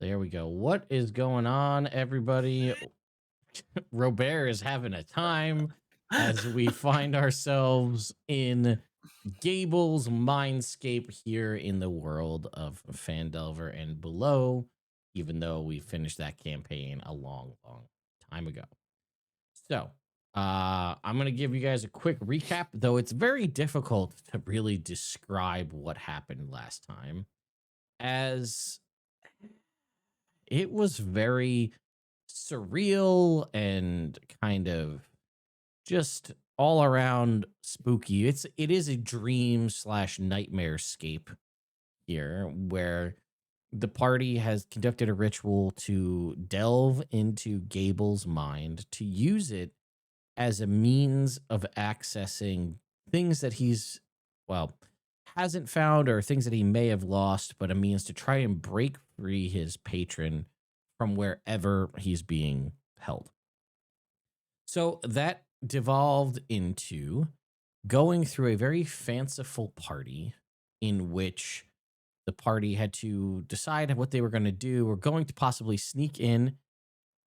There we go. What is going on, everybody? Robert is having a time as we find ourselves in Gable's mindscape here in the world of Phandelver and below, even though we finished that campaign a long, long time ago. So, I'm going to give you guys a quick recap, though it's very difficult to really describe what happened last time, as it was very surreal and kind of just all around spooky. It is a dream slash nightmare scape here where the party has conducted a ritual to delve into Gable's mind to use it as a means of accessing things that he's, well, hasn't found or things that he may have lost, but a means to try and break free his patron from wherever he's being held. So that devolved into going through a very fanciful party in which the party had to decide what they were going to do. We're going to possibly sneak in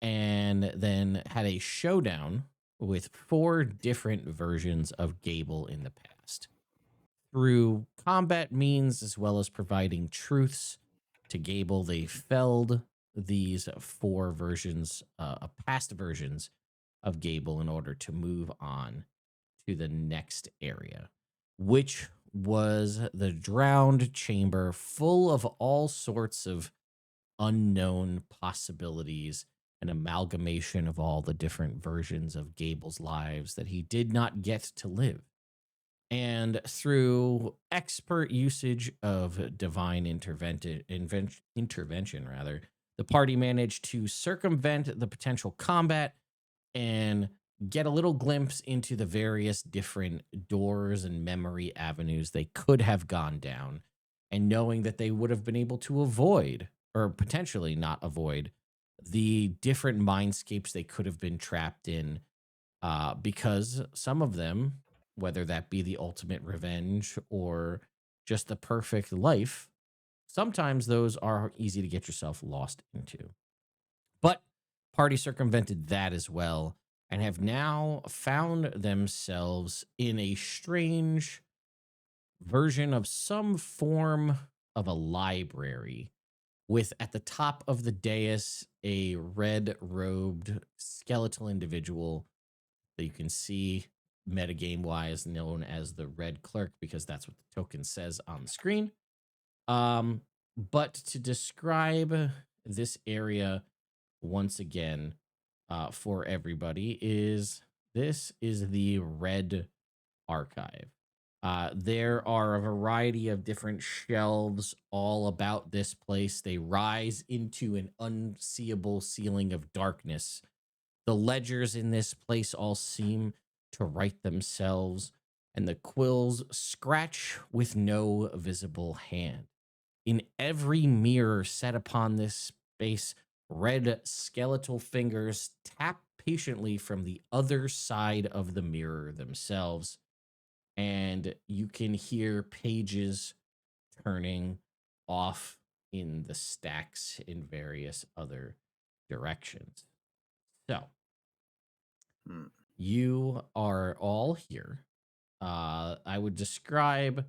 and then had a showdown with four different versions of Gable in the past through combat means as well as providing truths to Gable. They felled these four versions, past versions of Gable, in order to move on to the next area, which was the drowned chamber, full of all sorts of unknown possibilities, an amalgamation of all the different versions of Gable's lives that he did not get to live. And through expert usage of divine intervention, rather, the party managed to circumvent the potential combat and get a little glimpse into the various different doors and memory avenues they could have gone down, and knowing that they would have been able to avoid, or potentially not avoid, the different mindscapes they could have been trapped in, because some of them, whether that be the ultimate revenge or just the perfect life, sometimes those are easy to get yourself lost into. But party circumvented that as well and have now found themselves in a strange version of some form of a library with at the top of the dais a red robed skeletal individual that you can see metagame wise known as the red clerk, because that's what the token says on the screen. But to describe this area once again, for everybody, is this is the red archive. There are a variety of different shelves all about this place. They rise into an unseeable ceiling of darkness. The ledgers in this place all seem to write themselves, and the quills scratch with no visible hand. In every mirror set upon this space, red skeletal fingers tap patiently from the other side of the mirror themselves, and you can hear pages turning off in the stacks in various other directions. So, Hmm. you are all here. I would describe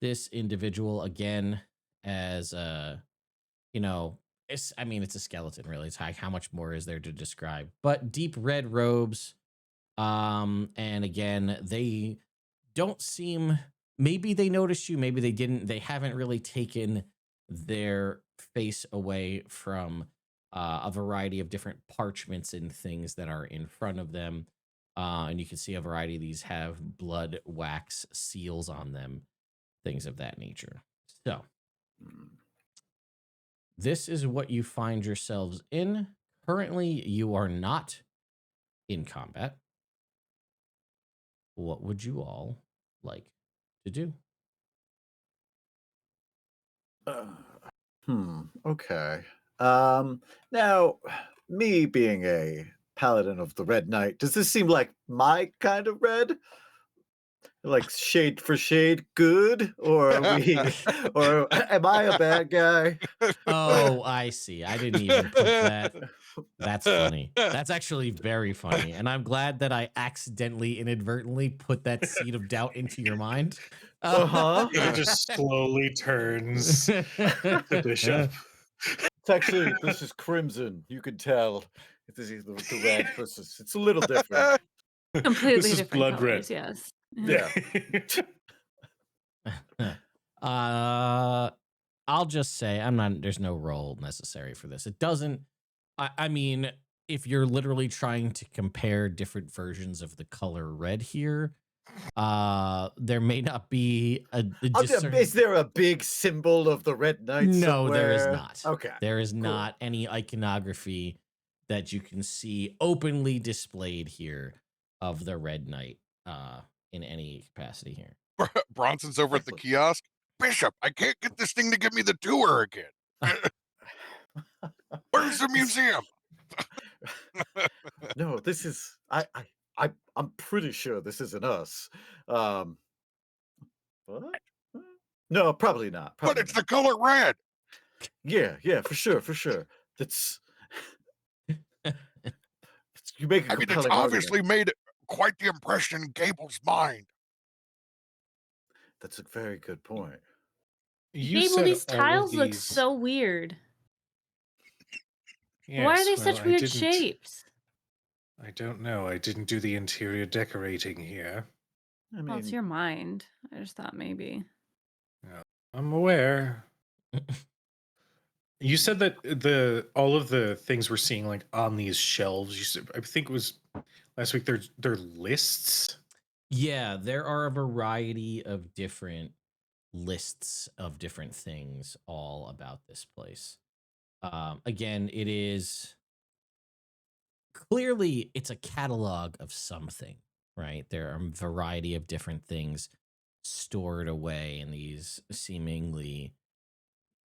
this individual again as you know, it's a skeleton really. It's how much more is there to describe? But deep red robes. And again, they don't seem, maybe they noticed you, maybe they didn't. They haven't really taken their face away from a variety of different parchments and things that are in front of them. And you can see a variety of these have blood wax seals on them, things of that nature. So, Hmm. this is what you find yourselves in. Currently, you are not in combat. What would you all like to do? Uh, okay. Now, me being a paladin of the Red Knight, does this seem like my kind of red? like shade for shade good, or are we, or am I a bad guy? Or Oh, I see. I didn't even put that. That's funny. That's actually very funny. And I'm glad that I accidentally, inadvertently put that seed of doubt into your mind. uh-huh. He just slowly turns to Bishop. It's actually, this is crimson. You can tell this is the red versus. It's a little different. This Completely is different blood red. colors, yes. Yeah. uh, I'll just say I'm not. There's no role necessary for this. It doesn't. I mean, if you're literally trying to compare different versions of the color red here, there may not be a Is there a big symbol of the Red Knight No, there is somewhere? not. Okay. There is Cool. not any iconography that you can see openly displayed here of the Red Knight in any capacity here. Bronson's over at the Excellent. kiosk. Bishop, I can't get this thing to give me the tour again. Where's the museum? No, this is I'm pretty sure this isn't us. What? No, probably not. But Probably it's not. the color red. Yeah, for sure, for sure. You make a I mean, it's compelling obviously argument. made quite the impression in Gable's mind. That's a very good point. You Gable, said these all of tiles look these. so weird. Why are Yes, they well, such I weird didn't- shapes? I don't know. I didn't do the interior decorating here. I Well, it's mean, your mind. I just thought maybe. I'm aware. You said that all of the things we're seeing like on these shelves. You said, I think it was last week. They're lists. Yeah, there are a variety of different lists of different things all about this place. Again, it is clearly it's a catalog of something, right? There are a variety of different things stored away in these seemingly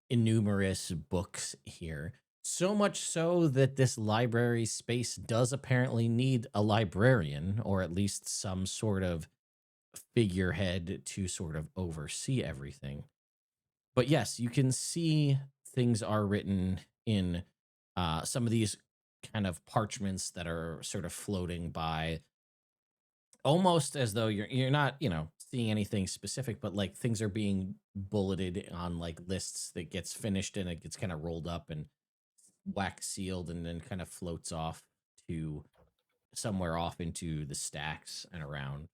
innumerous books here. So much so that this library space does apparently need a librarian, or at least some sort of figurehead to sort of oversee everything. But yes, you can see things are written in some of these kind of parchments that are sort of floating by, almost as though you're not, seeing anything specific, but like things are being bulleted on like lists that gets finished and it gets kind of rolled up and wax sealed and then kind of floats off to somewhere off into the stacks and around.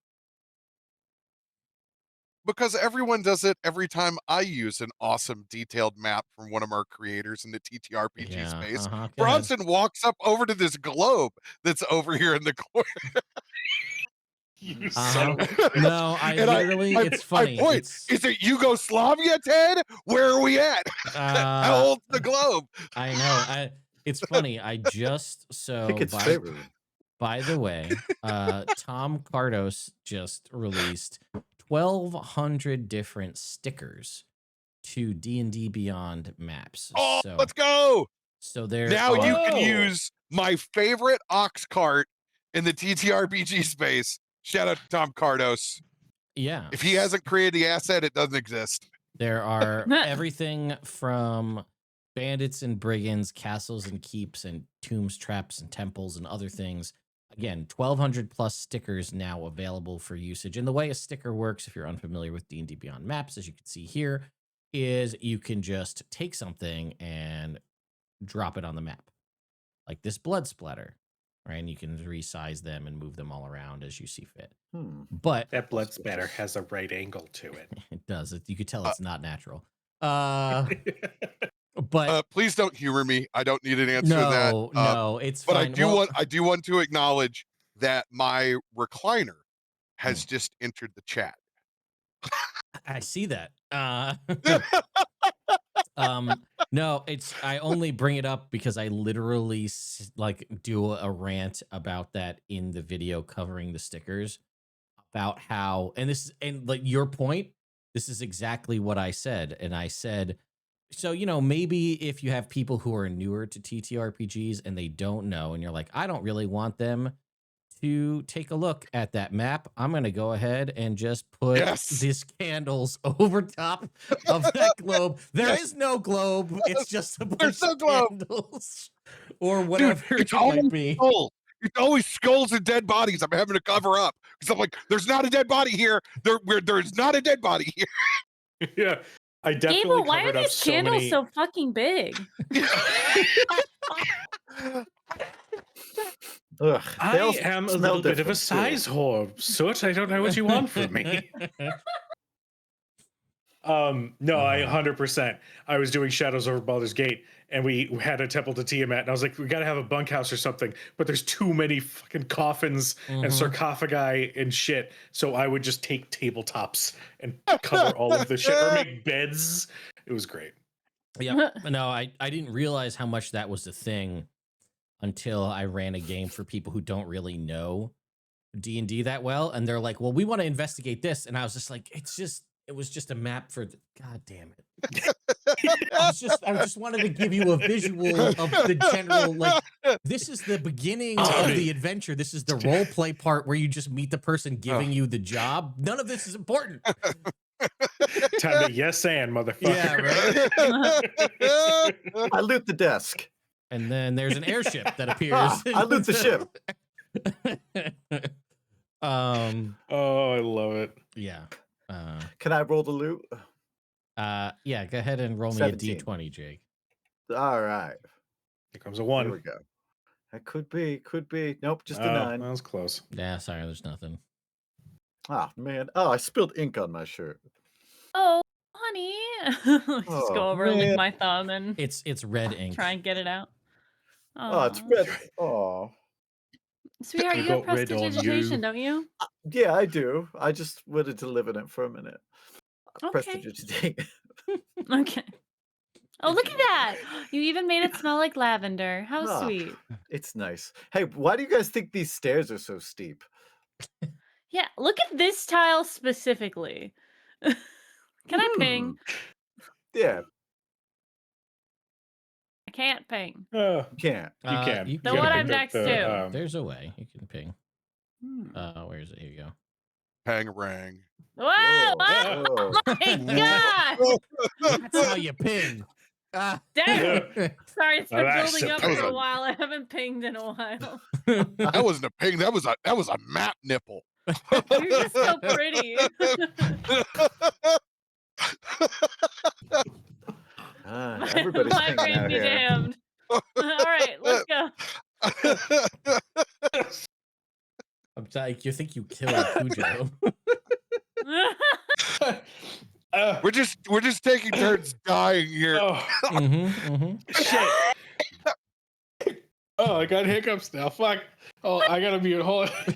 Because everyone does it every time I use an awesome detailed map from one of our creators in the TTRPG Yeah, space. go ahead. Bronson walks up over to this globe that's over here in the corner. You son of No, I And literally, it's funny. I point, It's is it Yugoslavia, Ted? Where are we at? How old's the globe? I know. It's funny. I just I think it's by favorite. by the way, Tom Cardos just released 1,200 different stickers to D&D Beyond maps. Oh, So let's go. so there Now are, you can Whoa. use my favorite ox cart in the TTRPG space. Shout out to Tom Cardos. yeah. If he hasn't created the asset, it doesn't exist. There are everything from bandits and brigands, castles and keeps, and tombs, traps, and temples, and other things. Again, 1,200 plus stickers now available for usage. And the way a sticker works, if you're unfamiliar with D&D Beyond maps, as you can see here, is you can just take something and drop it on the map, like this blood splatter, right? And you can resize them and move them all around as you see fit. But That blood spatter has a right angle to it. it does. You could tell it's not natural. But Please don't humor me. I don't need an answer to that. no, it's But fine. I do want to acknowledge that my recliner has just entered the chat. I see that. No, I only bring it up because I literally like do a rant about that in the video covering the stickers, about how, and like your point, this is exactly what I said. And I said, so, maybe if you have people who are newer to TTRPGs and they don't know, and you're like, I don't really want them to take a look at that map, I'm going to go ahead and just put Yes. these candles over top of that globe. There Yes. is no globe. It's just a bunch There's no of globe. candles or whatever Dude, it might be. It's always skulls and dead bodies I'm having to cover up. Because I'm like, there's not a dead body here. There's not a dead body here. Yeah, I definitely Gable, why are covered up these so candles many. so fucking big? Ugh, they all I am a smell little bit of a different, too. size whore, Soot. I don't know what you want from me. No, I 100%. I was doing Shadows over Baldur's Gate, and we had a temple to Tiamat, and I was like, we gotta have a bunkhouse or something. But there's too many fucking coffins and sarcophagi and shit. So I would just take tabletops and cover all of the shit, or make beds. It was great. Yeah. No, I didn't realize how much that was the thing until I ran a game for people who don't really know D&D that well, and they're like, "Well, we want to investigate this," and I was just like, it was just a map for the, God damn it. I just wanted to give you a visual of the general, like, this is the beginning of the adventure. This is the role play part where you just meet the person giving you the job. None of this is important. Time to yes and motherfucker. Yeah, right. I loot the desk. And then there's an airship that appears. I loot the ship. Oh, I love it. Yeah. Can I roll the loot? Yeah, go ahead and roll me 17. a d20, Jake. All right. Here comes a Here one. we go. That could be. Nope, just a Oh, 9. that was close. Yeah, sorry, there's nothing. Ah, man. Oh, I spilled ink on my shirt. Oh, honey. Just Oh, go over and lick man. my thumb and It's red ink. try and get it out. Oh, it's Aw. red. Oh. Sweetheart, You you have got red on prestidigitation, you. don't you? Yeah, I do. I just wanted to live in it for a minute. Okay. Prestidigitate. Okay. Oh, look at that. You even made it smell like lavender. How Ah. sweet. It's nice. Hey, why do you guys think these stairs are so steep? Yeah, look at this tile specifically. Can I ping? Yeah, I can't ping. you can't. You can. you The gotta one pick I'm next to. There's a way you can ping. Hmm. Where is it? Here you go. Hang rang. Whoa! Oh Whoa. my god! That's how you ping. Damn! Yeah. Sorry, it's been Well, I building up suppose for a I- while. I haven't pinged in a while. That wasn't a ping. That was a map nipple. You're just so pretty. Everybody's My hanging brain out be here. damned. All right, let's go. I'm like, you think you killed Cujo? we're just taking turns dying here. Oh, shit. Oh, I got hiccups now. Fuck. Oh, I gotta mute. Hold on.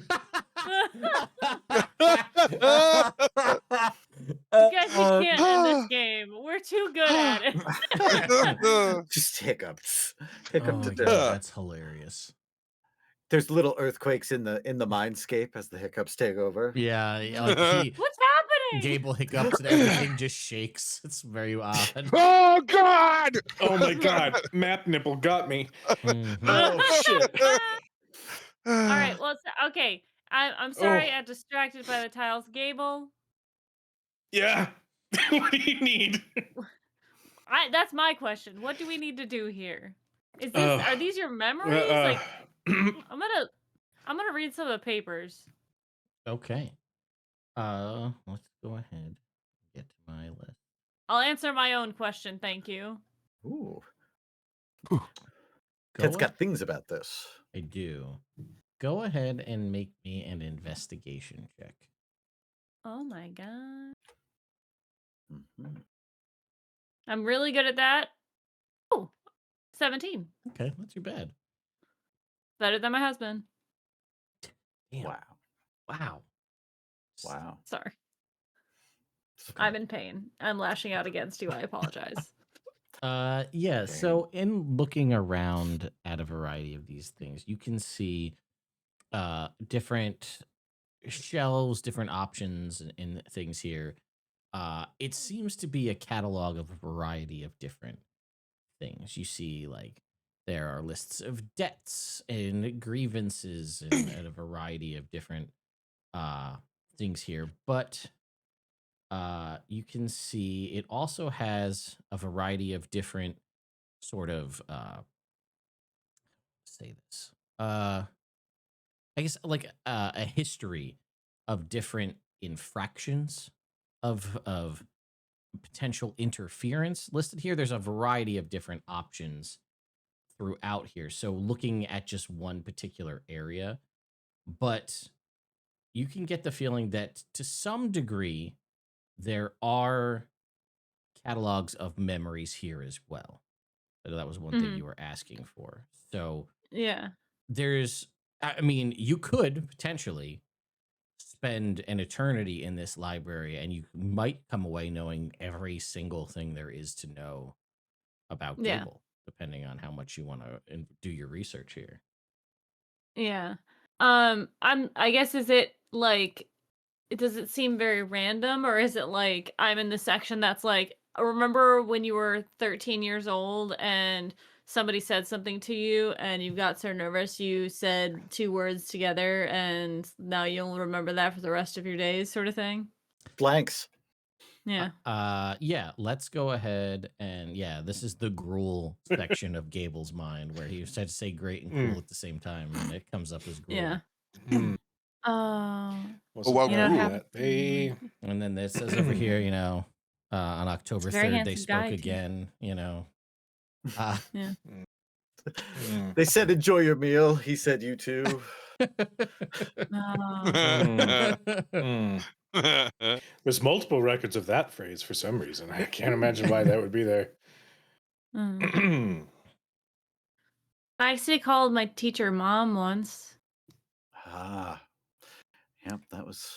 You guys, we can't end this game. We're too good at it. Just hiccups. Oh Hiccup my to god, death. that's hilarious. There's little earthquakes in the mindscape as the hiccups take over. Yeah, like What's happening? Gable hiccups and everything just shakes. It's very odd. Oh God! Oh my god. Map nipple got me. Mhm. Oh shit. All right, well, okay. I'm sorry I distracted by the tiles. Gable, Yeah. What do you need? that's my question. What do we need to do here? Is this are these your memories? Like I'm gonna read some of the papers. Okay. Let's go ahead and get to my list. I'll answer my own question, thank you. Ooh. Go Ted's got things about this. I do. Go ahead and make me an investigation check. Oh my god. Mhm. I'm really good at that. Oh, 17. Okay, not too bad. Better than my husband. Damn. Wow. Wow. Wow. Sorry. It's okay. I'm in pain. I'm lashing out against you. I apologize. Yeah, so in looking around at a variety of these things, you can see different shelves, different options and things here. It seems to be a catalog of a variety of different things. You see like There are lists of debts and grievances and a variety of different things here. But you can see it also has a variety of different sort of say this. I guess like a history of different infractions of potential interference listed here. There's a variety of different options throughout here. So looking at just one particular area, but you can get the feeling that to some degree there are catalogs of memories here as well. So that was one thing Mhm. you were asking for. So Yeah. there's, I mean, you could potentially spend an eternity in this library and you might come away knowing every single thing there is to know about Yeah. Gable, depending on how much you want to do your research here. Yeah. I guess is it like does it seem very random or is it like I'm in the section that's like remember when you were 13 years old and somebody said something to you and you got so nervous you said two words together and now you'll remember that for the rest of your days sort of thing? Blanks. Yeah. Yeah, let's go ahead and yeah, this is the gruel section of Gable's mind where he said to say great and cool at the same time, and it comes up as gruel. Yeah. Hmm. Wasn't well, You know, proud of have that. They And then it says over here, you know, on October very 3rd, they handsome spoke guy, too. again, you know. Uh, Yeah. They said enjoy your meal. He said you too. Oh. Mm. There's multiple records of that phrase for some reason. I can't imagine why that would be there. Mm. I actually called my teacher mom once. Ah. Yep, that was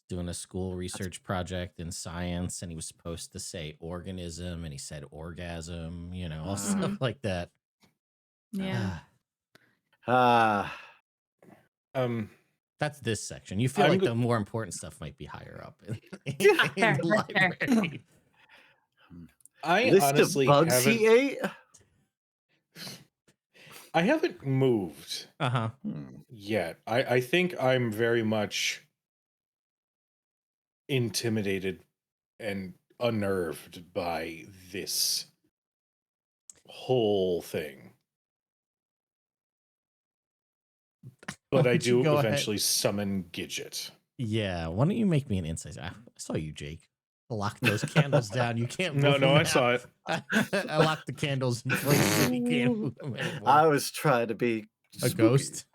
doing a school research project in science, and he was supposed to say organism, and he said orgasm, you know, all stuff like that. Yeah. ah. That's this section. You feel I'm like go- the more important stuff might be higher up in Fair, the that's fair. library. I List honestly of bugs he ate? I haven't moved Uh-huh. yet. I think I'm very much intimidated and unnerved by this whole thing. But Why I don't you do go ahead? eventually summon Gidget. Yeah, why don't you make me an insight? I saw you, Jake. Lock those candles down. You can't move No, them I now. saw it. I locked the candles in place so you can't move them anymore. I was trying to be A spooky. ghost?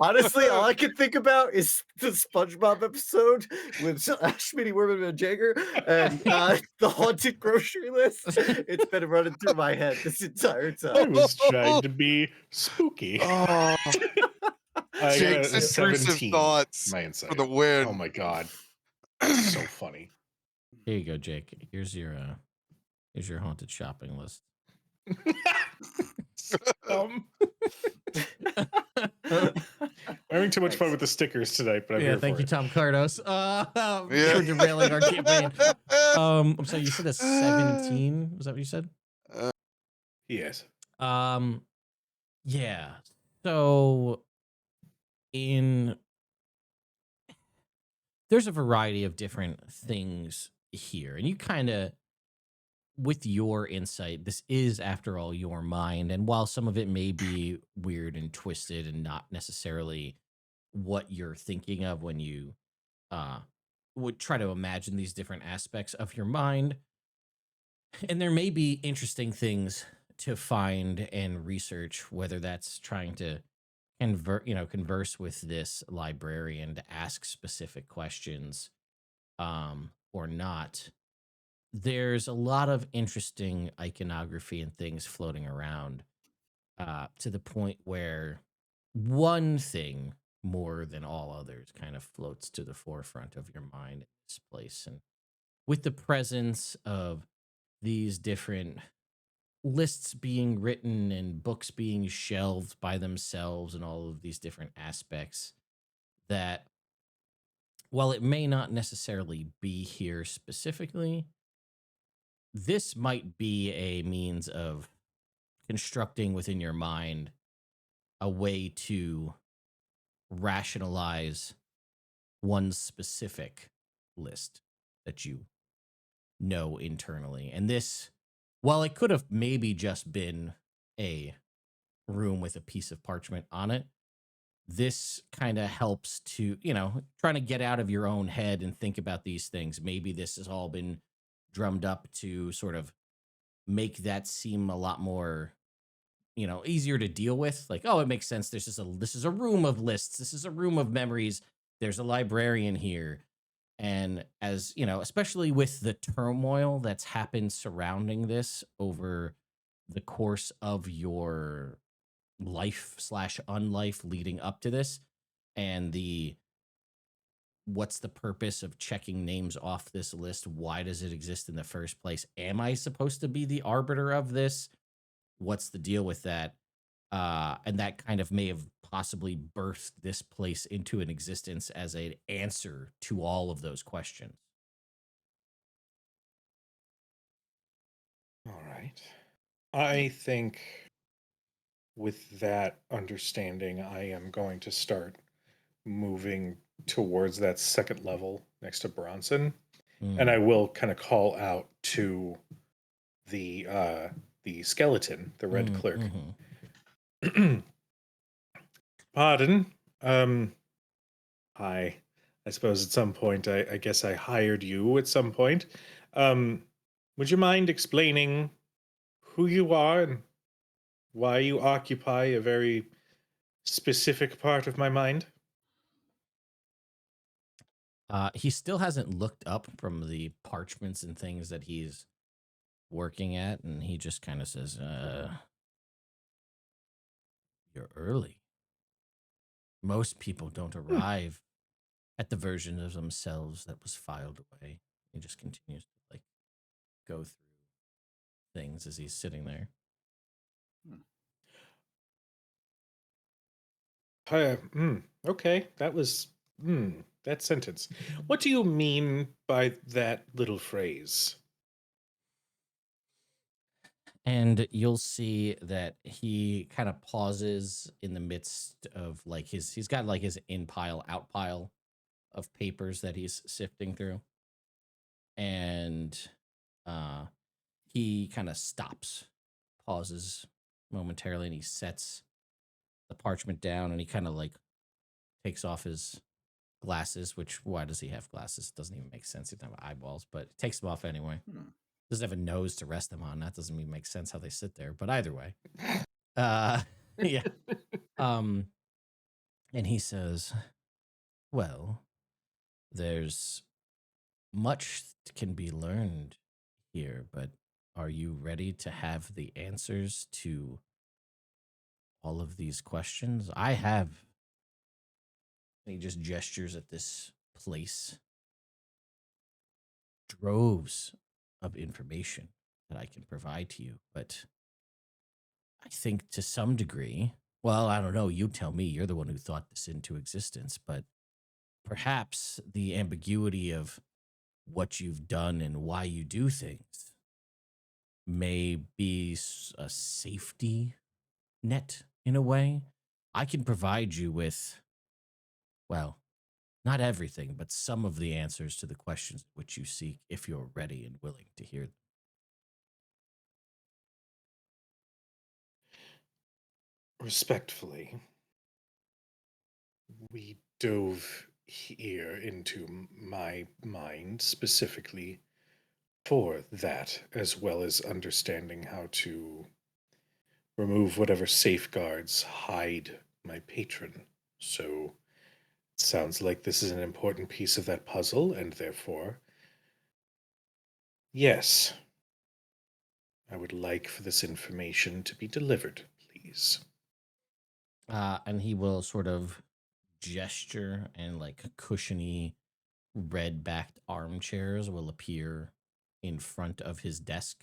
Honestly, all I can think about is the SpongeBob episode with Schmitty, Worman, and Jagger and the haunted grocery list. It's been running through my head this entire I time. was trying to be spooky. Oh, I got Jake's a intrusive 17. thoughts My insight. for the win. Oh my god. So funny. Here you go, Jake. Here's your haunted shopping list. I'm having too much fun with the stickers tonight, but I'm Yeah, here thank for you, it. Tom Cardos. Yeah. For derailing our campaign. I'm sorry, you said a 17? Was that what you said? Yes. Yeah. So there's a variety of different things here, and you kind of, with your insight, this is after all your mind, and while some of it may be weird and twisted and not necessarily what you're thinking of when you would try to imagine these different aspects of your mind, and there may be interesting things to find and research, whether that's trying to converse with this librarian to ask specific questions or not. There's a lot of interesting iconography and things floating around to the point where one thing more than all others kind of floats to the forefront of your mind in this place. And with the presence of these different lists being written and books being shelved by themselves and all of these different aspects, that while it may not necessarily be here specifically, this might be a means of constructing within your mind a way to rationalize one specific list that you know internally. And this, while it could have maybe just been a room with a piece of parchment on it, this kind of helps to, trying to get out of your own head and think about these things. Maybe this has all been drummed up to sort of make that seem a lot more, easier to deal with. Like, oh, it makes sense. This is a room of lists. This is a room of memories. There's a librarian here. And as, especially with the turmoil that's happened surrounding this over the course of your life slash unlife leading up to this, and the what's the purpose of checking names off this list? Why does it exist in the first place? Am I supposed to be the arbiter of this? What's the deal with that? And that kind of may have possibly birthed this place into an existence as an answer to all of those questions. All right. I think with that understanding, I am going to start moving towards that second level next to Bronson. And I will kind of call out to the skeleton, the red clerk. Pardon. I suppose at some point, I guess I hired you at some point. Would you mind explaining who you are and why you occupy a very specific part of my mind? He still hasn't looked up from the parchments and things that he's working at, and he just kind of says, you're early. Most people don't arrive at the version of themselves that was filed away. He just continues to go through things as he's sitting there. Okay, that was that sentence. What do you mean by that little phrase? And you'll see that he kind of pauses in the midst of he's got his in pile, out pile of papers that he's sifting through. And he kind of stops, pauses momentarily, and he sets the parchment down, and he kind of takes off his glasses, which why does he have glasses? It doesn't even make sense. He doesn't have eyeballs, but he takes them off anyway. Doesn't have a nose to rest them on. That doesn't even make sense how they sit there. But either way, yeah. And he says, "Well, there's much can be learned here, but are you ready to have the answers to all of these questions? I have." And he just gestures at this place. Droves of information that I can provide to you, but I think to some degree, well, I don't know, you tell me, you're the one who thought this into existence, but perhaps the ambiguity of what you've done and why you do things may be a safety net in a way. I can provide you with, well, not everything, but some of the answers to the questions which you seek if you're ready and willing to hear them. Respectfully, we dove here into my mind specifically for that, as well as understanding how to remove whatever safeguards hide my patron. So it sounds like this is an important piece of that puzzle, and therefore, yes, I would like for this information to be delivered, please. And he will sort of gesture, and cushiony red backed armchairs will appear in front of his desk,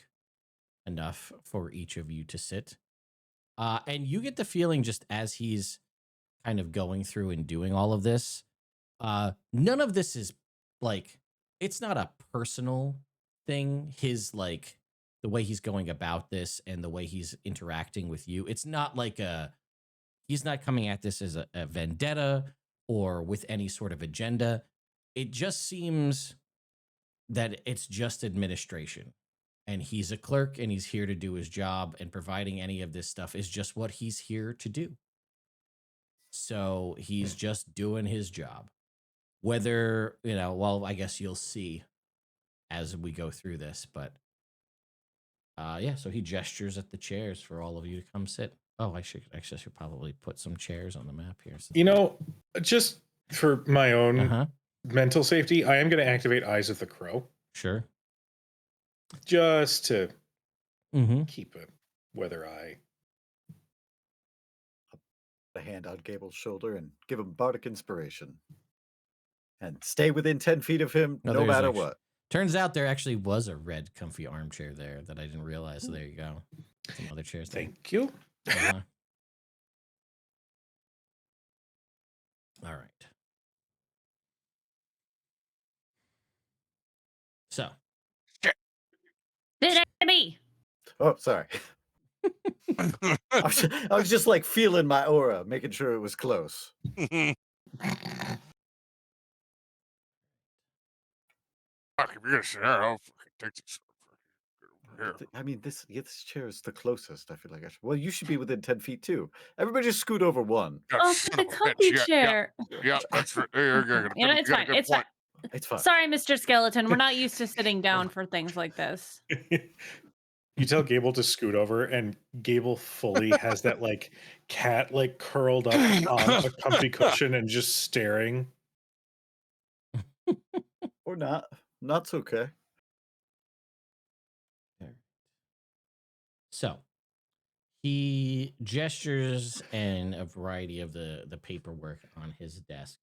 enough for each of you to sit. And you get the feeling, just as he's kind of going through and doing all of this, none of this is it's not a personal thing. His the way he's going about this and the way he's interacting with you, it's not like he's not coming at this as a vendetta or with any sort of agenda. It just seems that it's just administration. And he's a clerk and he's here to do his job, and providing any of this stuff is just what he's here to do. So he's just doing his job. Whether, well, I guess you'll see as we go through this, but yeah, so he gestures at the chairs for all of you to come sit. Oh, I should probably put some chairs on the map here. Just for my own Uh-huh. mental safety, I am going to activate Eyes of the Crow Sure. just to Mm-hmm. keep a weather eye. A hand on Gable's shoulder and give him bardic inspiration. And stay within 10 feet of him, no matter what. Turns out there actually was a red comfy armchair there that I didn't realize. So there you go. Some other chairs there. Thank you. Uh-huh. All right. So. Did it me? Oh, sorry. I was just like feeling my aura, making sure it was close. Fuck, if you're gonna sit there, I'll fucking take this over here. I mean, this chair is the closest. I feel like I should. Well, you should be within 10 feet too. Everybody just scoot over one. Yeah, Oh, son the of a bitch. comfy Yeah, chair. yeah, that's right. There you go. You know, it's You got a fine. good It's fine. point. It's fine. Sorry, Mr. Skeleton. We're not used to sitting down for things like this. You tell Gable to scoot over, and Gable fully has that like cat like curled up on a comfy cushion and just staring. Or not. Not's okay. So he gestures, and a variety of the paperwork on his desk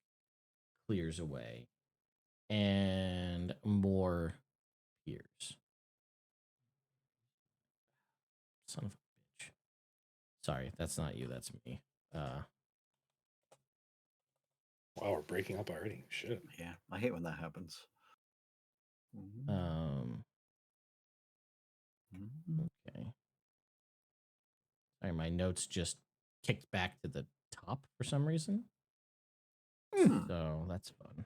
clears away, and more appears. Son of a bitch. Sorry, that's not you, that's me. Wow, we're breaking up already. Shit. Yeah, I hate when that happens. Okay. Sorry, my notes just kicked back to the top for some reason. So that's fun.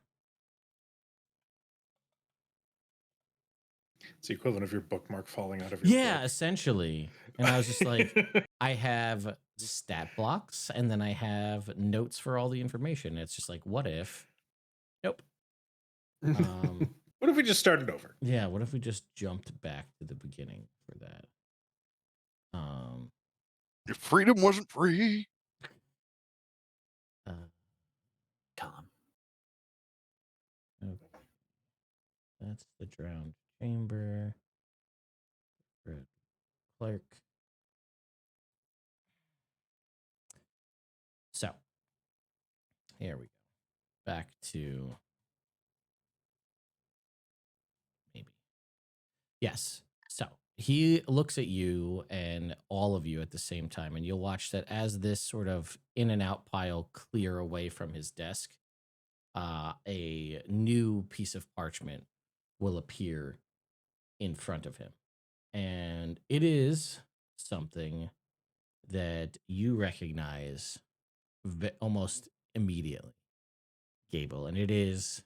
It's the equivalent of your bookmark falling out of your Yeah, book. essentially. And I was just like, I have stat blocks, and then I have notes for all the information. It's just like, what if? Nope. What if we just started over? Yeah, what if we just jumped back to the beginning for that? If freedom wasn't free. Tom. Okay. That's the drowned chamber. Red clerk. So, here we go. Back to maybe. Yes. So, he looks at you and all of you at the same time, and you'll watch that as this sort of in and out pile clear away from his desk, a new piece of parchment will appear in front of him. And it is something that you recognize almost immediately, Gable. And it is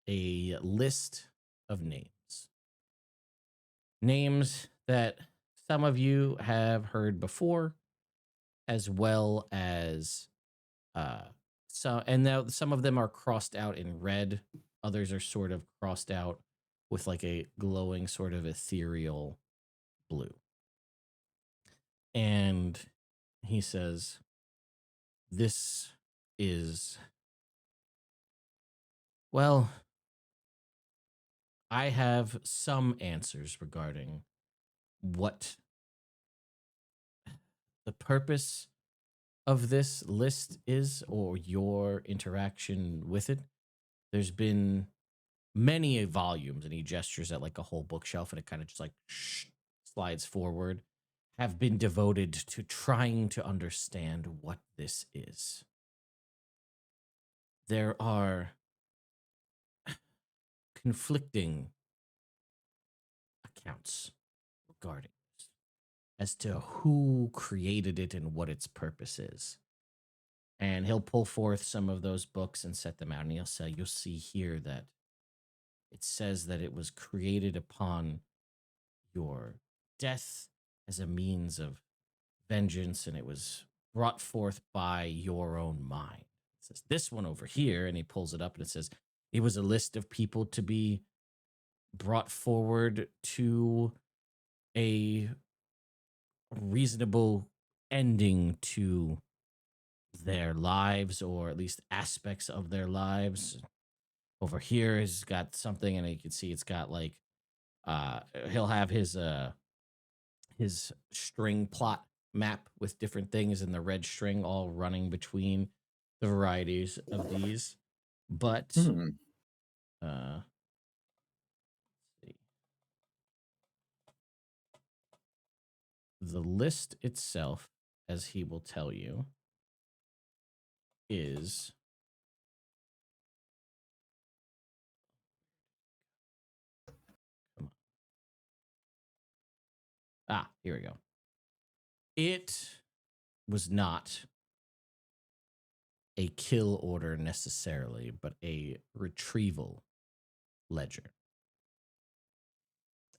a list of names. Names that some of you have heard before, as well as and now some of them are crossed out in red. Others are sort of crossed out with like a glowing sort of ethereal blue. And he says, this is, well, I have some answers regarding what the purpose of this list is, or your interaction with it. There's been many volumes, and he gestures at like a whole bookshelf, and it kind of just like slides forward, have been devoted to trying to understand what this is. There are conflicting accounts regarding this, as to who created it and what its purpose is. And he'll pull forth some of those books and set them out, and he'll say, you'll see here that it says that it was created upon your death as a means of vengeance, and it was brought forth by your own mind. It says this one over here, and he pulls it up, and it says it was a list of people to be brought forward to a reasonable ending to their lives, or at least aspects of their lives. Over here has got something, and you can see it's got like he'll have his string plot map with different things in the red string all running between the varieties of these. But Hmm. let's see. The list itself, as he will tell you, is here we go. It was not a kill order necessarily, but a retrieval ledger.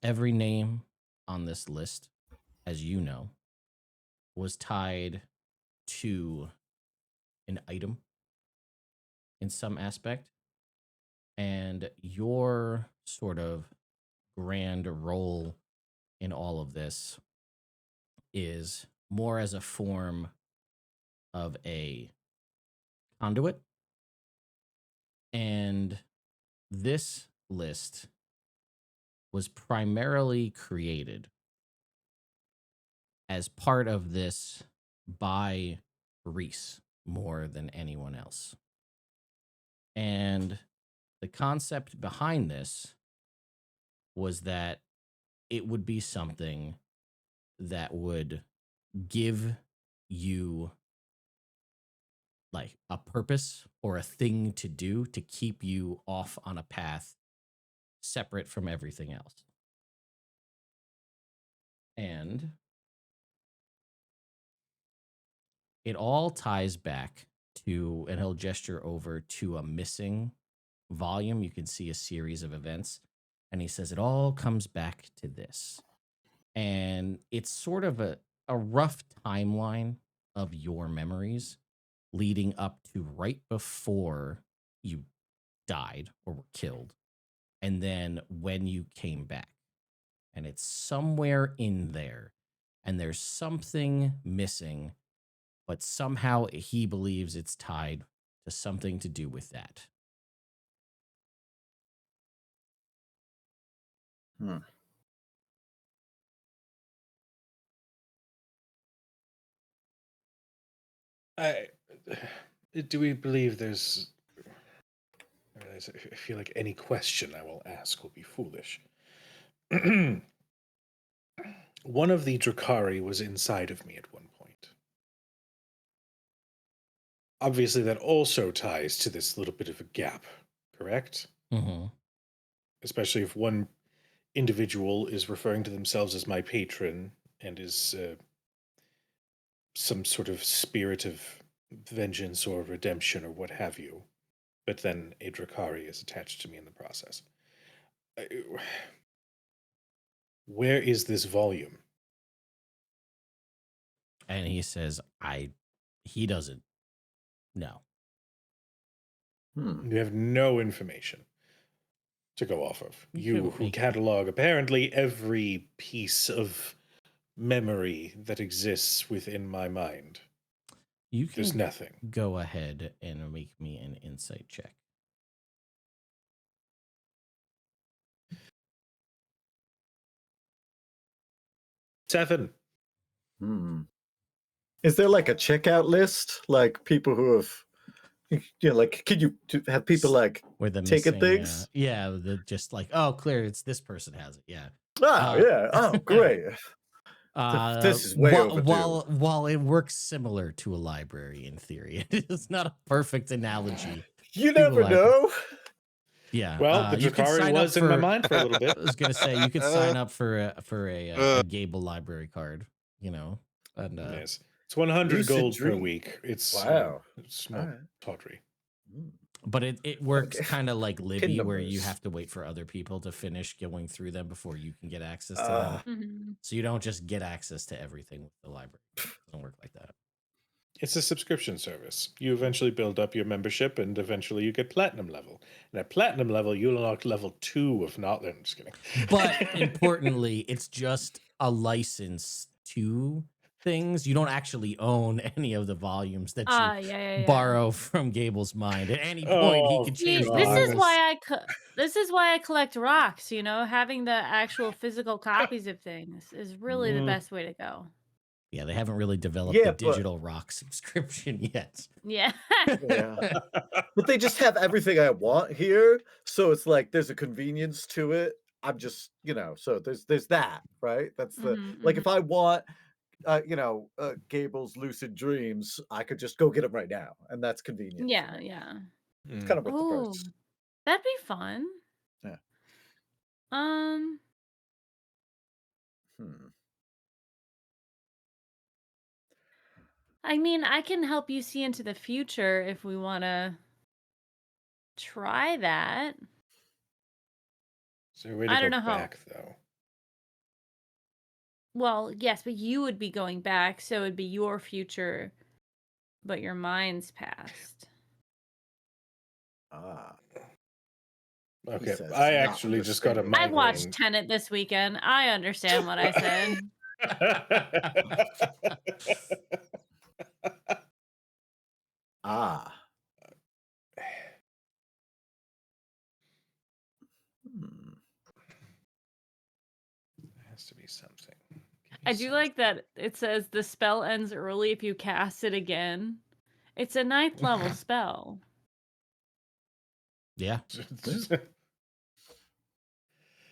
Every name on this list, as you know, was tied to an item in some aspect. And your sort of grand role in all of this is more as a form of a conduit. And this list was primarily created as part of this by Reese more than anyone else. And the concept behind this was that it would be something that would give you like a purpose or a thing to do to keep you off on a path separate from everything else. And it all ties back to, and he'll gesture over to a missing volume. You can see a series of events. And he says it all comes back to this. And it's sort of a rough timeline of your memories leading up to right before you died or were killed, and then when you came back. And it's somewhere in there, and there's something missing, but somehow he believes it's tied to something to do with that. Hmm. Do we believe there's... I feel like any question I will ask will be foolish. One of the Drakari was inside of me at one point. Obviously, that also ties to this little bit of a gap, correct? Mm-hmm. Especially if one individual is referring to themselves as my patron and is some sort of spirit of vengeance or redemption or what have you, but then a Drakari is attached to me in the process. Where is this volume? And he says, he doesn't know. Hmm. You have no information to go off of. You who catalog apparently every piece of memory that exists within my mind. You can There's nothing. go ahead and make me an insight check. Seven. Hmm. Is there like a checkout list, like people who have, like, could you have people like Where the taking missing, things? just like, oh, clear, it's this person has it. Yeah. Oh yeah. Oh great. This is way overdue. While it works similar to a library in theory, it is not a perfect analogy. You to a never library. know. Yeah. Well, the you could Drakari sign up was in my for. mind for a little bit. I was gonna say you could sign up for a Gable library card. You know, and Yes. It's 100 Lucid gold per dream. week. It's Wow. it's All not right. tawdry. Mm. but it works Okay. kind of like Libby, where you numbers. have to wait for other people to finish going through them before you can get access to them. Uh, Mhm. So you don't just get access to everything with the library. It doesn't work like that. It's a subscription service. You eventually build up your membership, and eventually you get platinum level. And at platinum level, you'll unlock level 2 of not. I'm just kidding. But importantly, it's just a license to things. You don't actually own any of the volumes that you Yeah, yeah, yeah. borrow from Gable's mind. At any point, he Oh, can See, change the this is rules. why this is why I collect rocks, you know, having the actual physical copies of things is really the Mm. best way to go. Yeah, they haven't really developed Yeah, the but- digital rock subscription yet. Yeah. yeah. But they just have everything I want here, so it's like there's a convenience to it. I'm just, so there's that, right? That's the Mhm, like mhm. if I want Gable's lucid dreams, I could just go get them right now, and that's convenient. for Yeah, me. yeah. It's kind of worth the Oh, price. that'd be fun. Yeah. Um, Hmm. I mean, I can help you see into the future if we want to try that. Is there a way I to don't go know how. back, though? Well, yes, but you would be going back, so it'd be your future, but your mind's past. Ah. Okay, says I not actually just got a understanding. I watched migraine. Tenet this weekend. I understand what I said. Ah. Hmm. There has to be something. Give me I do something. like that it says the spell ends early if you cast it again. It's a 9th level spell. Yeah.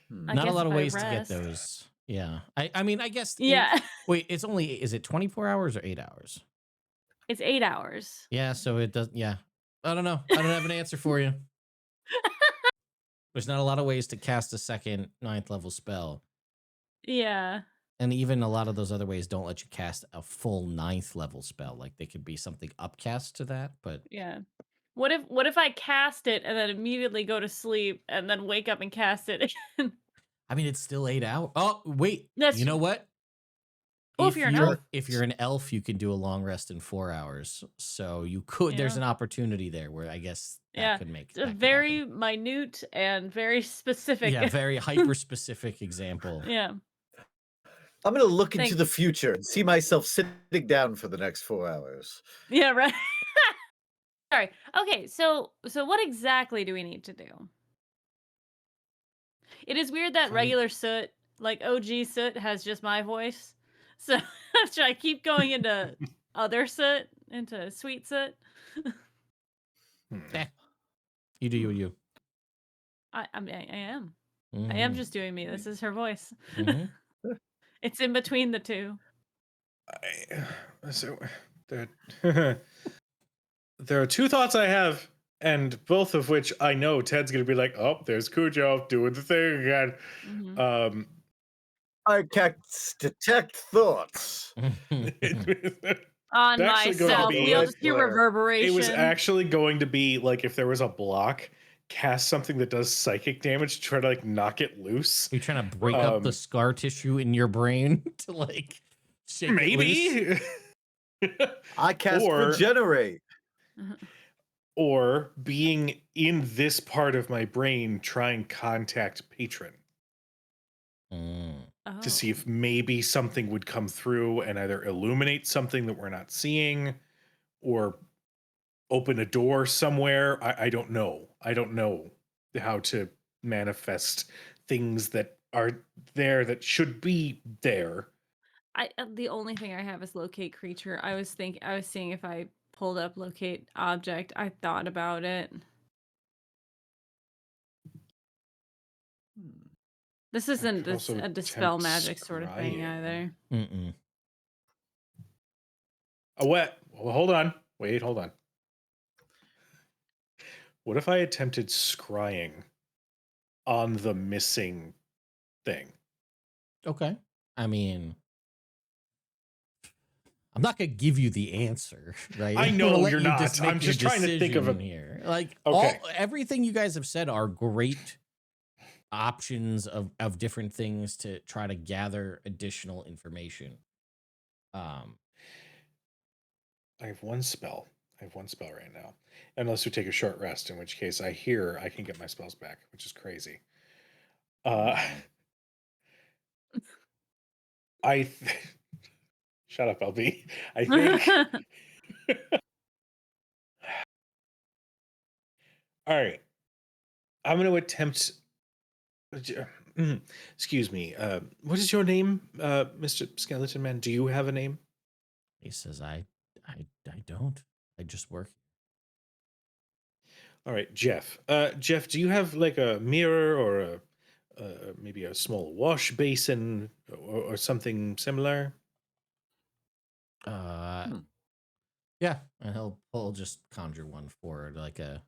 Hmm. I Not a guess lot if of I ways to get rest. those. Yeah. I mean, I guess. Yeah, Wait, is it 24 hours or 8 hours? it's 8 hours. Yeah, so it does. Yeah. I don't know. I don't have an answer for you. There's not a lot of ways to cast a second 9th level spell. Yeah. And even a lot of those other ways don't let you cast a full 9th level spell. Like they could be something upcast to that, but Yeah. What if I cast it and then immediately go to sleep and then wake up and cast it again? I mean it's still 8 hours. Oh, wait. That's You know what? Oh, if you're an elf. If you're an elf, you can do a long rest in 4 hours. So you could there's Yeah. an opportunity there where I guess that Yeah. could make It's a that could very happen. minute and very specific. Yeah, very hyper specific example. Yeah. I'm gonna look into Thanks. the future and see myself sitting down for the next 4 hours. Yeah, right. Sorry. Okay, so what exactly do we need to do? It is weird that regular Soot, like OG Soot, has just my voice. So should I keep going into other Soot, into Sweet Soot? Eh, you do you. I am. I Mhm. am just doing me. This is her voice. Mhm. It's in between the two. So there, there are two thoughts I have, and both of which I know Ted's gonna be like, "Oh, there's Cujo doing the thing again." Mhm. I cast detect thoughts. On actually going to myself. be- We all just hear It reverberation. It was actually going to be like if there was a block, cast something that does psychic damage to try to like knock it loose. Are you trying to break up the scar tissue in your brain to like shake it loose? Maybe. I cast Or- regenerate. Or being in this part of my brain, try and contact patron Oh. to see if maybe something would come through and either illuminate something that we're not seeing or open a door somewhere. I don't know. I don't know how to manifest things that are there that should be there. The only thing I have is locate creature. I was seeing if I pulled up locate object. I thought about it. This isn't could also a dispel attempt magic sort of thing scrying. either. Mm-mm. Oh, what? Well, hold on. Wait, hold on. What if I attempted scrying on the missing thing? Okay. I mean, I'm not gonna give you the answer, right? I I'm gonna know let you're you not. just make I'm your just trying to think of a. decision here. Like Okay. everything you guys have said are great options of different things to try to gather additional information. I have one spell. I have one spell right now. Unless we take a short rest, in which case I can get my spells back, which is crazy. I shut up, LB. I think. All right. I'm going to attempt. Excuse me. What is your name, Mr. Skeleton Man? Do you have a name? He says, I don't. I just work. All right, Jeff. Jeff, do you have like a mirror or maybe a small wash basin or something similar? Yeah, and he'll just conjure one forward, like a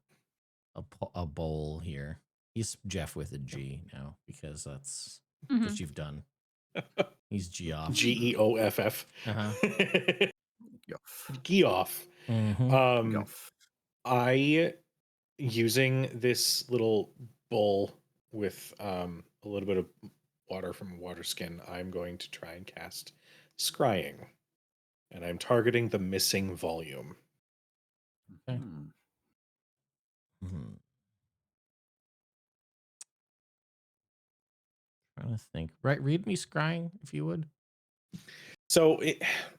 bowl here. He's Jeff with a G now because that's what you've done. He's Geoff. Geoff. Uh-huh. Geoff. Mm-hmm. I, using this little bowl with a little bit of water from a water skin, I'm going to try and cast Scrying. And I'm targeting the missing volume. Okay. Trying to think. Right, read me Scrying, if you would. So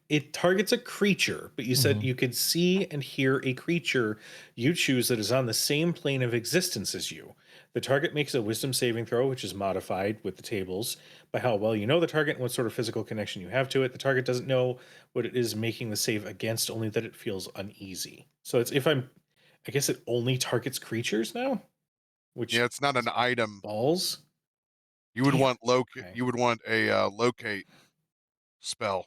it targets a creature, but you said you could see and hear a creature you choose that is on the same plane of existence as you. The target makes a wisdom saving throw, which is modified with the tables by how well you know the target and what sort of physical connection you have to it. The target doesn't know what it is making the save against, only that it feels uneasy. So it's I guess it only targets creatures now? Which Yeah, it's not an item. balls? You would Damn. want Okay. You would want a locate spell.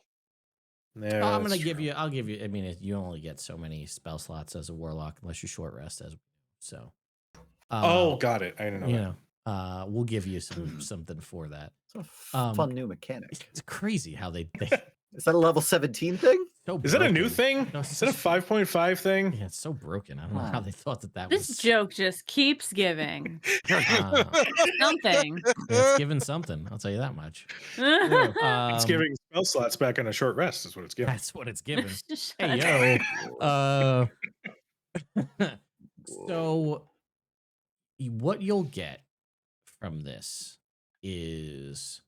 Yeah, I'm gonna give you. I'll give you. I mean, you only get so many spell slots as a warlock unless you short rest as so. Oh, got it. I didn't know. You that. know, we'll give you something for that. It's a fun new mechanic. It's crazy how they Is that a level 17 thing? so Is that a new broken. thing? No, Is that a 5.5 thing? Yeah, it's so broken. I don't know how they thought that This was. joke just keeps giving something. It's given something. I'll tell you that much. It's giving spell slots back on a short rest. Is what it's giving. That's what it's given. Shut Hey yo. So what you'll get from this is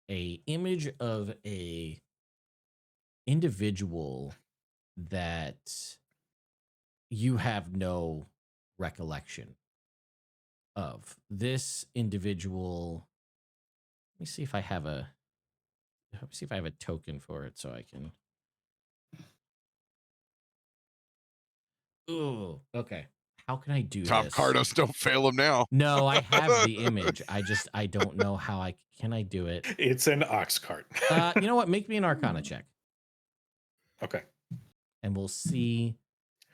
a image of a individual that you have no recollection of. This individual, let me see if I have a token for it so I can. Ooh, okay. How can I do Tom this? Cardos, don't fail him now. No, I have the image. I don't know how I can I do it. It's an ox cart. You know what? Make me an Arcana check, Okay. and we'll see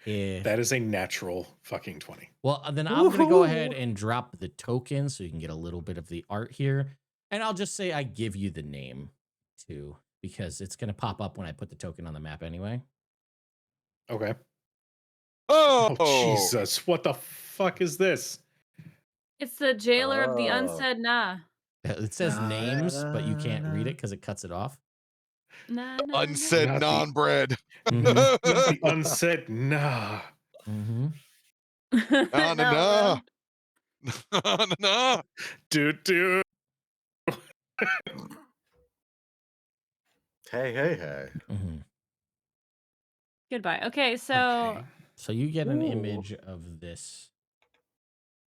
if That is a natural fucking 20. Well, then I'm gonna go ahead and drop the token so you can get a little bit of the art here, and I'll just say I give you the name too because it's gonna pop up when I put the token on the map anyway. Okay. Oh, Oh, Jesus. What the fuck is this? It's the jailer of the Oh. unsaid nah. It says names, but you can't read it because it cuts it off. Nah, nah, unsaid Not the- non-bread. Mhm. Not the unsaid nah. Mm-hmm. No, no, no. No, no, no. Dude. Hey. Mm-hmm. Goodbye. Okay, so Okay. So you get an Ooh. image of this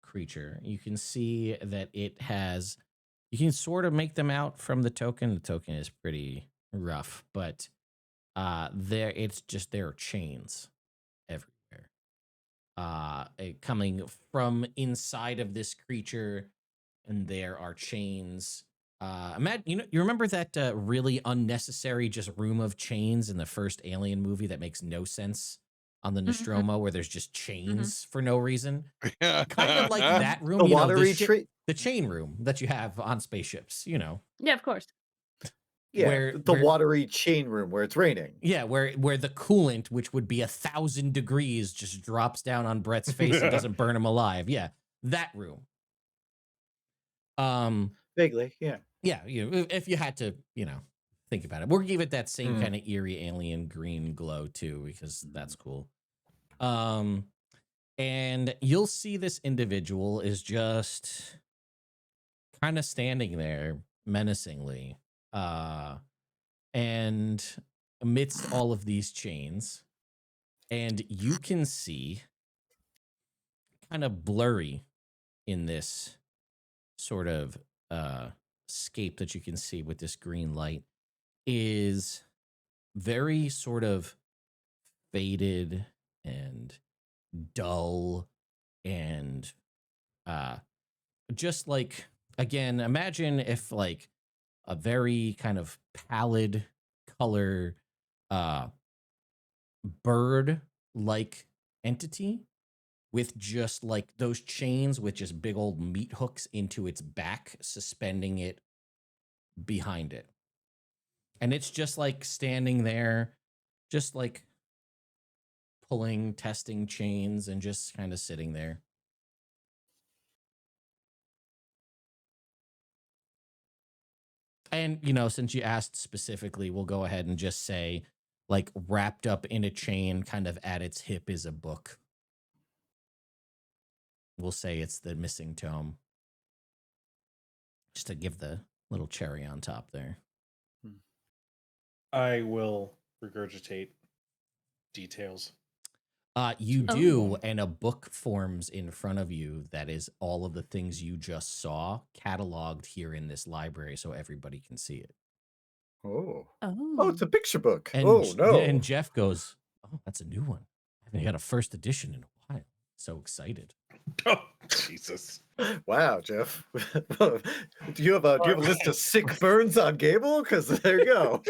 creature. You can see that it has. You can sort of make them out from the token. The token is pretty rough, but there are chains everywhere. Coming from inside of this creature, and there are chains. Imagine, you remember that really unnecessary just room of chains in the first Alien movie that makes no sense. on the Mhm. Nostromo where there's just chains for no reason. Kind of like Mhm. that room, The you know, watery tree. the chain room that you have on spaceships, you know, Yeah, of course. Yeah, where the watery chain room where it's raining. yeah, where the coolant, which would be 1,000 degrees, just drops down on Brett's face and doesn't burn him alive. Yeah, that room. Vaguely, yeah. Yeah, you know, if you had to, you know, think about it, we'll give it that same Mm. kind of eerie alien green glow too, because that's cool. And you'll see this individual is just kind of standing there menacingly, and amidst all of these chains, and you can see kind of blurry in this sort of scape that you can see with this green light is very sort of faded and dull and just like, again, imagine if like a very kind of pallid color uh bird like entity with just like those chains with just big old meat hooks into its back, suspending it behind it. And it's just like standing there, just like pulling, testing chains, and just kind of sitting there. And, you know, since you asked specifically, we'll go ahead and just say, like, wrapped up in a chain, kind of at its hip, is a book. We'll say it's the missing tome. Just to give the little cherry on top there. I will regurgitate details. You Oh. do, and a book forms in front of you that is all of the things you just saw cataloged here in this library so everybody can see it. Oh, Oh. it's a picture book. And, Oh no! and Jeff goes, "Oh, that's a new one. I haven't got a first edition in a while. So excited." Oh, Jesus. Wow, Jeff. Do you have a list of sick burns on Gable? Because there you go.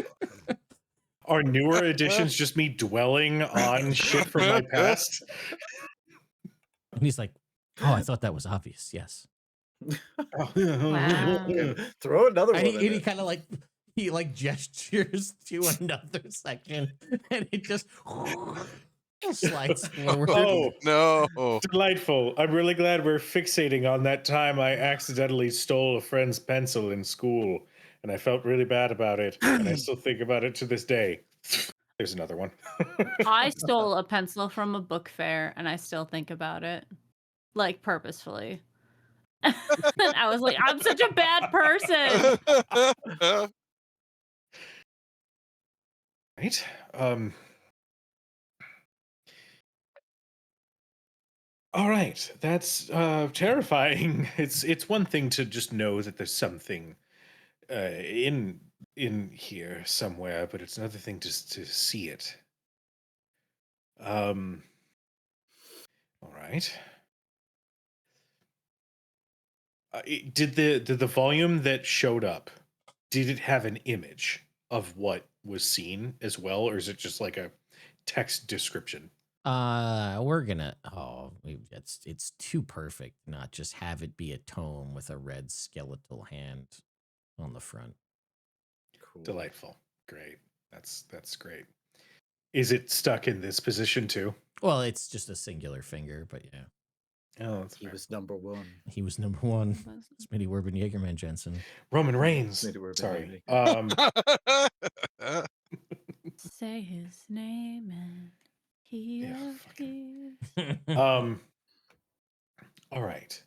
Are newer editions just me dwelling on shit from my past? And he's like, "Oh, I thought that was obvious. Yes." Wow. Throw another And one in he it. kind of like gestures to another section, and it just slides forward. Oh, no. delightful. I'm really glad we're fixating on that time I accidentally stole a friend's pencil in school, and I felt really bad about it, and I still think about it to this day. There's another one. I stole a pencil from a book fair and I still think about it. Like purposefully. And I was like, I'm such a bad person. Right? All right. That's terrifying. It's one thing to just know that there's something in here somewhere, but it's another thing just to see it. All right. Did the volume that showed up, did it have an image of what was seen as well, or is it just like a text description? We're gonna. Oh, it's too perfect. Not just have it be a tome with a red skeletal hand on the front. Cool. Delightful. Great. That's great. Is it stuck in this position too? Well, it's just a singular finger, but yeah, Oh, that's He fair. was number one. he was number one. Smitty Werben Jaegerman Jensen. Roman Reigns. Maybe we're a bit Sorry. Say his name and he Yeah, appears. All right.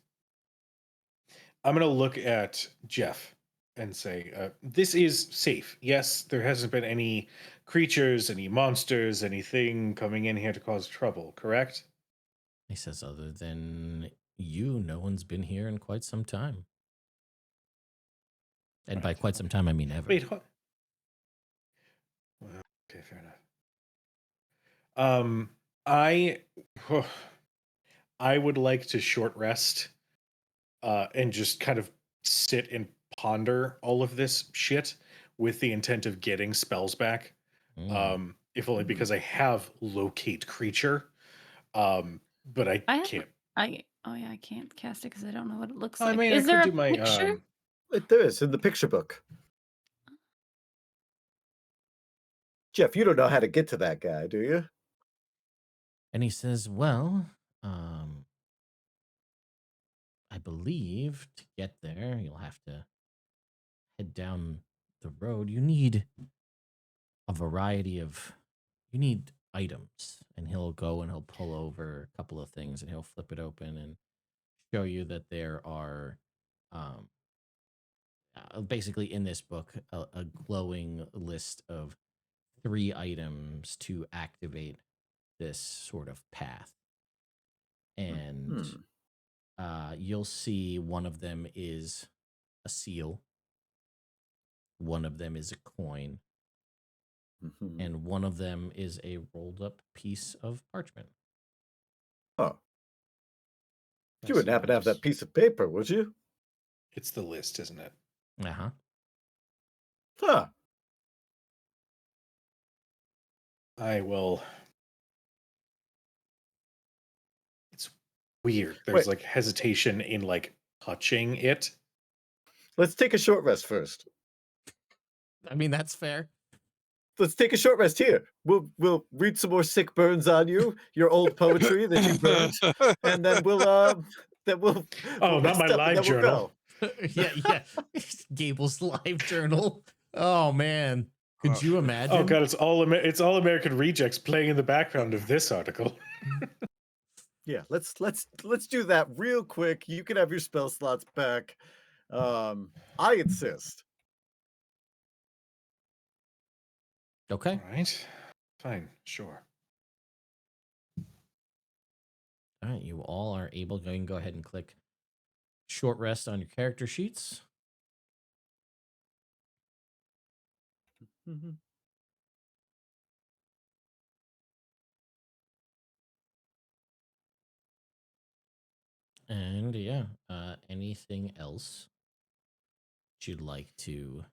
I'm gonna look at Jeff and say, this is safe. Yes, there hasn't been any creatures, any monsters, anything coming in here to cause trouble, correct? He says, "Other than you, no one's been here in quite some time." And by Right. quite some time, I mean ever. Wait, well, okay, fair enough. I would like to short rest and just kind of sit and ponder all of this shit with the intent of getting spells back. Mm. if only because I have locate creature, but I I have can't. oh yeah, I can't cast it because I don't know what it looks I like. mean, I Is could there a do my picture? There is in the picture book. Jeff, you don't know how to get to that guy, do you? And he says, well, I believe to get there, you'll have to head down the road. You need a variety of, you need items. And he'll go and he'll pull over a couple of things and he'll flip it open and show you that there are, um, basically in this book, a glowing list of 3 items to activate this sort of path. And Hmm. you'll see one of them is a seal, one of them is a coin, Mhm. and one of them is a rolled up piece of parchment. Oh, you Nice, wouldn't happen to have that just- piece of paper, would you? It's the list, isn't it? Uh huh. Huh. I will. It's weird. There's Wait, like hesitation in like touching it. let's take a short rest first. I mean, that's fair. Let's take a short rest here. We'll read some more sick burns on you, your old poetry that you burned, and then we'll Oh, not rest my up and live then we'll journal. go. Yeah. Gable's live journal. Oh man, could you Oh imagine? god, it's all American Rejects playing in the background of this article. Yeah, let's do that real quick. You can have your spell slots back. I insist. Okay. All right, fine, sure. All right. You all are able. You can go ahead and click short rest on your character sheets. Mhm. And yeah, anything else that you'd like to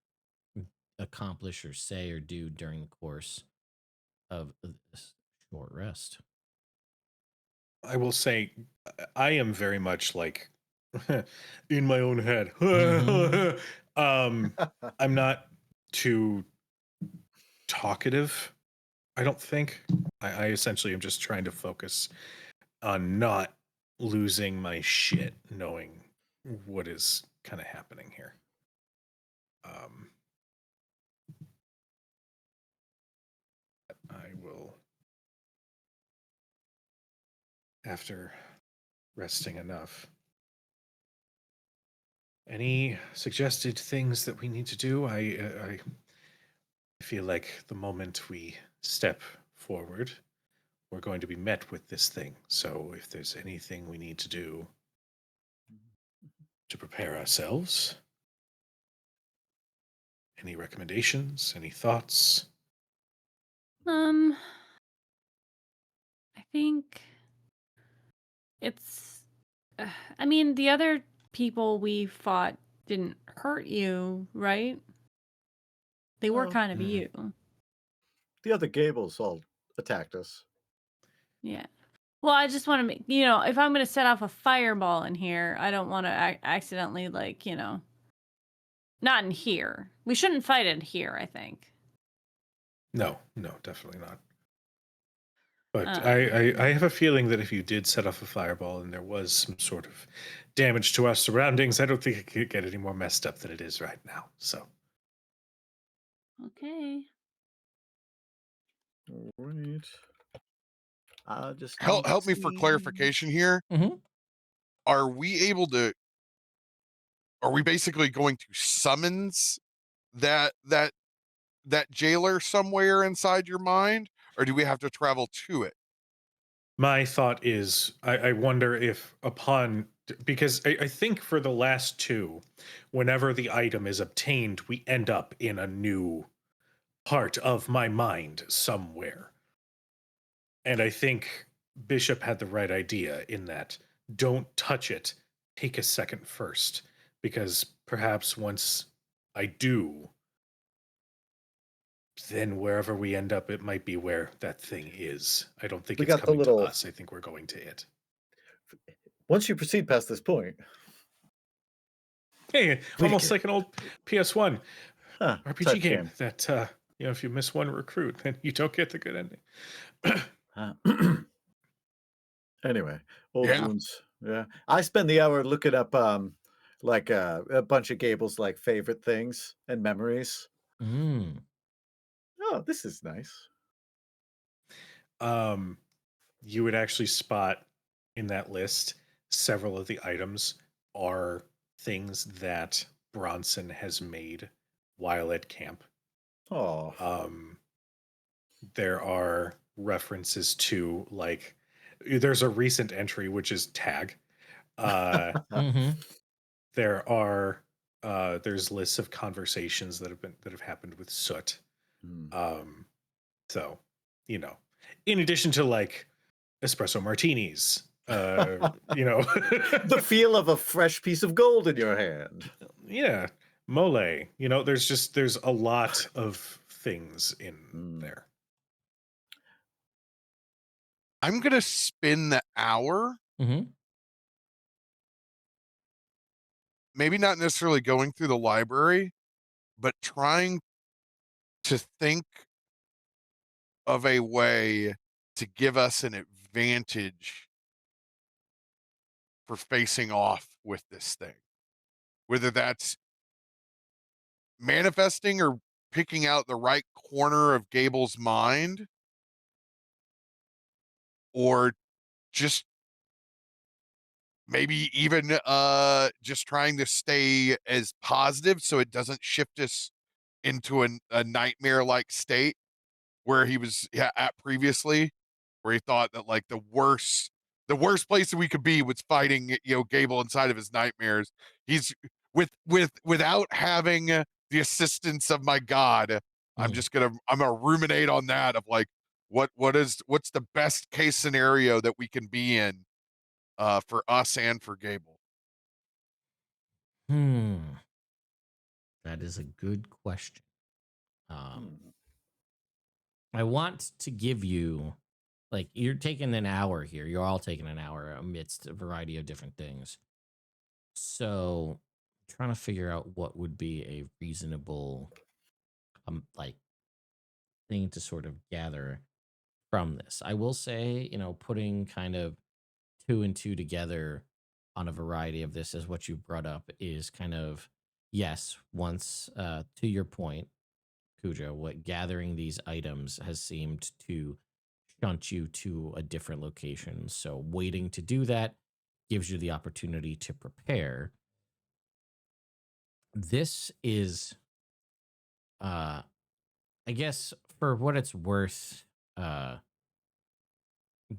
accomplish or say or do during the course of this short rest? I will say, I am very much like in my own head. Mhm. I'm not too talkative. I don't think. I essentially am just trying to focus on not losing my shit, knowing what is kind of happening here. Um, I will, after resting enough. Any suggested things that we need to do? I feel like the moment we step forward, we're going to be met with this thing. So if there's anything we need to do to prepare ourselves, any recommendations, any thoughts? I think it's. I mean, the other people we fought didn't hurt you, right? They were Well, kind of Mm. you. the other Gables all attacked us. Yeah. Well, I just want to make, if I'm going to set off a fireball in here, I don't want to accidentally, like, not in here. We shouldn't fight in here, I think. No, definitely not. But Um, I have a feeling that if you did set off a fireball and there was some sort of damage to our surroundings, I don't think it could get any more messed up than it is right now. So Okay. All right. I just Help need to me for see. clarification here. Mhm. Are we able to? Are we basically going to summons that jailer somewhere inside your mind, or do we have to travel to it? my thought is, I wonder if because I think for the last two, whenever the item is obtained, we end up in a new part of my mind somewhere. And I think Bishop had the right idea in that don't touch it, take a second first, because perhaps once I do, then wherever we end up, it might be where that thing is. I don't think We it's got the coming to little- us. I think we're going to it. Once you proceed past this point, Hey, We almost get- like an old PS1 RPG touch game that if you miss one recruit, then you don't get the good ending. Anyway, old Yeah. wounds. Yeah, I spend the hour looking up like a bunch of Gable's like favorite things and memories. Mm. Oh, this is nice. You would actually spot in that list several of the items are things that Bronson has made while at camp. Oh, There are references to like there's a recent entry which is tag. Mm-hmm. There are there's lists of conversations that have happened with Soot. So, in addition to like espresso martinis, the feel of a fresh piece of gold in your hand. yeah, mole, there's a lot of things in there. I'm gonna spend the hour, Mm-hmm. maybe not necessarily going through the library, but trying to think of a way to give us an advantage for facing off with this thing. Whether that's manifesting or picking out the right corner of Gable's mind, or just maybe even just trying to stay as positive so it doesn't shift us into a nightmare-like state where he was at previously, where he thought that like the worst place that we could be was fighting Gable inside of his nightmares. He's without having the assistance of my god. I'm gonna ruminate on that of like what's the best case scenario that we can be in for us and for Gable. That is a good question. I want to give you, like, you're taking an hour here. You're all taking an hour amidst a variety of different things. So, I'm trying to figure out what would be a reasonable, like, thing to sort of gather from this. I will say, putting kind of two and two together on a variety of this, as what you brought up, is kind of, yes, once to your point, Cujo, what gathering these items has seemed to shunt you to a different location. So waiting to do that gives you the opportunity to prepare. This is, I guess, for what it's worth,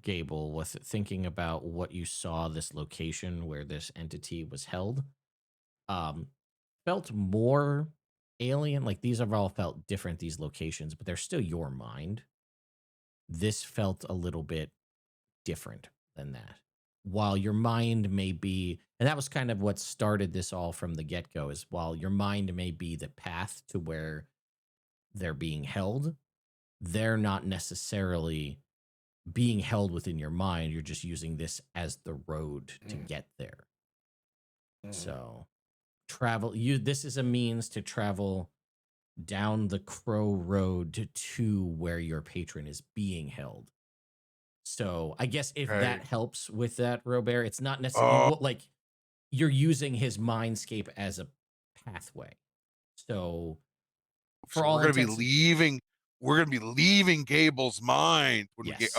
Gable, with thinking about what you saw, this location where this entity was held, felt more alien. Like, these have all felt different, these locations, but they're still your mind. This felt a little bit different than that. While your mind may be, and that was kind of what started this all from the get go, is while your mind may be the path to where they're being held, they're not necessarily being held within your mind. You're just using this as the road to get there. So this is a means to travel down the Crow Road to where your patron is being held. So I guess if that helps with that, Robert, it's not necessarily like you're using his mindscape as a pathway. So for all we're gonna intents, we're gonna be leaving Gable's mind when we get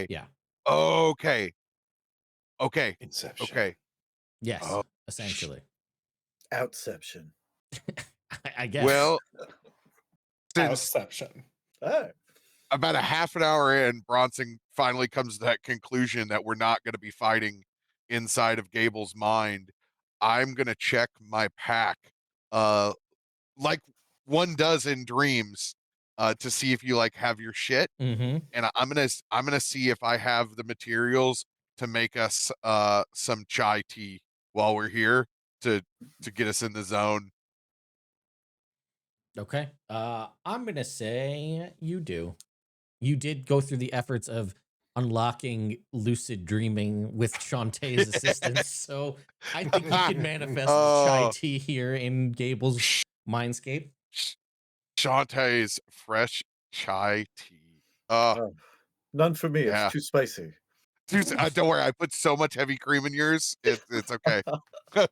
Yeah. Okay. Inception. Okay. Yes, essentially. Outception. I guess. Well, since Outception. about a half an hour in, Bronson finally comes to that conclusion that we're not going to be fighting inside of Gable's mind. I'm going to check my pack, like one does in dreams, to see if you like have your shit. Mm-hmm. And I'm gonna see if I have the materials to make us some chai tea while we're here to get us in the zone. Okay. I'm gonna say you do. You did go through the efforts of unlocking lucid dreaming with Shantae's assistance, so I think you can manifest chai Oh, tea here in Gable's Sh- mindscape. Sh- Shantae's fresh chai tea. Oh, none for me. It's Yeah. too spicy. Dude, don't worry. I put so much heavy cream in yours. It's okay.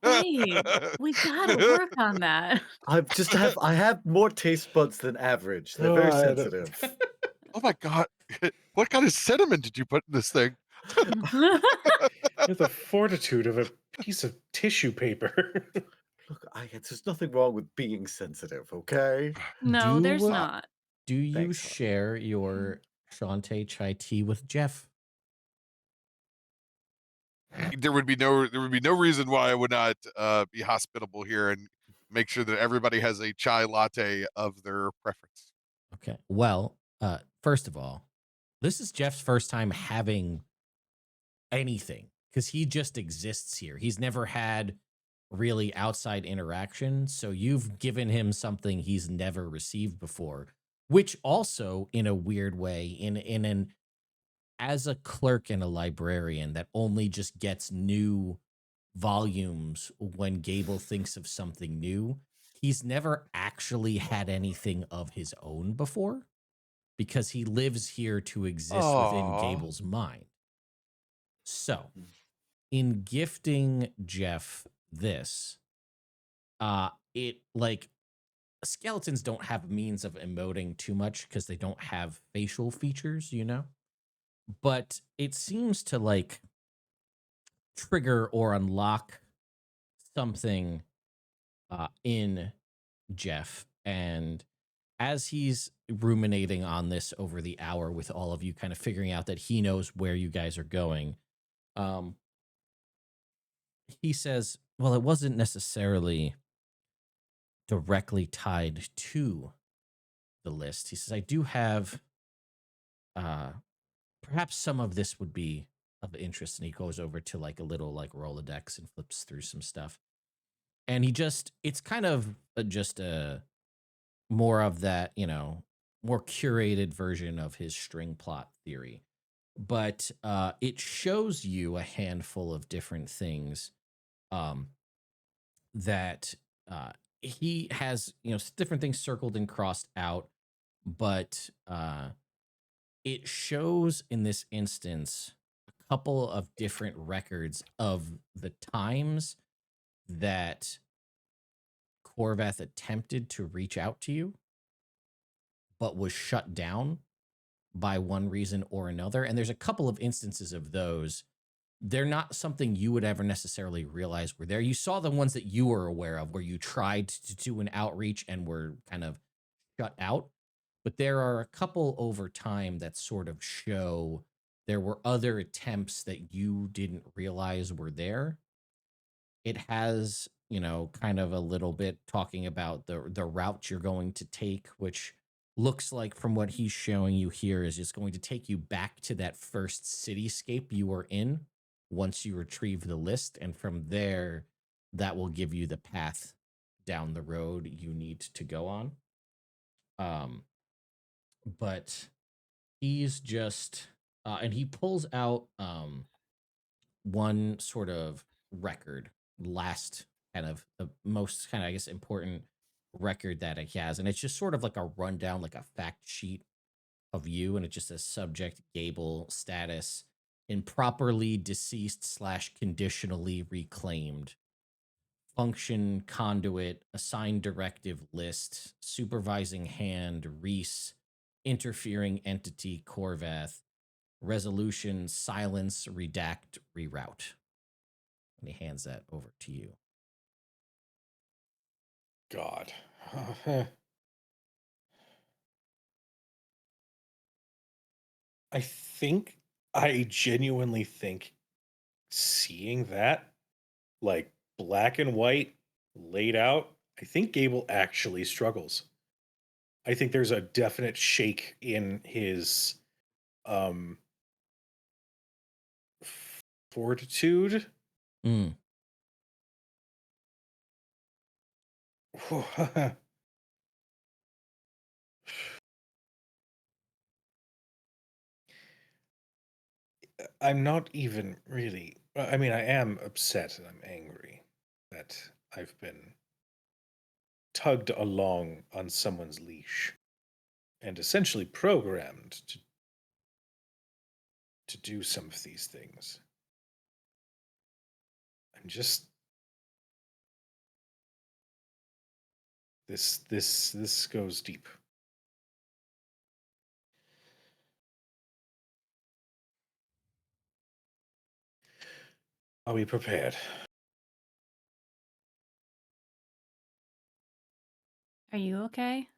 Babe, we gotta work on that. I have more taste buds than average. They're very God. sensitive. Oh my god. What kind of cinnamon did you put in this thing? With the fortitude of a piece of tissue paper. Look, there's nothing wrong with being sensitive, okay? No, there's Do not. do you Thanks, hon. share your Shantae chai tea with Jeff? There would be no reason why I would not be hospitable here and make sure that everybody has a chai latte of their preference. Okay. Well, first of all, this is Jeff's first time having anything because he just exists here. He's never had really outside interaction. So you've given him something he's never received before, which also, in a weird way, in an as a clerk and a librarian that only just gets new volumes when Gable thinks of something new, he's never actually had anything of his own before because he lives here to exist within Oh, Gable's mind. So, in gifting Jeff this, it like skeletons don't have means of emoting too much because they don't have facial features, you know? But it seems to like trigger or unlock something in Jeff. And as he's ruminating on this over the hour with all of you kind of figuring out that he knows where you guys are going, um, he says, well, it wasn't necessarily directly tied to the list. He says, I do have uh perhaps some of this would be of interest. And he goes over to like a little like Rolodex and flips through some stuff. And he just it's kind of just a more of that, you know, more curated version of his string plot theory. But it shows you a handful of different things um, that he has, you know, different things circled and crossed out. But it shows in this instance a couple of different records of the times that Corvath attempted to reach out to you, but was shut down by one reason or another. And there's a couple of instances of those. They're not something you would ever necessarily realize were there. You saw the ones that you were aware of where you tried to do an outreach and were kind of shut out. But there are a couple over time that sort of show there were other attempts that you didn't realize were there. It has, you know, kind of a little bit talking about the route you're going to take, which looks like from what he's showing you here is just going to take you back to that first cityscape you were in once you retrieve the list, and from there that will give you the path down the road you need to go on. um but he's just and he pulls out one sort of record, last kind of the most kind of I guess important record that he has, and it's just sort of like a rundown, like a fact sheet of you, and it just says subject Gable, status improperly deceased slash conditionally reclaimed, function conduit, assigned directive list, supervising hand Reese, interfering entity Corvath, resolution silence redact reroute. And he hands that over to you. God. I genuinely think seeing that, like black and white laid out, I think Gable actually struggles. I think there's a definite shake in his um fortitude. Mm. I'm not even really. I mean, I am upset and I'm angry that I've been tugged along on someone's leash and essentially programmed to do some of these things. I'm just this goes deep. Are we prepared? Are you okay?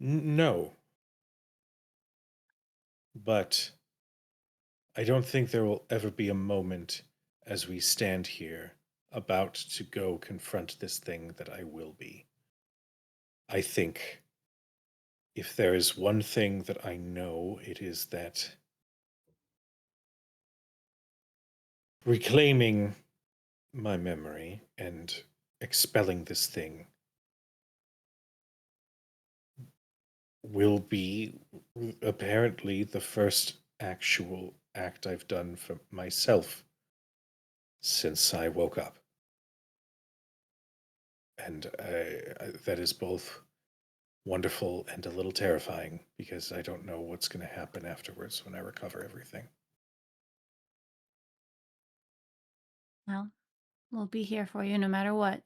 No, but I don't think there will ever be a moment as we stand here about to go confront this thing that I will be. I think if there is one thing that I know, it is that reclaiming my memory and expelling this thing will be apparently the first actual act I've done for myself since I woke up. And that is both wonderful and a little terrifying because I don't know what's going to happen afterwards when I recover everything. Well, we'll be here for you no matter what.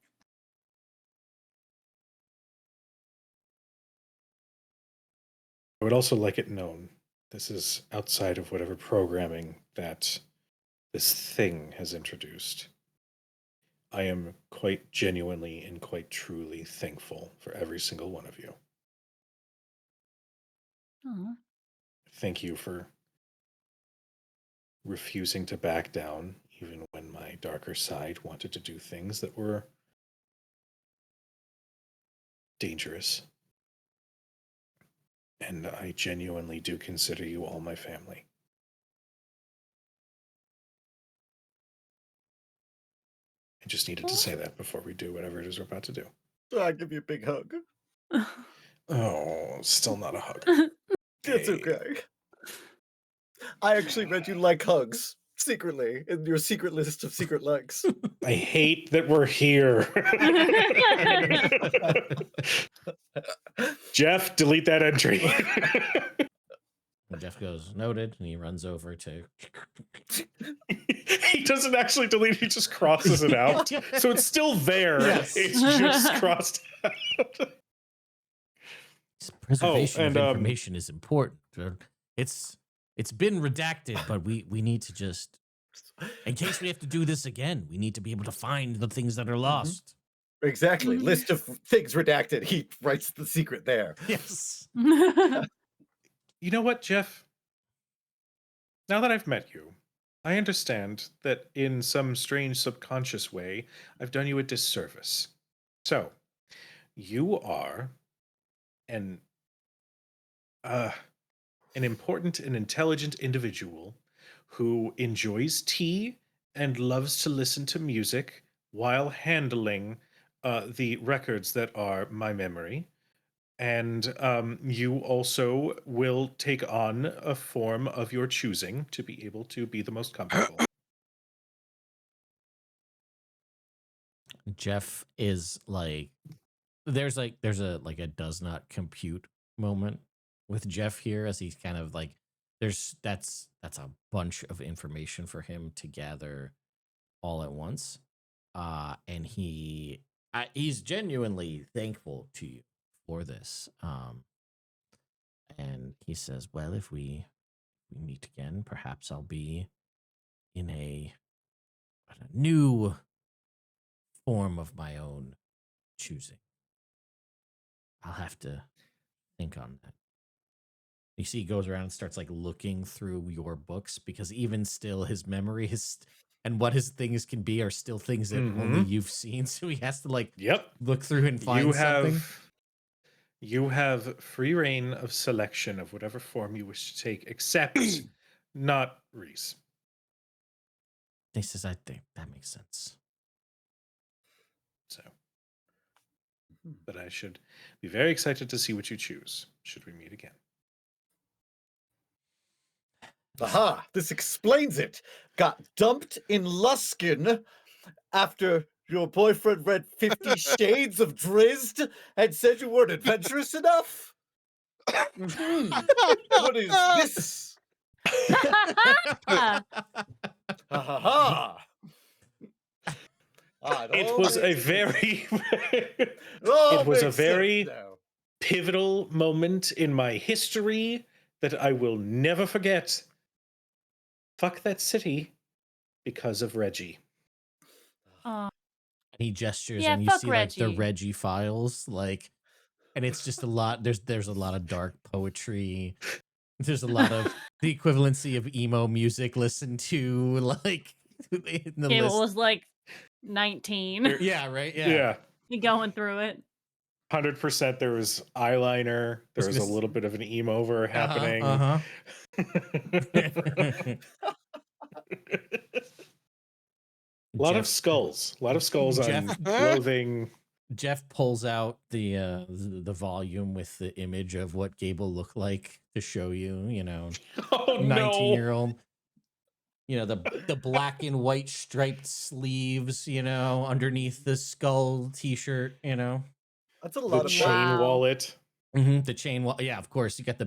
I would also like it known this is outside of whatever programming that this thing has introduced. I am quite genuinely and quite truly thankful for every single one of you. Oh, Thank you for refusing to back down, even when my darker side wanted to do things that were dangerous. And I genuinely do consider you all my family. I just needed to say that before we do whatever it is we're about to do. I'll give you a big hug. Oh, still not a hug. It's Hey. okay. I actually read you like hugs secretly in your secret list of secret likes. I hate that we're here. Jeff, delete that entry. And Jeff goes, noted, and he runs over to. He doesn't actually delete it, he just crosses it out. So it's still there. Yes. It's just crossed out. Preservation and, of information is important. It's been redacted, but we need to just, in case we have to do this again, we need to be able to find the things that are lost. Exactly. List of things redacted. He writes the secret there. Yes. You know what, Jeff? Now that I've met you, I understand that in some strange subconscious way, I've done you a disservice. So, you are an important and intelligent individual who enjoys tea and loves to listen to music while handling the records that are my memory. And you also will take on a form of your choosing to be able to be the most comfortable. Jeff is like, there's a does not compute moment with Jeff here as he's kind of like, that's a bunch of information for him to gather all at once. And he's genuinely thankful to you for this. And he says, well, if we meet again, perhaps I'll be in a new form of my own choosing. I'll have to think on that. You see, he goes around and starts like looking through your books because even still, his memory is and what his things can be are still things that only you've seen. So he has to like look through and find something. You have free reign of selection of whatever form you wish to take, except not Reese. He says, I think that makes sense. So, but I should be very excited to see what you choose should we meet again. Aha, this explains it. Got dumped in Luskin after your boyfriend read 50 Shades of Drizzt and said you weren't adventurous enough? What is this? Ha ha ha. It was a very Oh, it was a makes sense very now. pivotal moment in my history that I will never forget. Fuck that city because of Reggie. Oh, He gestures Yeah, and you fuck see like the Reggie. Reggie files, like, and it's just a lot. There's a lot of dark poetry. There's a lot of the equivalency of emo music listened to, like in the Gable list. was like 19. Yeah, right. Yeah. Yeah. Going through it. 100% there was eyeliner. There was a gonna little bit of an emo-over happening. A lot of skulls. A lot of skulls on clothing. Jeff pulls out the volume with the image of what Gable looked like to show you, you know, Oh 19-year-old. You know, the black and white striped sleeves, you know, underneath the skull t-shirt, you know. That's a The lot of chain Wow. wallet. The chain wall. Yeah, of course. You got the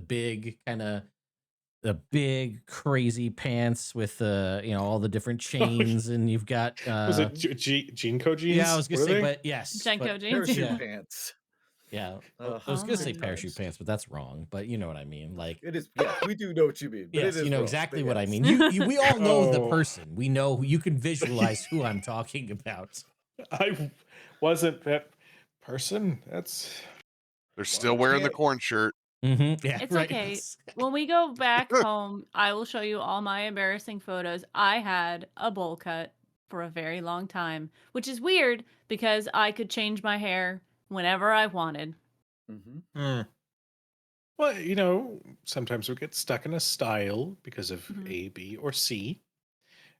big crazy pants with you know, all the different chains, and you've got Was it Jinko jeans? yeah, I was gonna Were say, they? but yes, Jenko but, jeans. parachute yeah. pants. Yeah, I Uh-huh. was gonna Oh say my parachute gosh. pants, but that's wrong. But you know what I mean. Like, It is. Yeah, we do know what you mean. But yes, it is you know wrong, exactly but what I yes. mean. We all know the Oh. person. We know who you can visualize who I'm talking about. I wasn't that person. That's They're still I wearing the can't- corn shirt. Yeah, It's right. okay. When we go back home, I will show you all my embarrassing photos. I had a bowl cut for a very long time, which is weird because I could change my hair whenever I wanted. Mhm. well, you know, sometimes we get stuck in a style because of Mhm. A, B, or C.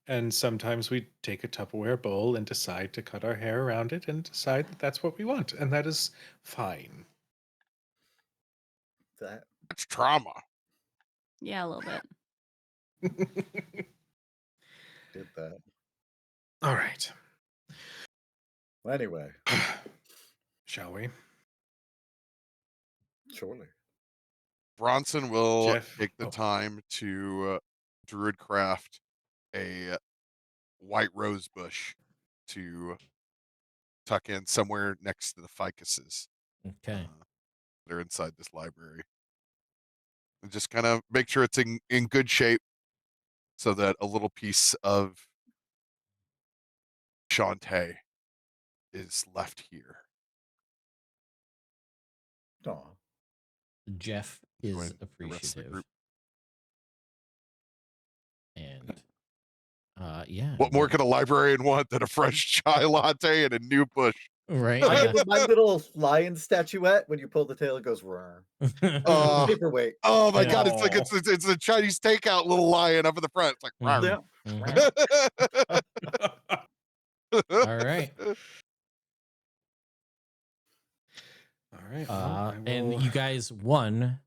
And sometimes we take a Tupperware bowl and decide to cut our hair around it and decide that that's what we want. And that is fine. That That's trauma. Yeah, a little bit. did that. All right. Anyway, Shall we? surely. Bronson will Jeff? take the Oh. time to druid craft a white rose bush to tuck in somewhere next to the ficuses Okay. that are inside this library. And just kind of make sure it's in good shape so that a little piece of Shantae is left here. Aw. Jeff is Join the rest of the appreciative. group. And yeah. What more could a librarian want than a fresh chai latte and a new bush? Right. I Yeah. give my little lion statuette. When you pull the tail, it goes "Rawr." Oh, Paperweight. oh my Yeah. God! It's like it's a Chinese takeout little lion up in the front. It's like, Mhm. "Rawr." Mhm. All right. All right. Well, I And will- you guys won.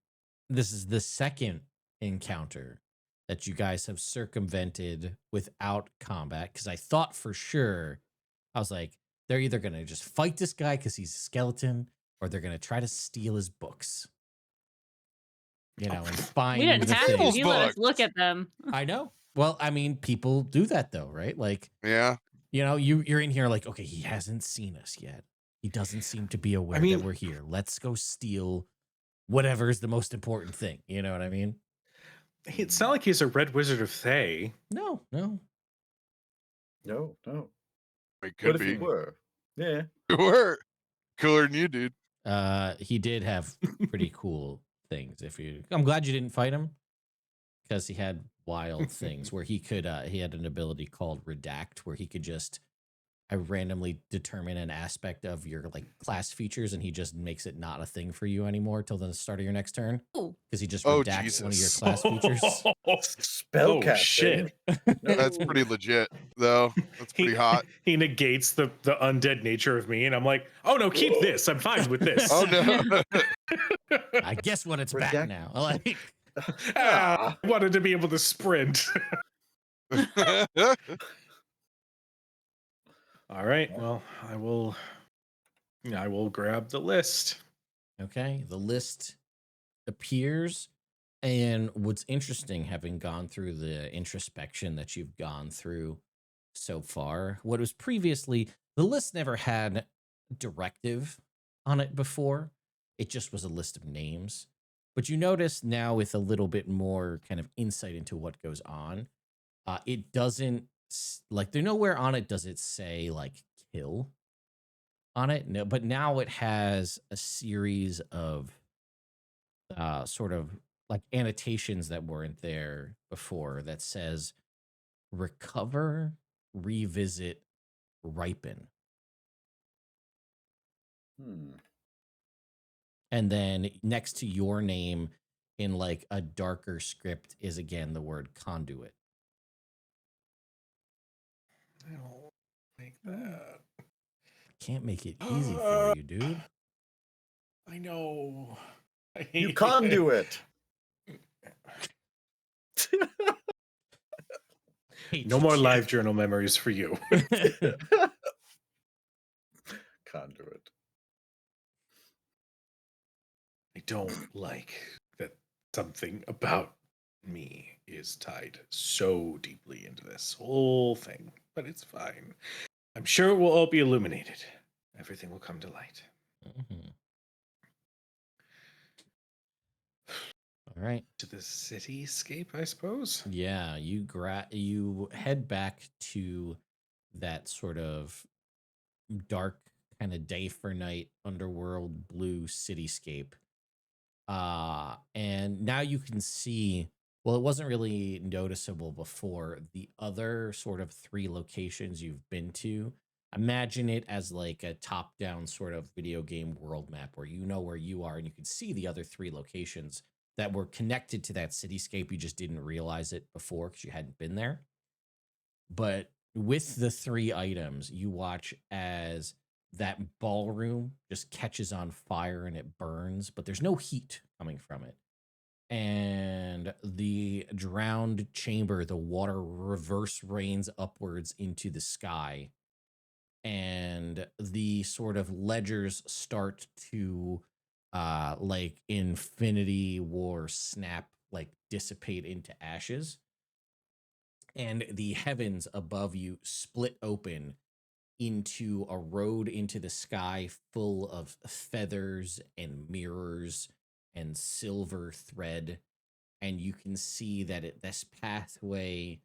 This is the second encounter that you guys have circumvented without combat. Because I thought for sure, I was like, they're either going to just fight this guy because he's a skeleton, or they're going to try to steal his books. You know, and find We didn't the have to. thing. He let us books. look at them. I know. Well, I mean, people do that though, right? Like, Yeah. you know, you're in here like, okay, he hasn't seen us yet. He doesn't seem to be aware mean- that we're here. Let's go steal whatever is the most important thing. You know what I mean? It's not like he's a red wizard of Thay. No. No. It What could if be. you were? Yeah. You were cooler than you, dude. He did have pretty cool things. I'm glad you didn't fight him because he had wild things where he could. He had an ability called Redact where he could just randomly determine an aspect of your like class features, and he just makes it not a thing for you anymore till the start of your next turn Ooh. because he just Oh, redacts one of your Jesus. class features. Spellcasting. shit. That's pretty legit, though. That's pretty hot. He negates the undead nature of me, and I'm like, oh no, keep this. I'm fine with this. Oh no. I guess what it's back Redact- now. Like, I wanted to be able to sprint. All right. Well, I will grab the list. Okay, the list appears. And what's interesting, having gone through the introspection that you've gone through so far, what was previously, the list never had directive on it before. It just was a list of names. But you notice now, with a little bit more kind of insight into what goes on, it doesn't like, there nowhere on it does it say like kill on it. No, but now it has a series of sort of like annotations that weren't there before that says recover, revisit, ripen. And then next to your name in like a darker script is again the word conduit. I don't like that. Can't make it easy for you, dude. I know. You conduit. No more live journal memories for you. Conduit. I don't like that something about me is tied so deeply into this whole thing, but it's fine. I'm sure it will all be illuminated. Everything will come to light. Mhm. All right. To the cityscape, I suppose. Yeah, you head back to that sort of dark kind of day for night underworld blue cityscape. And now you can see, well, it wasn't really noticeable before, the other sort of 3 locations you've been to. Imagine it as like a top-down sort of video game world map where you know where you are and you can see the other 3 locations that were connected to that cityscape. You just didn't realize it before because you hadn't been there. But with the 3 items, you watch as that ballroom just catches on fire and it burns, but there's no heat coming from it. And the drowned chamber, the water reverse rains upwards into the sky. And the sort of ledgers start to like Infinity War snap, like dissipate into ashes. And the heavens above you split open into a road into the sky full of feathers and mirrors and silver thread. And you can see that this pathway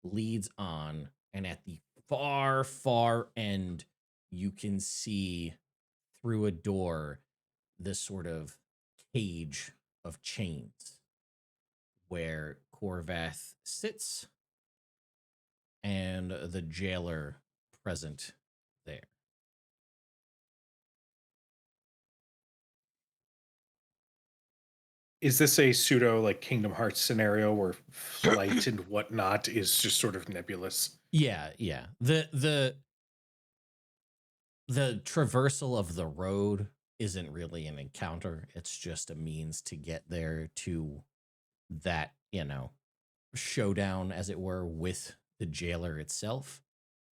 leads on, and at the far, far end, you can see through a door this sort of cage of chains where Corvath sits and the jailer present there. Is this a pseudo like Kingdom Hearts scenario where flight and whatnot is just sort of nebulous? Yeah. The traversal of the road isn't really an encounter. It's just a means to get there to that, showdown, as it were, with the jailer itself.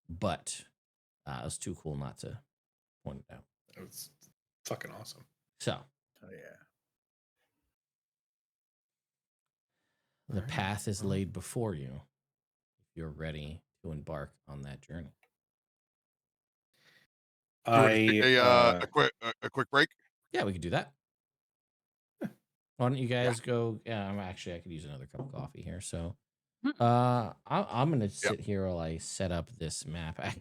But it was too cool not to point it out. It was fucking awesome. So Oh yeah. the path is laid before you if you're ready to embark on that journey. Do you want to take a quick break? Yeah, we could do that. Why don't you guys go? Yeah, I could use another cup of coffee here. So I'm gonna sit here while I set up this map. I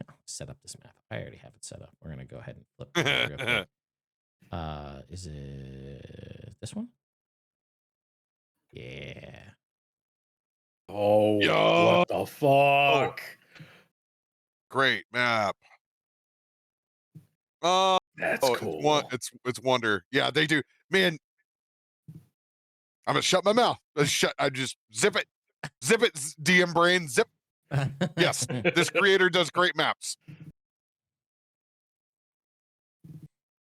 already have it set up. We're gonna go ahead and flip through it real quick. Is it this one? Yeah. Oh, Yo! what the fuck? Great map. That's cool. It's wonder. Yeah, they do. Man, I'm gonna shut my mouth. I just zip it, DM brain, zip. Yes, this creator does great maps.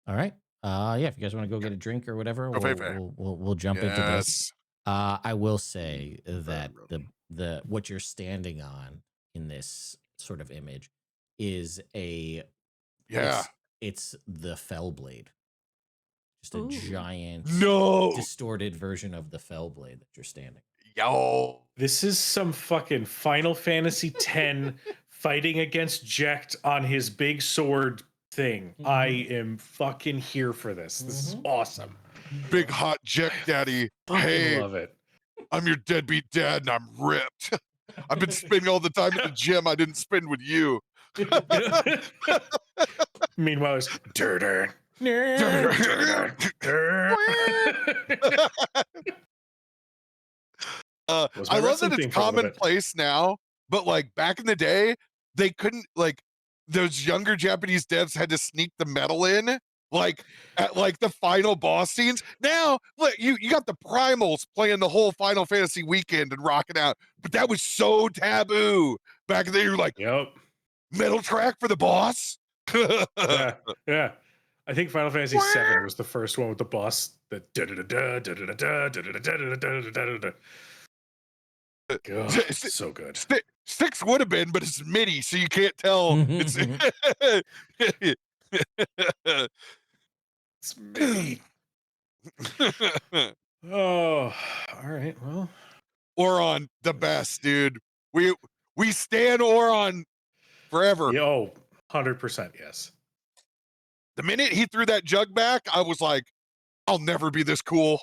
All right. Yeah, if you guys want to go get a drink or whatever, Go Feifei. we'll jump into this. I will say that room. the what you're standing on in this sort of image is Yeah. it's the Fellblade, just a Ooh. giant No. distorted version of the Fellblade that you're standing. Yo. This is some fucking Final Fantasy X fighting against Jecht on his big sword thing. I am fucking here for this. This is awesome. Big hot Jack Daddy. Fucking Hey, love it. I'm your deadbeat dad and I'm ripped. I've been spending all the time at the gym I didn't spend with you. Meanwhile, it's Was my I love wrestling that it's theme for a little bit. commonplace now, but like back in the day, they couldn't like those younger Japanese devs had to sneak the metal in like at like the final boss scenes. Now, look, you got the primals playing the whole Final Fantasy weekend and rocking out, but that was so taboo back then. You're like, Yep. metal track for the boss. Yeah. Yeah. I think Final Fantasy VII was the first one with the boss. The God, so good. Six would have been, but it's MIDI, so you can't tell. It's It's me. Oh, all right. Well, Oron, the best, dude. We stand Oron forever. yo, 100% yes. The minute he threw that jug back, I was like, I'll never be this cool.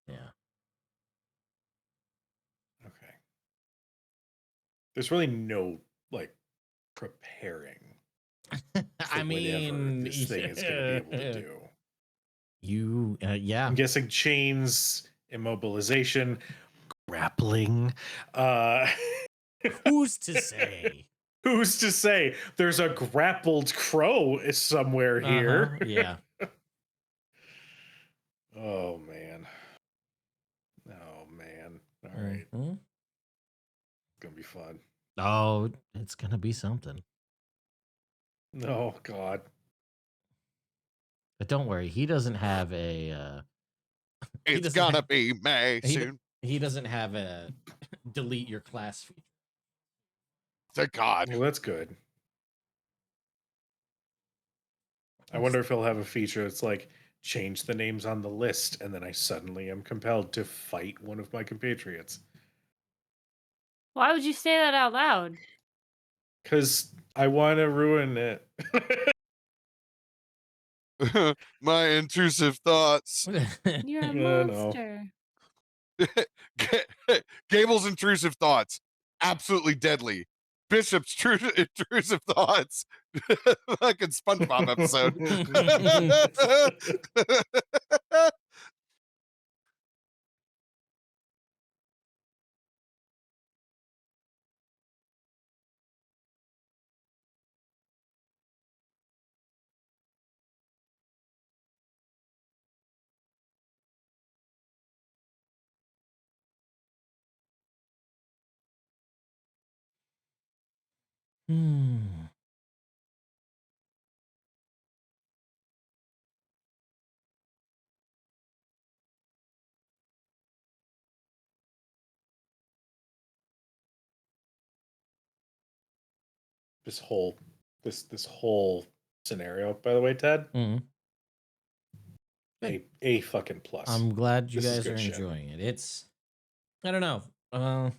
Yeah. Okay. There's really no like preparing. I mean, this thing is going to be able to do. Yeah. I'm guessing chains, immobilization, grappling. Who's to say? Who's to say? There's a grappled crow somewhere here. Yeah. Oh man. Oh man. All right. Mhm. Gonna be fun. Oh, it's gonna be something. Oh God. But don't worry, he doesn't have a. It's doesn't gonna have- be May soon. He doesn't have a delete your class feature. Thank God. Well, that's good. I wonder if he'll have a feature that's like change the names on the list, and then I suddenly am compelled to fight one of my compatriots. Why would you say that out loud? Because I want to ruin it. My intrusive thoughts. You're a Yeah, no. monster. Gable's intrusive thoughts. Absolutely deadly. Bishop's intrusive thoughts. Fucking SpongeBob episode. Hmm. this whole scenario, by the way, Ted. Mhm. A fucking plus. I'm glad you This is guys are good shit. enjoying it. It's, I don't know,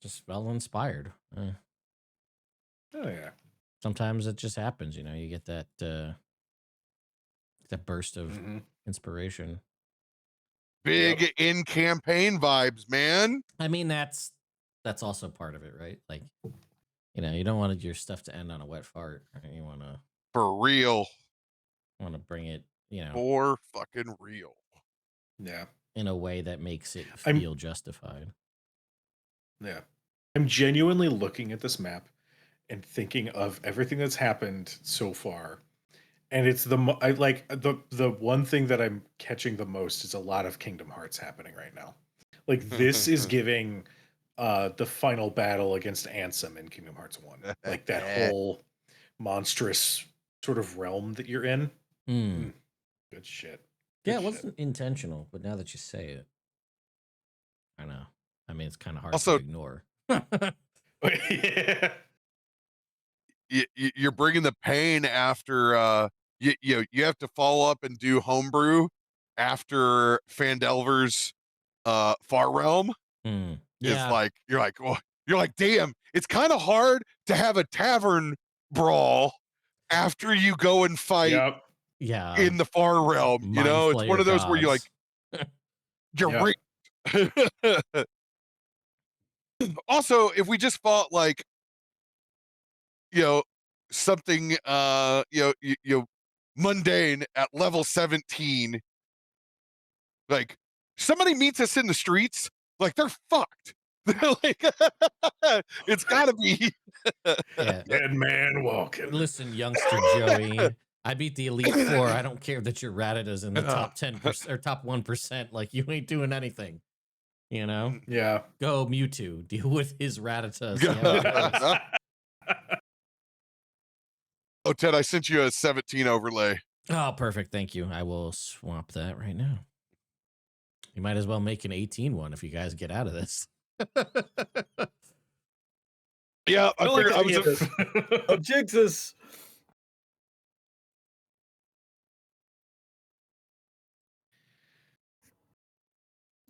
just felt inspired. Oh yeah. Sometimes it just happens, you know. You get that burst of Mhm. inspiration. Big in campaign vibes, man. I mean, that's also part of it, right? Like, you know, you don't want your stuff to end on a wet fart. Right? You want For real. to bring it, you know, For fucking real. Yeah. in a way that makes it I'm- feel justified. Yeah. I'm genuinely looking at this map and thinking of everything that's happened so far. And it's the one thing that I'm catching the most is a lot of Kingdom Hearts happening right now. Like this is giving the final battle against Ansem in Kingdom Hearts 1. Like that whole monstrous sort of realm that you're in. Good shit. Yeah, it wasn't intentional, but now that you say it, I know. I mean, it's kind of hard Also- to ignore. Yeah. You're bringing the pain after you have to follow up and do homebrew after Phandelver's Far Realm. Is Yeah, like you're like, damn, it's kind of hard to have a tavern brawl after you go and fight Yep. yeah. in the Far Realm. You Mind know, it's one Flayer of those where you're like, gods. you're Yep. right. Also, if we just fought like, something mundane at level 17, like somebody meets us in the streets, like they're fucked. They're like, it's gotta be. Yeah. Dead man walking. Listen, youngster Joey, I beat the Elite Four. I don't care that your Ratata's in the top 10% or top 1%. Like, you ain't doing anything. You know? Yeah. Go Mewtwo. Deal with his Ratata. See how it goes. Oh, Ted, I sent you a 17 overlay. Oh, perfect. Thank you. I will swap that right now. You might as well make an 18 one if you guys get out of this. Yeah, I figured I was. Oh, Jixus.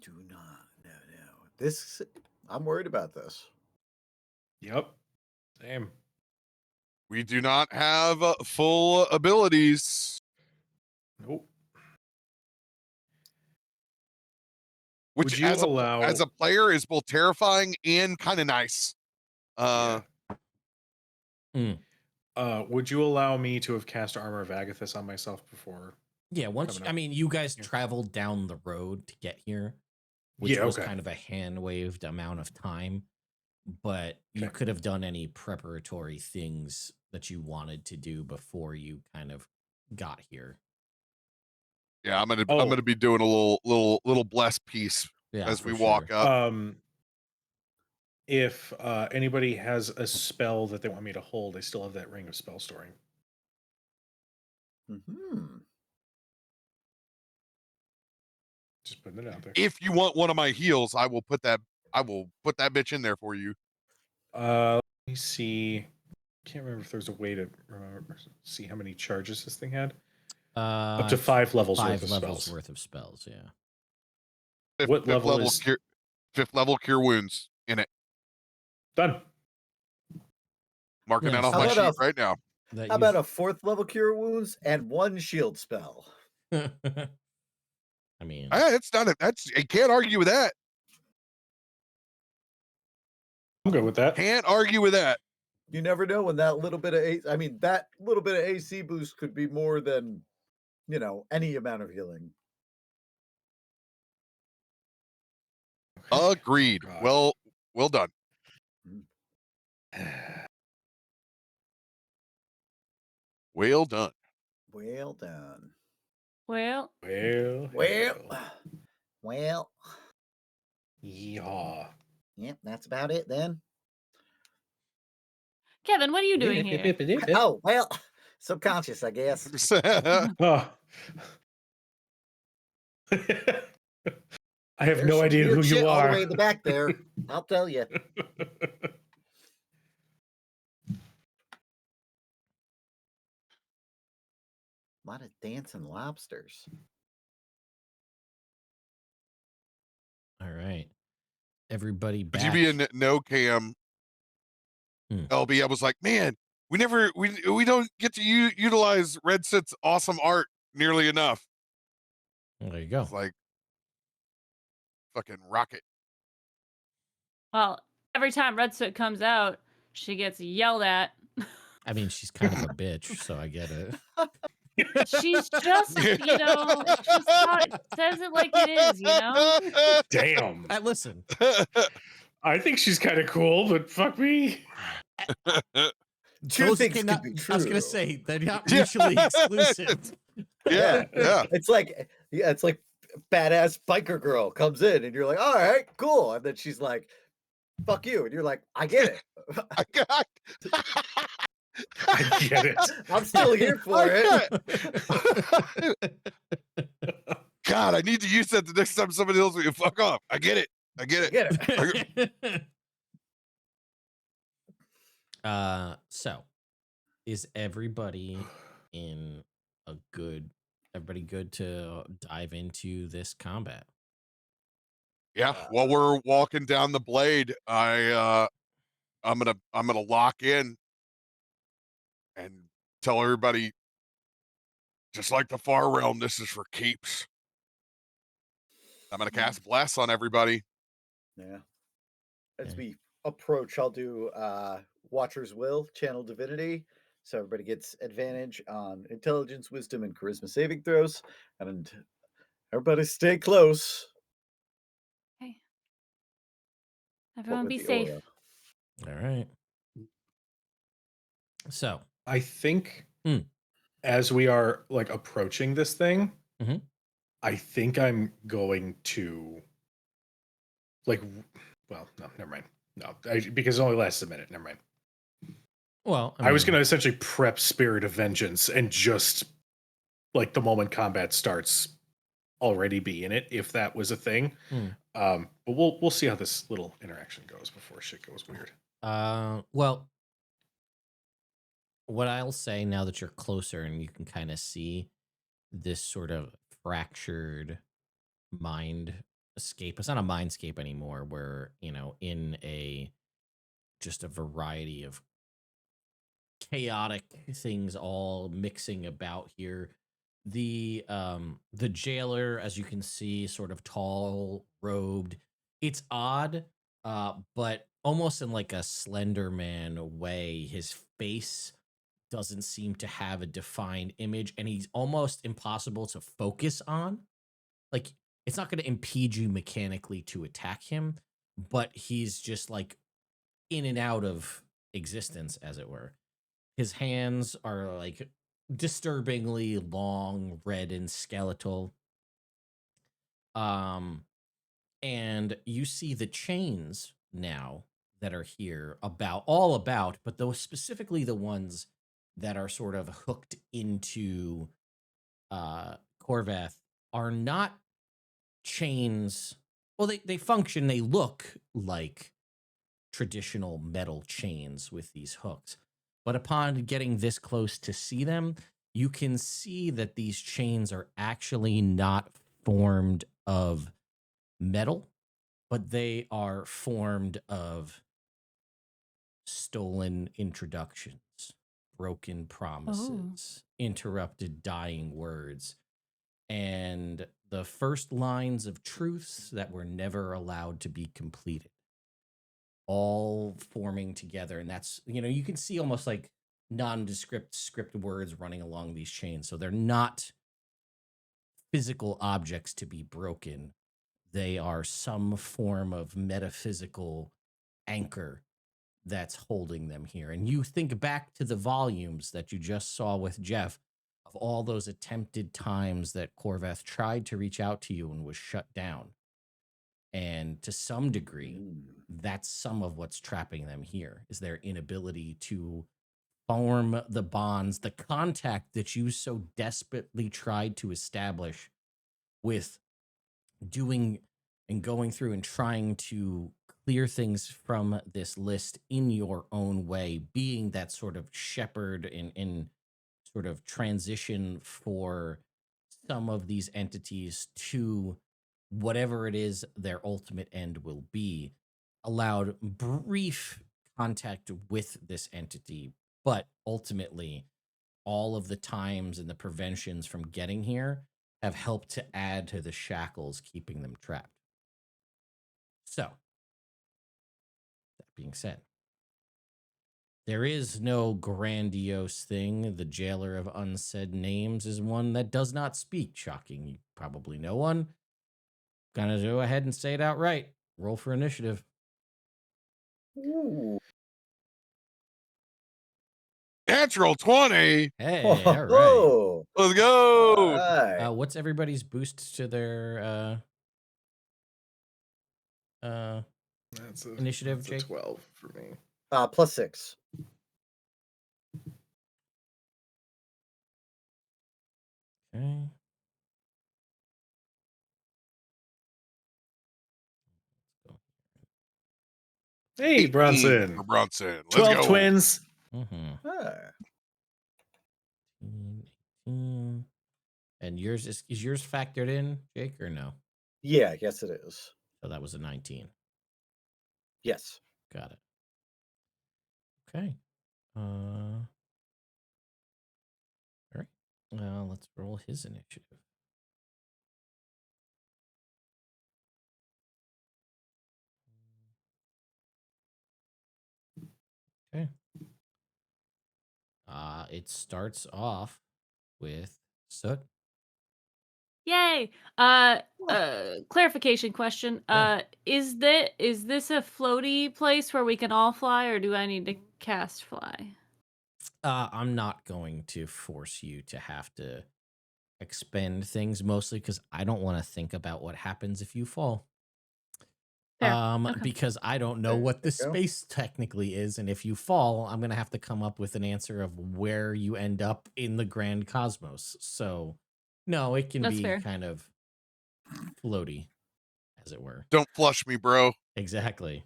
Do not. No. This. I'm worried about this. Yep. Same. We do not have full abilities, Nope. which Would you allow as a player is both terrifying and kind of nice. Would you allow me to have cast Armor of Agathis on myself before? Yeah, Coming up. I mean, you guys Yeah. traveled down the road to get here, which Yeah, was okay. kind of a hand-waved amount of time, but you Okay. could have done any preparatory things that you wanted to do before you kind of got here. Yeah, I'm gonna Oh. be doing a little bless piece Yeah, as for we walk sure. up. If anybody has a spell that they want me to hold, I still have that ring of spell storing. Just putting it out there. If you want one of my heals, I will put that bitch in there for you. Let me see. Can't remember if there's a way to see how many charges this thing had. Up to 5 levels worth of spells. worth of spells. Yeah. What level is- fifth level cure wounds in it? Done. Marking Yeah, that off how my about sheet a- right now. How about a 4th level cure wounds and 1 shield spell? I mean, It's done. I can't argue with that. I'm good with that. Can't argue with that. You never know when that little bit of that little bit of AC boost could be more than, any amount of healing. Agreed. God. Well done. Well done. Well done. Well, Well. Yeah. Yep, that's about it then. Kevin, what are you doing here? Oh, well, subconscious, I guess. Oh. I have There's no some idea weird who shit you all the are. way in the back there. I'll tell you. A lot of dancing lobsters. all right. Everybody back. Would you be a no cam? LB, I was like, man, we don't get to utilize Red Sit's awesome art nearly enough. There you go. It's like fucking rocket. Well, every time Red Soot comes out, she gets yelled at. I mean, she's kind of a bitch, so I get it. She's just, just how it says it like it is, Damn. Listen, I think she's kind of cool, but fuck me. Two those things cannot, could be I was gonna true. say they're not mutually exclusive. Yeah. It's like badass biker girl comes in and you're like, all right, cool. And then she's like, fuck you. And you're like, I get it. I got, I get it. I'm still here for I it. get God, I need to use that the next time somebody tells me to fuck off. I get it. I get I it. get it. So is everybody good to dive into this combat? Yeah. While we're walking down the blade, I'm gonna lock in and tell everybody, just like the Far Realm, this is for keeps. I'm gonna cast bless on everybody. Yeah. As Okay. we approach, I'll do Watcher's Will, Channel Divinity. So everybody gets advantage on intelligence, wisdom, and charisma saving throws. And everybody stay close. Okay. What Everyone with be the safe. aura? All right. So I think Hmm. as we are like approaching this thing, Mhm. I think I'm going to like, well, no, never mind. No, because it only lasts a minute. Never mind. Well, I was going to essentially prep Spirit of Vengeance and just like the moment combat starts, already be in it if that was a thing. But we'll see how this little interaction goes before shit goes weird. Well, what I'll say now that you're closer and you can kind of see this sort of fractured mind escape. It's not a mindscape anymore. We're, in just a variety of chaotic things all mixing about here. The jailer, as you can see, sort of tall robed. It's odd, but almost in like a Slender Man way. His face doesn't seem to have a defined image, and he's almost impossible to focus on. Like, it's not going to impede you mechanically to attack him, but he's just like in and out of existence, as it were. His hands are like disturbingly long, red, and skeletal. Um, and you see the chains now that are here all about, but those specifically the ones that are sort of hooked into Corvath are not chains. Well, they function, they look like traditional metal chains with these hooks. But upon getting this close to see them, you can see that these chains are actually not formed of metal, but they are formed of stolen introductions, broken promises, interrupted dying words, and the first lines of truths that were never allowed to be completed, all forming together. And that's, you can see almost like nondescript script words running along these chains. So they're not physical objects to be broken. They are some form of metaphysical anchor that's holding them here. And you think back to the volumes that you just saw with Jeff of all those attempted times that Corvath tried to reach out to you and was shut down. And to some degree, that's some of what's trapping them here, is their inability to form the bonds, the contact that you so desperately tried to establish with doing and going through and trying to clear things from this list in your own way, being that sort of shepherd in sort of transition for some of these entities to whatever it is their ultimate end will be, allowed brief contact with this entity, but ultimately all of the times and the preventions from getting here have helped to add to the shackles keeping them trapped. So, that being said, there is no grandiose thing. The jailer of unsaid names is one that does not speak. Shocking. You probably know one. Gonna go ahead and say it outright. Roll for initiative. Ooh. Natural 20. Hey, all right. Oh, Let's go. right. What's everybody's boost to their That's a Initiative, that's a Jake? 12 for me. +6. Okay. Hey, 18 Bronson. for Bronson. Let's 12 go. twins. Mm-hmm. Ah, 18. And yours is yours factored in, Jake, or no? yeah, yes it is. So that was a 19. Yes. Got it. Okay. All right. Well, let's roll his initiative. Okay. It starts off with Soot. Yay! Clarification question. Yeah. Is this a floaty place where we can all fly, or do I need to cast fly? I'm not going to force you to have to expend things, mostly because I don't want to think about what happens if you fall. Fair. Okay. Because I don't know There what the you go. space technically is, and if you fall, I'm gonna have to come up with an answer of where you end up in the grand cosmos. So, no, it can That's be fair. kind of floaty, as it were. Don't flush me, bro. Exactly.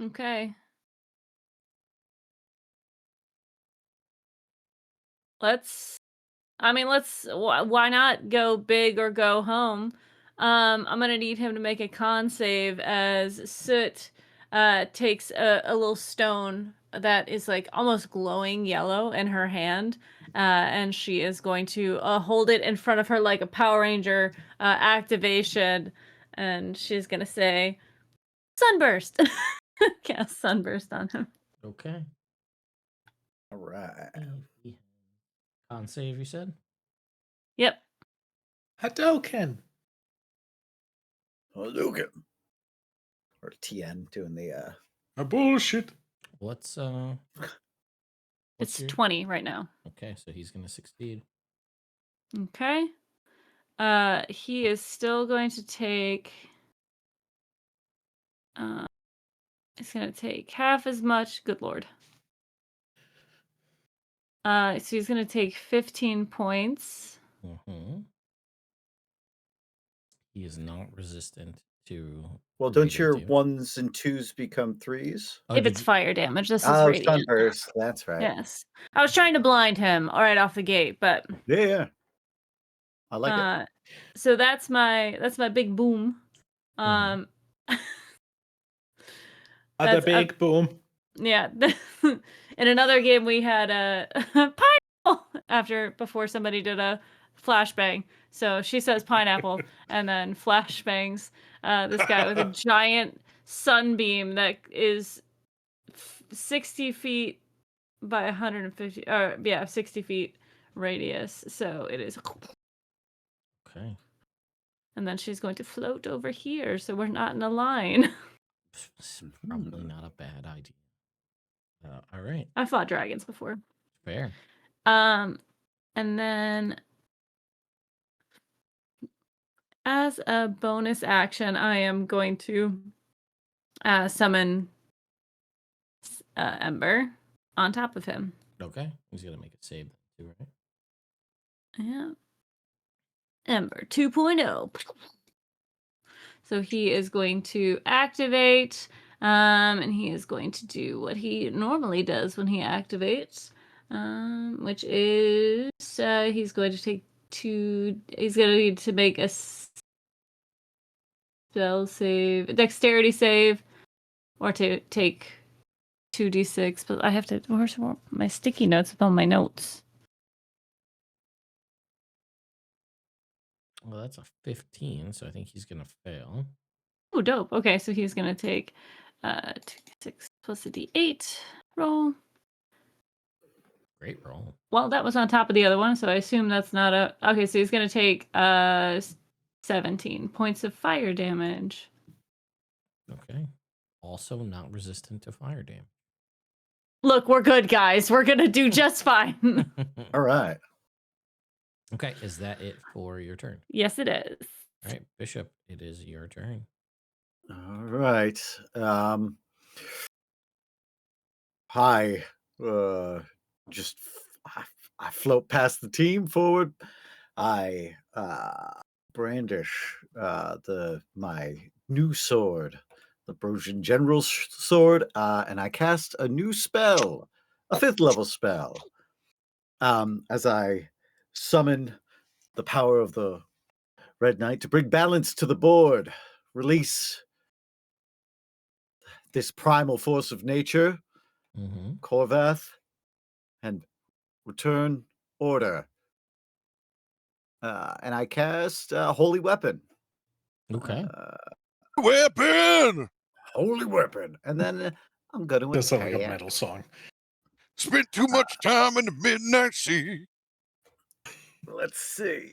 Okay. Let's why not go big or go home? I'm gonna need him to make a con save as Soot takes a little stone that is like almost glowing yellow in her hand, and she is going to hold it in front of her like a Power Ranger activation, and she's gonna say, "Sunburst." Cast Sunburst on him. Okay. All right. Con save, you said? Yep. Hadouken. Hadouken. Or TN doing the A bullshit. What's It's your 20 right now. Okay, so he's gonna succeed. Okay. He is still going to take. It's gonna take half as much. Good lord. So he's gonna take 15 points. Mm-hmm. He is not resistant to. well, don't radiant your damage. 1s and 2s become 3s? Oh, If did it's you? fire damage, this is Oh, radiant. sunburst. That's right. Yes. I was trying to blind him all right off the gate, but Yeah. I like it. so that's my big boom. Mhm. The That's big boom. yeah. In another game we had a pineapple before somebody did a flashbang. So she says pineapple and then flashbangs this guy with a giant sunbeam that is 60 feet by 150 or yeah, 60 feet radius. So it is Okay. and then she's going to float over here so we're not in a line. It's probably not a bad idea. All right. I fought dragons before. Fair. And then as a bonus action, I am going to summon Ember on top of him. Okay. He's gonna make it save too, right? Yeah. Ember 2.0. So he is going to activate, and he is going to do what he normally does when he activates, which is he's going to take he's going to need to make a spell save, dexterity save, or to take 2d6. But I have to. Where's my sticky notes with all my notes? Well, that's a 15, so I think he's gonna fail. Oh, dope. Okay, so he's going to take 2d6 plus a d8 roll. Great roll. Well, that was on top of the other one, so I assume that's not a. Okay, so he's going to take 17 points of fire damage. Okay. Also not resistant to fire damage. Look, we're good, guys. We're going to do just fine. All right. Okay, is that it for your turn? Yes, it is. All right, Bishop, it is your turn. All right. Hi. Uh, just I float past the team forward. I brandish the my new sword, the Brosian General's sword, and I cast a new spell, a 5th level spell. As I summon the power of the Red Knight to bring balance to the board, release this primal force of nature, Mm-hmm. Korvath, and return order. And I cast Holy Weapon. Okay. Weapon! Holy Weapon. And then I'm going to Does sound like a attack. metal song. Spent too much time in the midnight sea. Let's see.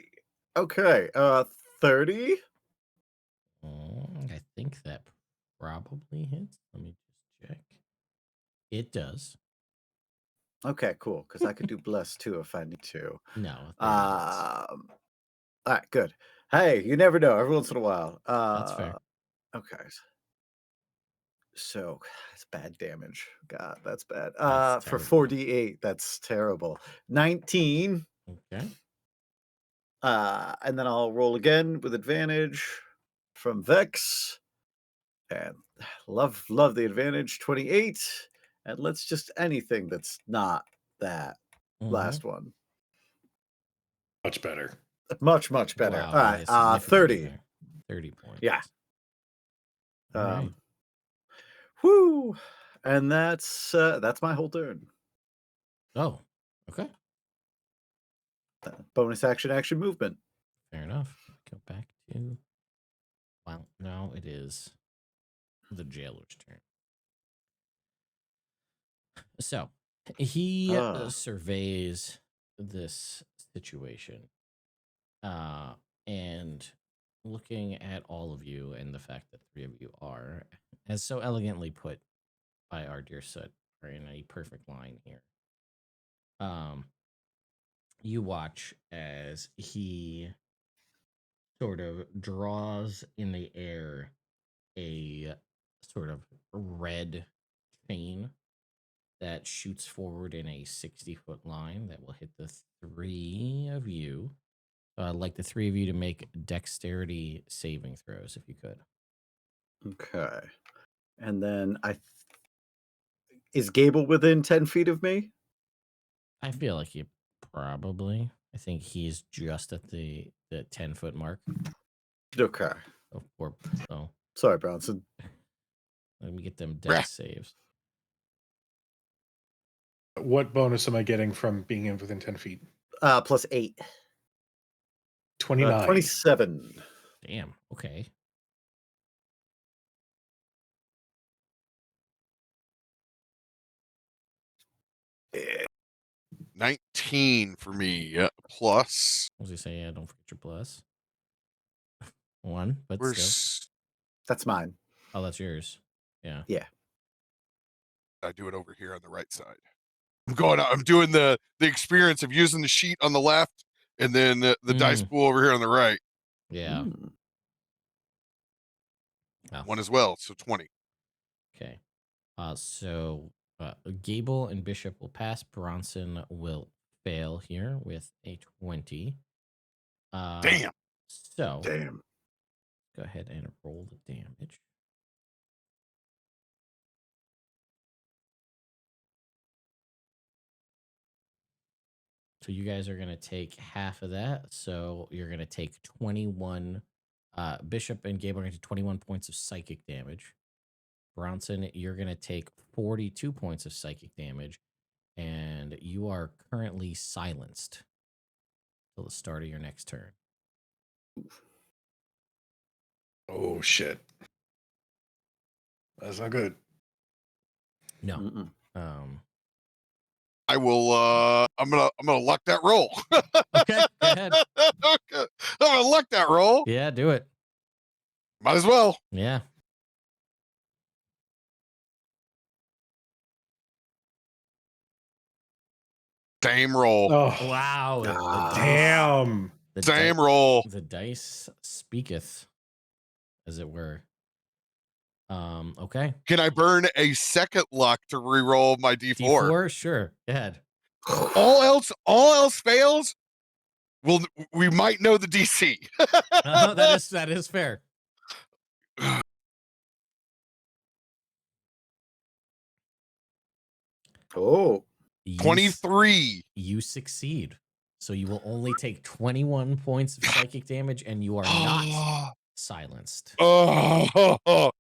Okay, 30. I think that probably hits. Let me just check. It does. Okay, cool. Because I could do bless too if I need to. No, 30 hits. All right, good. Hey, you never know. Every once in a while. That's fair. Okay. So that's bad damage. God, that's bad. That's For terrible. 4d8, that's terrible. 19. Okay. And then I'll roll again with advantage from Vex. And love the advantage. 28. And let's just anything that's not that Mhm. last one. Much better. Much better. Wow, All that right. is significantly 30. better. 30 points. Yeah. All right. Whoo. And that's my whole turn. Oh, okay. Bonus action movement. Fair enough. Go back to. Well, now it is the jailer's turn. So he surveys this situation, and looking at all of you and the fact that 3 of you are, as so elegantly put by our dear Soot, are in a perfect line here. You watch as he sort of draws in the air a sort of red chain that shoots forward in a 60-foot line that will hit the 3 of you. I'd like the 3 of you to make dexterity saving throws if you could. Okay. And then is Gable within 10 feet of me? I feel like you probably. I think he's just at the 10-foot mark. Okay. So Sorry, Bronson. let me get them dex saves. What bonus am I getting from being in within 10 feet? Plus 8. 29. 27. Damn. Okay. Yeah. 19 for me. Plus. What was he say? Yeah, don't forget your plus. 1, but We're still. That's mine. Oh, that's yours. Yeah. Yeah. I do it over here on the right side. I'm doing the experience of using the sheet on the left and then the dice pool over here on the right. Yeah. Oh. 1 as well, so 20. Okay. So Gable and Bishop will pass. Bronson will fail here with a 20. Damn. So Damn. go ahead and roll the damage. So you guys are going to take half of that. So you're going to take 21. Bishop and Gable are going to take 21 points of psychic damage. Bronson, you're going to take 42 points of psychic damage. And you are currently silenced till the start of your next turn. Oh, shit. That's not good. No. Mm-mm. I will I'm gonna luck that roll. Okay, go ahead. Okay. I'm gonna luck that roll. Yeah, do it. Might as well. Yeah. Same roll. Oh, Wow. damn. Same roll. The dice speaketh, as it were. Okay. Can I burn a second luck to reroll my D4? D4, sure. Go ahead. All else fails. We might know the DC. That is fair. Oh, 23. You succeed. So you will only take 21 points of psychic damage, and you are not silenced. Oh,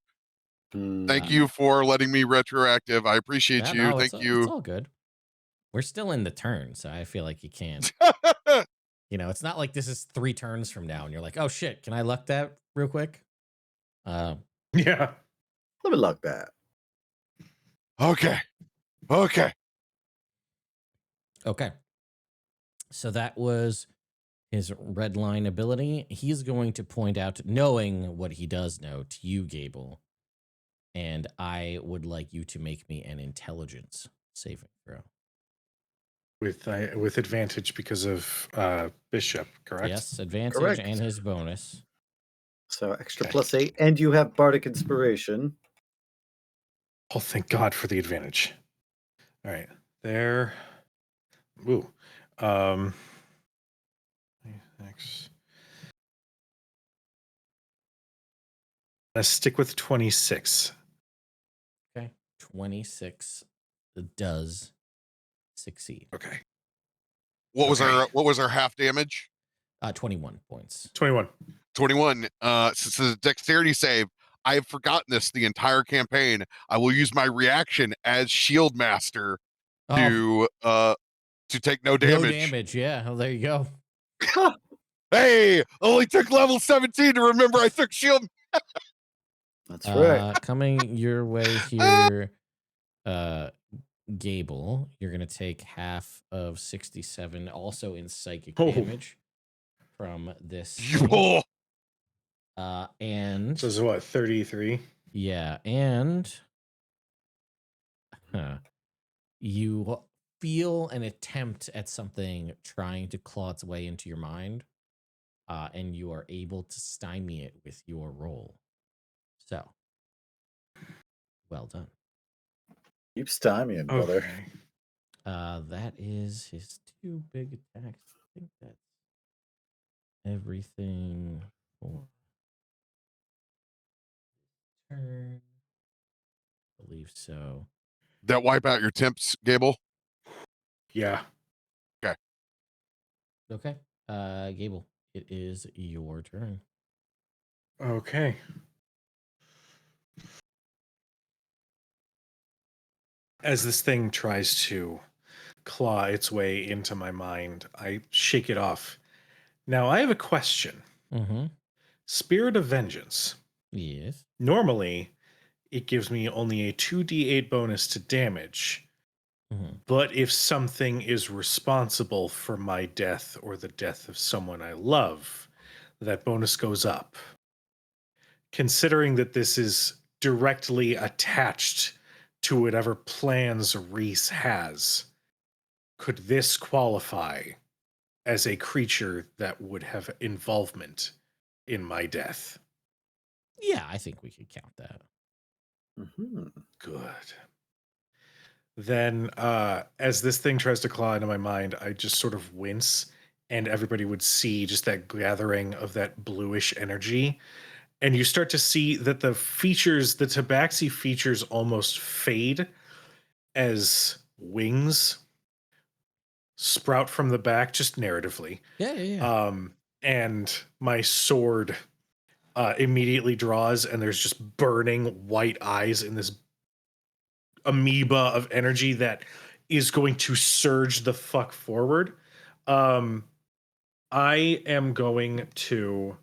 Hmm. thank you for letting me retroactive. I appreciate Yeah, you. no, Thank it's you. all good. We're still in the turn, so I feel like you can't. It's not like this is 3 turns from now, and you're like, oh shit, can I luck that real quick? Yeah. Let me luck that. Okay. Okay. So that was his red line ability. He's going to point out, knowing what he does know, to you, Gable. And I would like you to make me an intelligence saving throw. With advantage because of Bishop, correct? Yes, advantage Correct. and his bonus. So extra Okay. +8, and you have Bardic Inspiration. Oh, thank God for the advantage. All right, there. Ooh. Next. Let's stick with 26. Okay. 26 does succeed. Okay. What was our half damage? 21 points. 21. 21. Since it's a dexterity save, I have forgotten this the entire campaign. I will use my reaction as Shield Master to take no damage. No damage, yeah. Oh, there you go. Hey, only took level 17 to remember I took shield. That's right. Coming your way here, Gable, you're going to take half of 67, also in psychic damage from this. thing. And So this is what, 33? yeah, and you feel an attempt at something trying to claw its way into your mind, and you are able to stymie it with your roll. So, well done. Keep stymieing, brother. Okay. That is his 2 big attacks. I think that's everything for turn. I believe so. That wipe out your temps, Gable? Yeah. Okay. Gable, it is your turn. Okay. As this thing tries to claw its way into my mind, I shake it off. Now, I have a question. Mm-hmm. Spirit of Vengeance. Yes. Normally, it gives me only a 2d8 bonus to damage. Mm-hmm. But if something is responsible for my death or the death of someone I love, that bonus goes up. Considering that this is directly attached to whatever plans Reese has, could this qualify as a creature that would have involvement in my death? Yeah, I think we could count that. Mm-hmm. Good. Then as this thing tries to claw into my mind, I just sort of wince, and everybody would see just that gathering of that bluish energy. And you start to see that the tabaxi features almost fade as wings sprout from the back, just narratively. Yeah. And my sword immediately draws, and there's just burning white eyes in this amoeba of energy that is going to surge the fuck forward. I am going to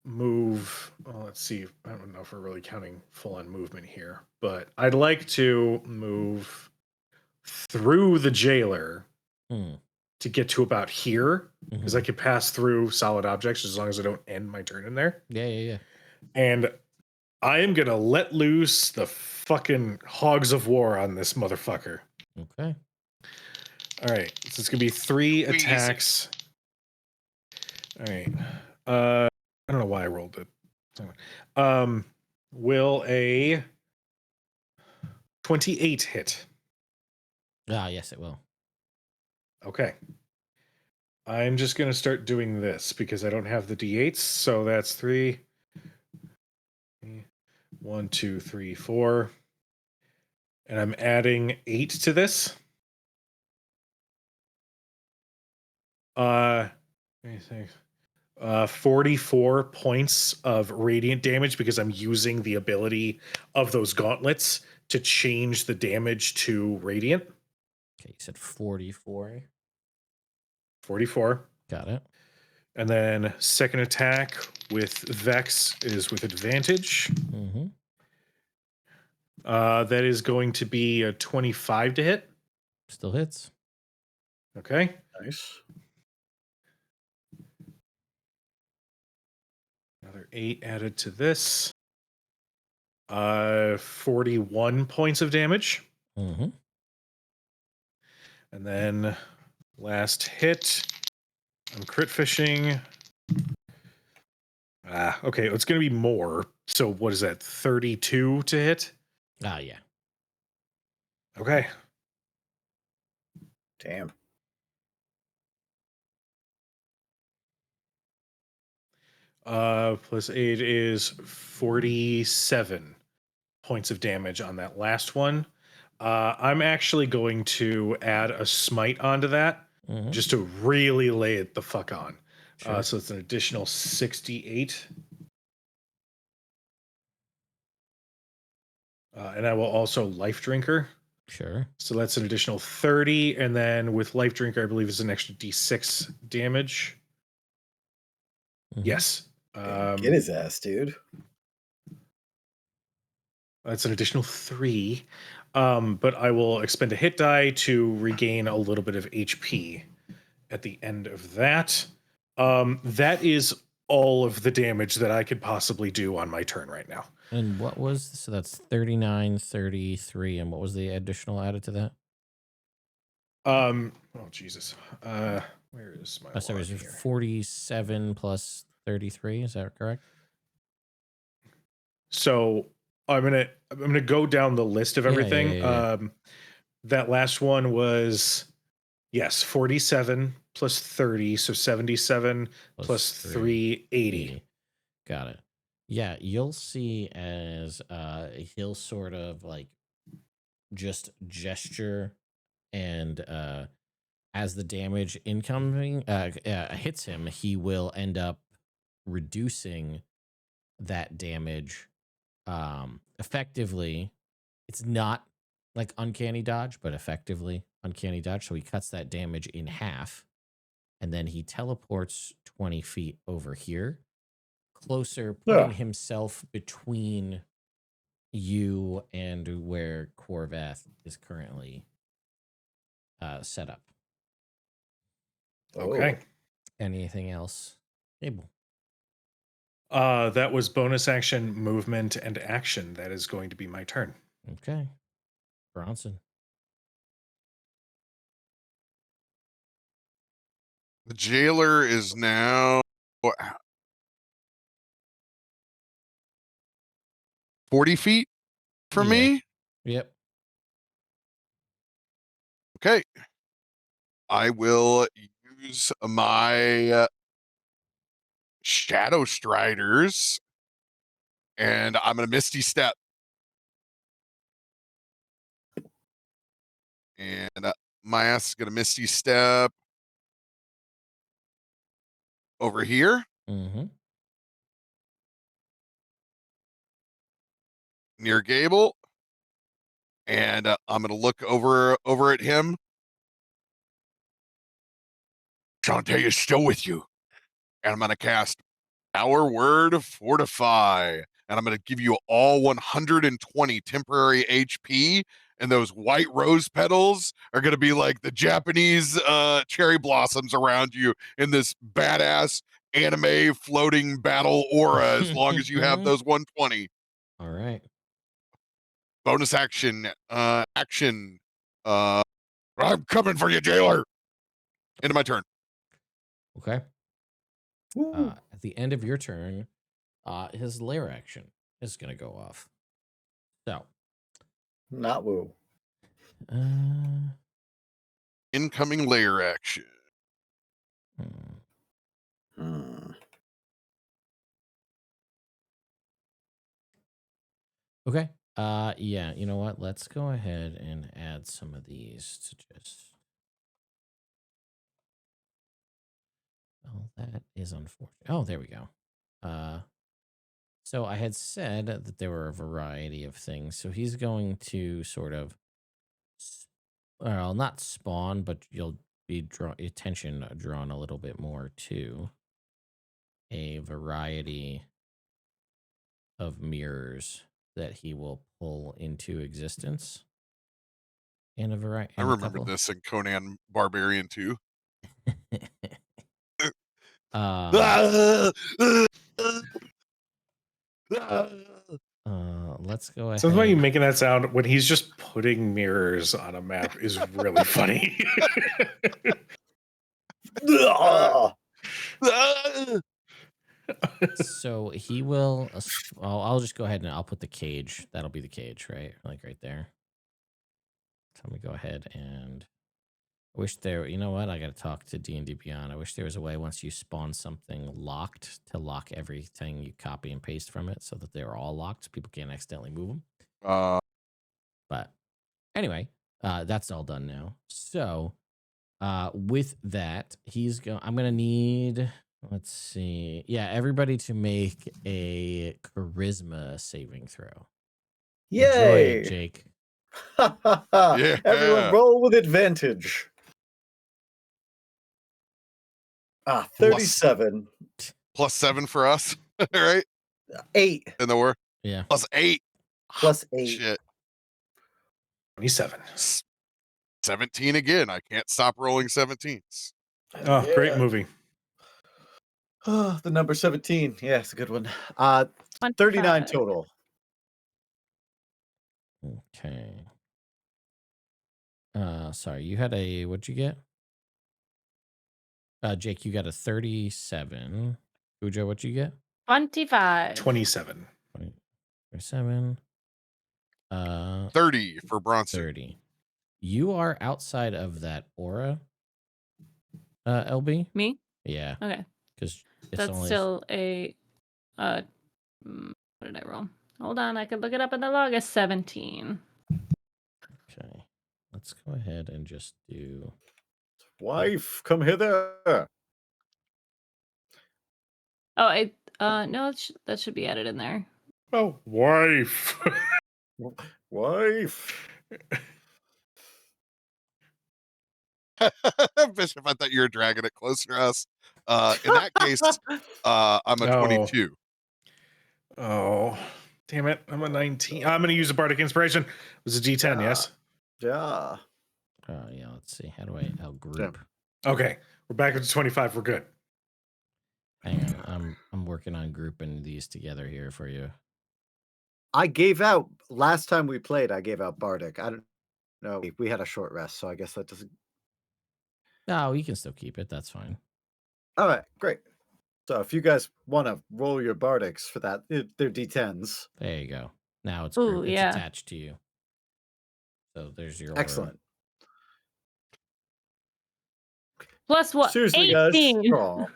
move. Well, let's see. I don't know if we're really counting full on movement here, but I'd like to move through the jailer to get to about here, because I could pass through solid objects as long as I don't end my turn in there. Yeah. And I am gonna let loose the fucking hogs of war on this motherfucker. Okay. All right, so it's gonna be 3 attacks. All right. I don't know why I rolled it. Will a 28 hit? Ah, yes, it will. Okay. I'm just going to start doing this because I don't have the d8s. So that's 3. 1, 2, 3, 4. And I'm adding 8 to this. Let me think. 44 points of radiant damage because I'm using the ability of those gauntlets to change the damage to radiant. Okay, you said 44. 44. Got it. And then second attack with Vex is with advantage. Mm-hmm. That is going to be a 25 to hit. Still hits. Okay. Nice. Another 8 added to this. 41 points of damage. Mm-hmm. And then last hit. I'm crit fishing. Okay, it's going to be more. So what is that? 32 to hit? Ah, yeah. Okay. Damn. Plus 8 is 47 points of damage on that last one. I'm actually going to add a smite onto that Mm-hmm. just to really lay it the fuck on. Sure. So it's an additional 68. And I will also Life Drinker. Sure. So that's an additional 30. And then with Life Drinker, I believe is an extra d6 damage. Mhm. Yes. Damn, get his ass, dude. That's an additional 3. But I will expend a hit die to regain a little bit of HP at the end of that. That is all of the damage that I could possibly do on my turn right now. And what was so that's 39, 33, and what was the additional added to that? Oh Jesus. Where is my Sorry, log is it here? 47 plus 33? Is that correct? So I'm gonna go down the list of Yeah, everything. yeah. That last one was 47 plus 30, so 77 plus 3, 80. Got it. Yeah, you'll see as he'll sort of like just gesture and as the damage incoming hits him, he will end up reducing that damage effectively. It's not like uncanny dodge, but effectively uncanny dodge. So he cuts that damage in half and then he teleports 20 feet over here, closer, putting himself between you and where Corvath is currently set up. Okay. Anything else? Gable. That was bonus action, movement, and action. That is going to be my turn. Okay. Bronson. The jailer is now 40 feet from Yeah. me. Yep. Okay. I will use my Shadow Striders and I'm going to Misty Step. And my ass is going to Misty Step over here Mm-hmm. near Gable. And I'm going to look over at him. Shantae is still with you. And I'm going to cast Our Word Fortify. And I'm going to give you all 120 temporary HP. And those white rose petals are going to be like the Japanese cherry blossoms around you in this badass anime floating battle aura as long as you have those 120. All right. Bonus action. I'm coming for you, jailer. Into my turn. Okay. At the end of your turn, his lair action. is going to go off. So, Not woo. Incoming layer action. Hmm. Okay. Yeah, you know what? Let's go ahead and add some of these to just. Oh, that is unfortunate. Oh, there we go. So I had said that there were a variety of things. So he's going to sort of, well, not spawn, but you'll be attention drawn a little bit more to a variety of mirrors that he will pull into existence. In a variety, I remember this in Conan Barbarian 2. Let's go ahead. Something about you making that sound when he's just putting mirrors on a map is really funny. So he will. I'll just go ahead and I'll put the cage. That'll be the cage, right? Like right there. So let me go ahead and. I wish there. You know what? I got to talk to D&D Beyond. I wish there was a way once you spawn something locked to lock everything you copy and paste from it, so that they're all locked. So people can't accidentally move them. But anyway, that's all done now. So, with that, I'm gonna need. Let's see. Yeah, everybody to make a charisma saving throw. Enjoy Yay! it, Jake. Yeah. Everyone roll with advantage. 37. +7 for us, right? 8. In the war. Yeah. +8. +8. Shit. 27. 17 again. I can't stop rolling 17s. Oh, Yeah. great movie. Oh, the number 17. Yeah, it's a good one. 39 total. Okay. Sorry, you had what'd you get? Jake, you got a 37. Ujo, what'd you get? 25. 27. 27. 30 for Bronson. 30. You are outside of that aura, LB? Me? Yeah. Okay. Because That's still a what did I roll? Hold on, I could look it up in the log. As 17. Okay. Let's go ahead and just do. Wife, come hither. Oh, no, that should be added in there. Oh, wife. Wife. Bishop, I thought you were dragging it closer to us. In that case, I'm a 22. Oh, damn it. I'm a 19. I'm going to use a Bardic Inspiration. It was a D10, yes? Yeah. Yeah, let's see. How do I'll group? Okay. We're back up to 25. We're good. Hang on. I'm working on grouping these together here for you. I gave out last time we played. I gave out Bardic. I don't know. We had a short rest, so I guess that doesn't. No, you can still keep it. That's fine. All right, great. So if you guys want to roll your Bardics for that, they're D10s. There you go. Now it's Ooh, it's yeah. attached to you. So there's your Excellent. Plus what? Seriously, 18. guys.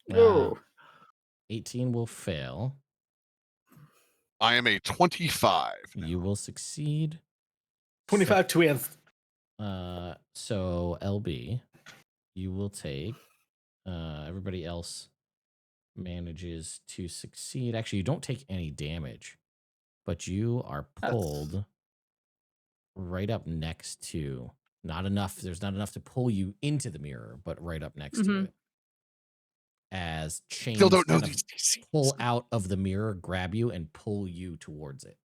No. 18 will fail. I am a 25. You will succeed. 25 to nth. So LB, you will take. Everybody else manages to succeed. Actually, you don't take any damage, but you are pulled right up next to. Not enough. There's not enough to pull you into the mirror, but right up next to it. As chains Still don't know kind of these DCs. pull out of the mirror, grab you, and pull you towards it.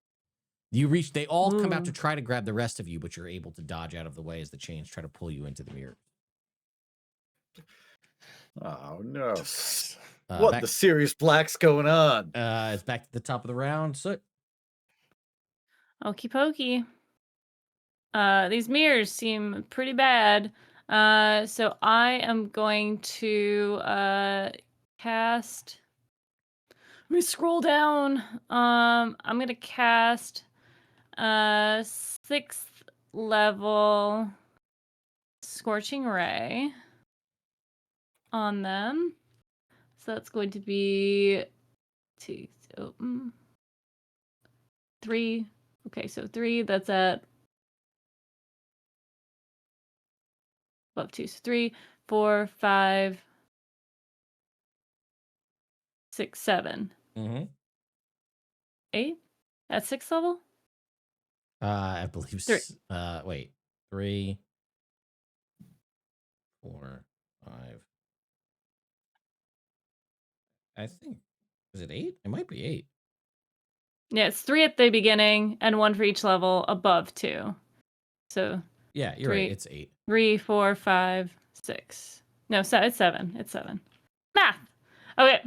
You reach. They all come out to try to grab the rest of you, but you're able to dodge out of the way as the chains try to pull you into the mirror. Oh no! What the Sirius Black's going on? It's back to the top of the round. So, Okie pokey. These mirrors seem pretty bad. So I am going to cast me scroll down. I'm gonna cast 6th level Scorching Ray on them. So that's going to be 2, so 3. Okay, so 3, that's at above 2. So 3, 4, 5, 6, 7, Mm-hmm. 8 at 6th level. I believe. 3. Wait. 3, 4, 5. I think. Is it 8? It might be 8. Yeah, it's 3 at the beginning and 1 for each level above 2. So Yeah, you're 3, right. It's 8. 3, 4, 5, 6. No, it's 7. It's 7. Math. Okay.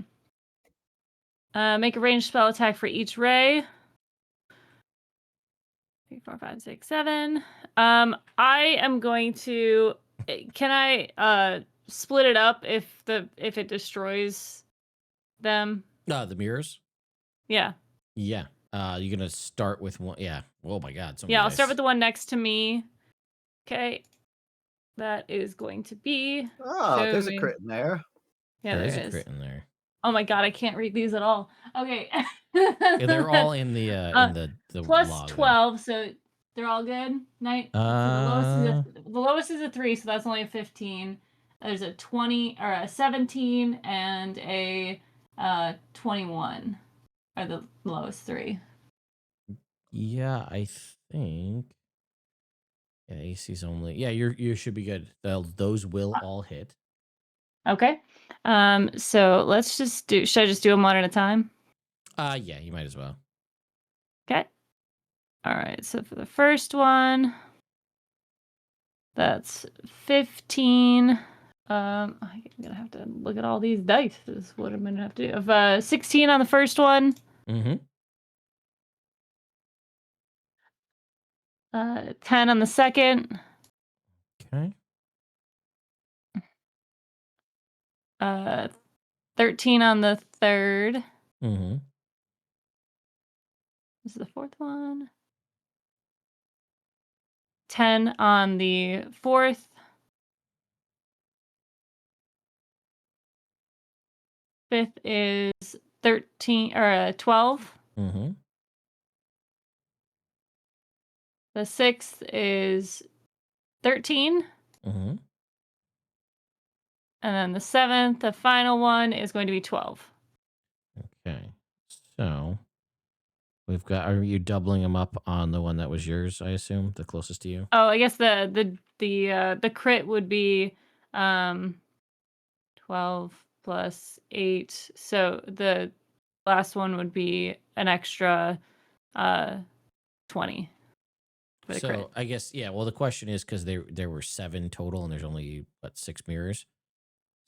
Make a ranged spell attack for each ray. 3, 4, 5, 6, 7. I am going to. Can I split it up if it destroys them? The mirrors? Yeah. Yeah. You're gonna start with one. Yeah. Oh my God. So many Yeah, I'll start dice. with the one next to me. Okay. That is going to be. Oh, show there's a me- crit in there. Yeah, There there is a is. crit in there. Oh my God, I can't read these at all. Okay. Yeah, they're all in the plus log 12, so they're all good. Night. there. So the lowest is a 3, so that's only a 15. There's a 20 or a 17 and a 21 are the lowest 3. Yeah, I think. Yeah, AC's only. Yeah, you should be good. Those will all hit. Okay. So let's just do. Should I just do them one at a time? Yeah, you might as well. Okay. All right. So for the first one, that's 15. I'm gonna have to look at all these dice. Is what I'm gonna have to do. Of 16 on the first one. Mm-hmm. 10 on the second. Okay. 13 on the third. Mm-hmm. This is the fourth one. 10 on the fourth. Fifth is 13 or 12. Mm-hmm. The sixth is 13. Mm-hmm. And then the seventh, the final one, is going to be 12. Okay. So we've got. Are you doubling them up on the one that was yours? I assume the closest to you. Oh, I guess the crit would be 12 plus 8. So the last one would be an extra 20 for the crit. So I guess Well, the question is because there were 7 total, and there's only 6 mirrors.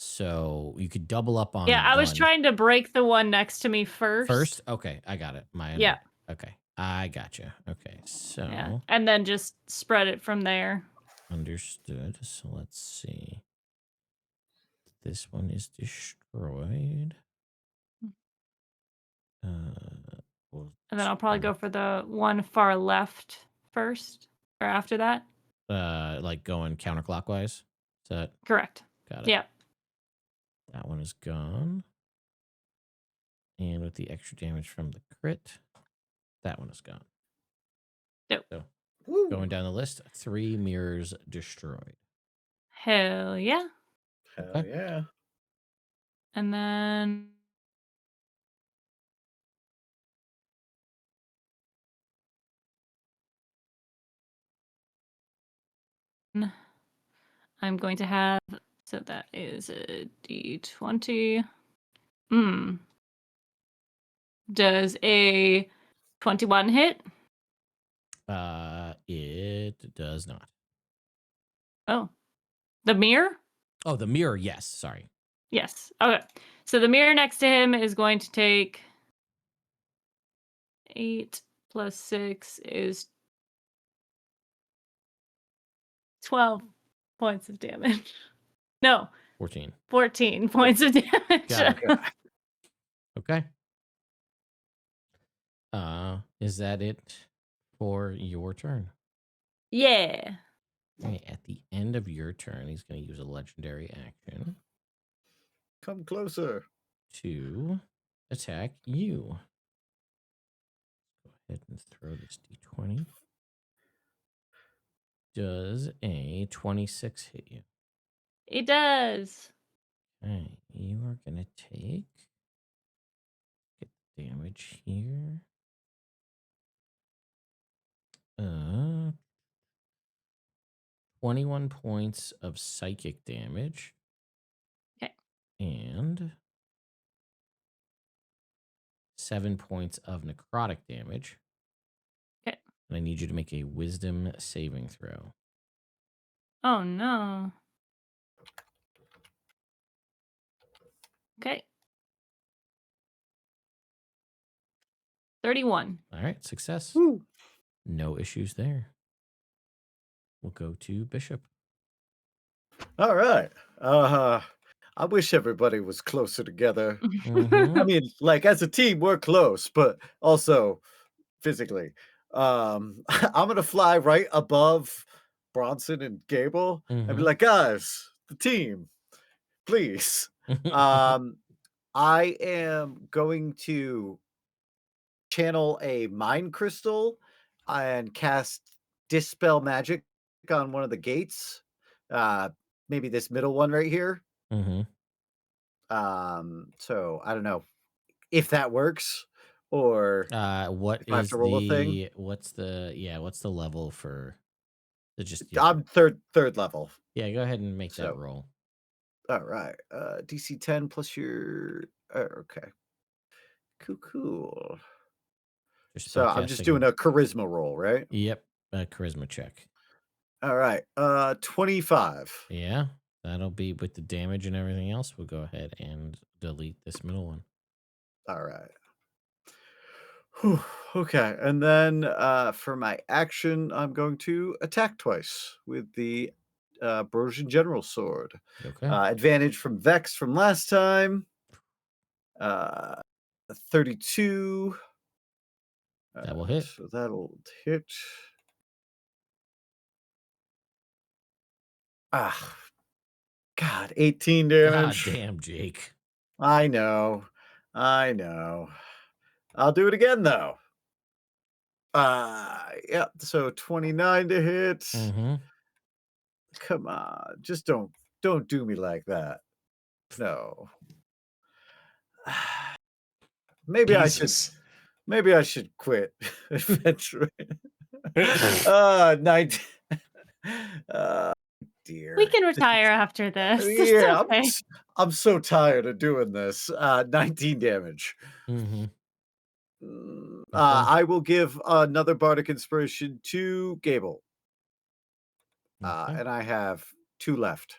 So you could double up on. Yeah, I was one. trying to break the one next to me first. First? Okay, I got it. Yeah. Okay, I gotcha. Okay, so Yeah, and then just spread it from there. understood. So let's see. This one is destroyed. And then I'll probably go for the one far left first, or after that. Like going counterclockwise. Is that Correct. got it? Yeah. That one is gone. And with the extra damage from the crit, that one is gone. Yep. So Woo. going down the list, 3 mirrors destroyed. Hell yeah. Hell Okay. yeah. And then I'm going to have, so that is a D20. Does a 21 hit? It does not. Oh. The mirror? Oh, the mirror, yes. Sorry. Yes. Okay. So the mirror next to him is going to take 8 plus 6 is 12 points of damage. No, 14. 14 points of damage. Got it. Okay. Is that it for your turn? Yeah. Right, at the end of your turn, he's going to use a legendary action Come closer. to attack you. Go ahead and throw this d20. Does a 26 hit you? It does. Okay, you are going to take get the damage here. 21 points of psychic damage. Okay. And 7 points of necrotic damage. Okay. And I need you to make a wisdom saving throw. Oh no. Okay. 31. All right, success. Woo. No issues there. We'll go to Bishop. All right. I wish everybody was closer together. Mhm. I mean, like as a team, we're close, but also physically. I'm gonna fly right above Bronson and Gable and be Mhm. like, guys, the team, please. I am going to channel a mind crystal and cast dispel magic on one of the gates. Uh, maybe this middle one right here. Mhm. So I don't know if that works or What if I have is to roll a thing. what's the level for the just your I'm third level. yeah, go ahead and make that So roll. all right. DC 10 plus your okay. Cool. Your So I'm just doing spellcasting. a charisma roll, right? Yep, a charisma check. All right. 25. Yeah, that'll be with the damage and everything else. We'll go ahead and delete this middle one. All right. Whew, okay. And then for my action, I'm going to attack twice with the Brosian General Sword. Okay. Advantage from Vex from last time. 32. That will hit. So that'll hit. Ah, God, 18 God damage. damn, Jake. I know. I'll do it again though. Yeah, so 29 to hit. Mm-hmm. Come on, just don't do me like that. No. Maybe Jesus. I should quit adventuring. 19. Dear. We can retire after this. It's Yeah, okay. I'm so tired of doing this. 19 damage. Mm-hmm. Okay. I will give another bardic inspiration to Gable. Okay. And I have 2 left.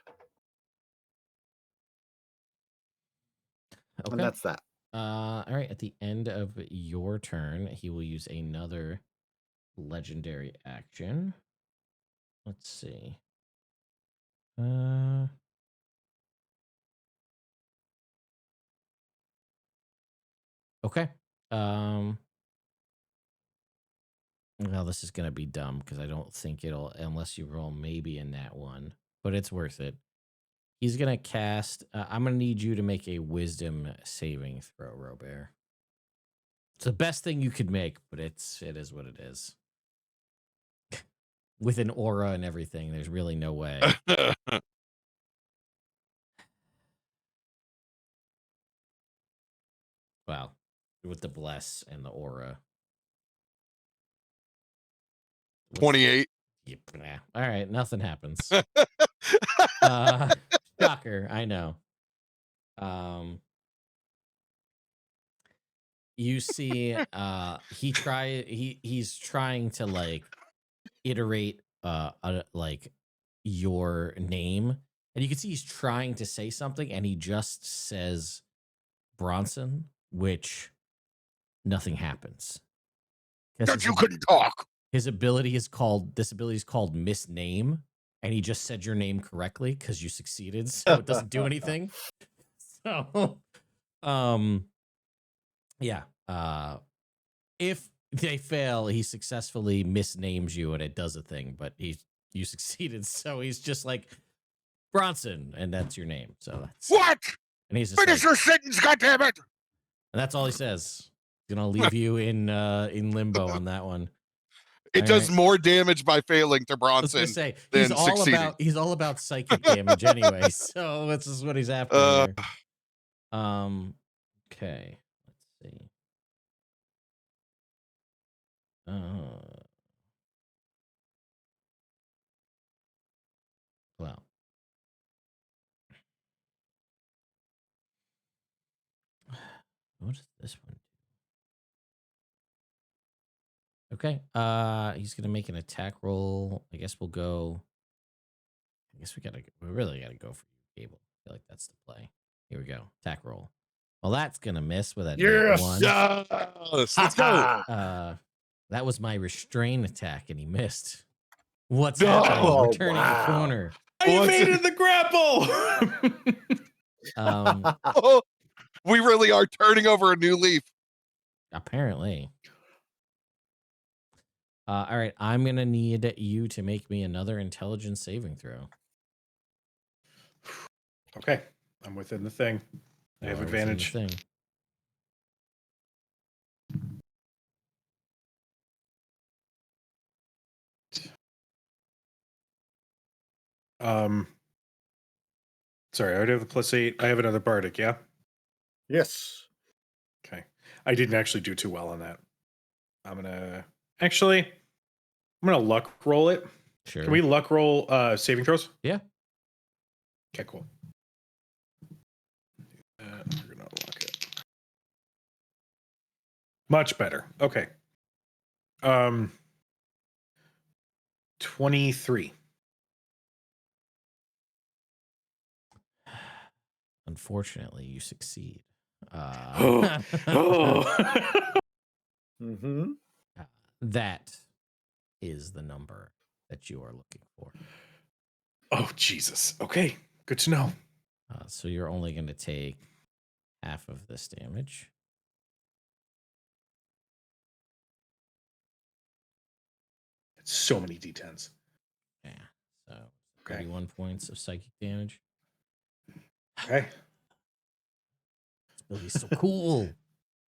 And Okay. that's that. All right. At the end of your turn, he will use another legendary action. Let's see. Okay. Well, this is gonna be dumb because I don't think it'll unless you roll maybe in that one, but it's worth it. He's gonna cast. I'm gonna need you to make a wisdom saving throw, Robert. It's the best thing you could make, but it is what it is. With an aura and everything, there's really no way. Wow, with the bless and the aura. 28. Yep, nah. All right, nothing happens. Shocker, I know. You see, he's trying to like iterate like your name, and you can see he's trying to say something, and he just says Bronson, which nothing happens. That you couldn't talk. His ability is called misname, and he just said your name correctly because you succeeded, so it doesn't do anything. So, yeah. If they fail. He successfully misnames you, and it does a thing, but you succeeded. So he's just like Bronson, and that's your name. So that's What? and he's just Finish like, your sentence, goddammit! and that's all he says. He's gonna leave you in limbo on that one. It All does right. more damage by failing to I was gonna Bronson say than succeeding. he's all about psychic damage anyway. So this is what he's after Uh, here. Okay. Let's see. Well. What does this one do? Okay. He's gonna make an attack roll. I guess we really gotta go for you, Gable. I feel like that's the play. Here we go. Attack roll. Well, that's gonna miss with a nat one. yes, let's go. That was my restrain attack, and he missed. What's No. happening? We're Oh, turning a wow. corner. I What's evaded the grapple. Oh, we really are turning over a new leaf. Apparently. All right, I'm gonna need you to make me another intelligence saving throw. Okay, I'm within the thing. I have You are within the advantage. thing. Sorry, I already have the +8. I have another bardic, yeah? Yes. Okay. I didn't actually do too well on that. I'm gonna luck roll it. Sure. Can we luck roll saving throws? Yeah. Okay, cool. We're gonna luck it. Much better. Okay. 23. Unfortunately, you succeed. Mm-hmm. That is the number that you are looking for. Oh, Jesus. Okay, good to know. So you're only going to take half of this damage. It's so many D10s. Yeah. So Okay. 31 points of psychic damage. Okay. Billy's so cool.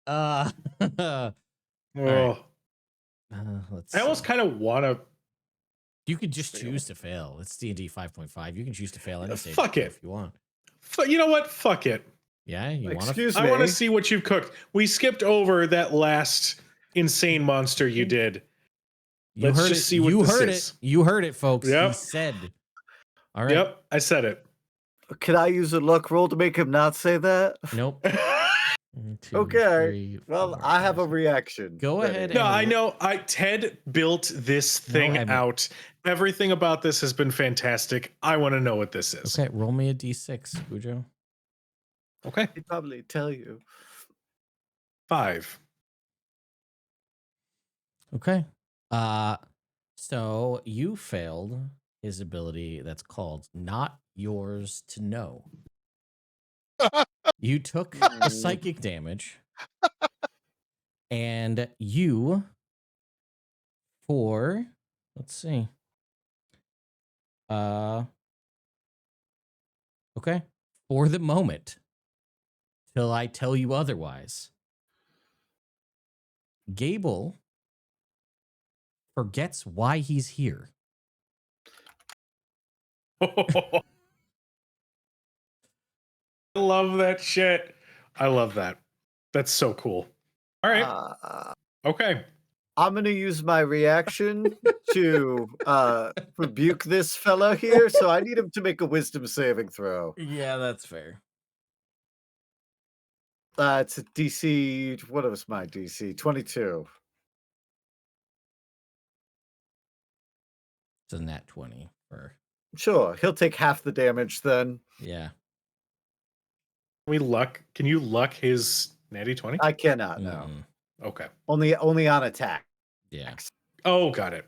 All Oh, right. Let's I almost see. kind of want to. You could just choose to fail. It's D&D 5.5. You can choose to fail any save Fuck it. if you want. You know what? Fuck it. Yeah, you want to? Excuse me. I want to see what you've cooked. We skipped over that last insane monster you did. You heard it. see what You this heard is. it. You heard it, folks. He Yep. said. All right. Yep, I said it. Can I use a luck roll to make him not say that? Nope. 1, 2, Okay. 3, Well, 4, I have a 5, 6. reaction. Go ready. ahead. No, I know. Ted built this thing Emmett. out. Everything about this has been fantastic. I want to know what this is. Okay, roll me a d6, Cujo. Okay. He'd probably tell you. 5. Okay. So you failed his ability that's called Not Yours to Know. You took the psychic damage, and you, let's see. Okay. For the moment, till I tell you otherwise, Gable forgets why he's here. I love that shit. I love that. That's so cool. All right. Okay. I'm going to use my reaction to rebuke this fella here. So I need him to make a wisdom saving throw. Yeah, that's fair. It's a DC. What was my DC? 22. It's a nat 20 for. Sure. He'll take half the damage then. Yeah. Can you luck his natty 20? I cannot, no. Mm-mm. Okay. Only on attack. Yeah. Oh, got it.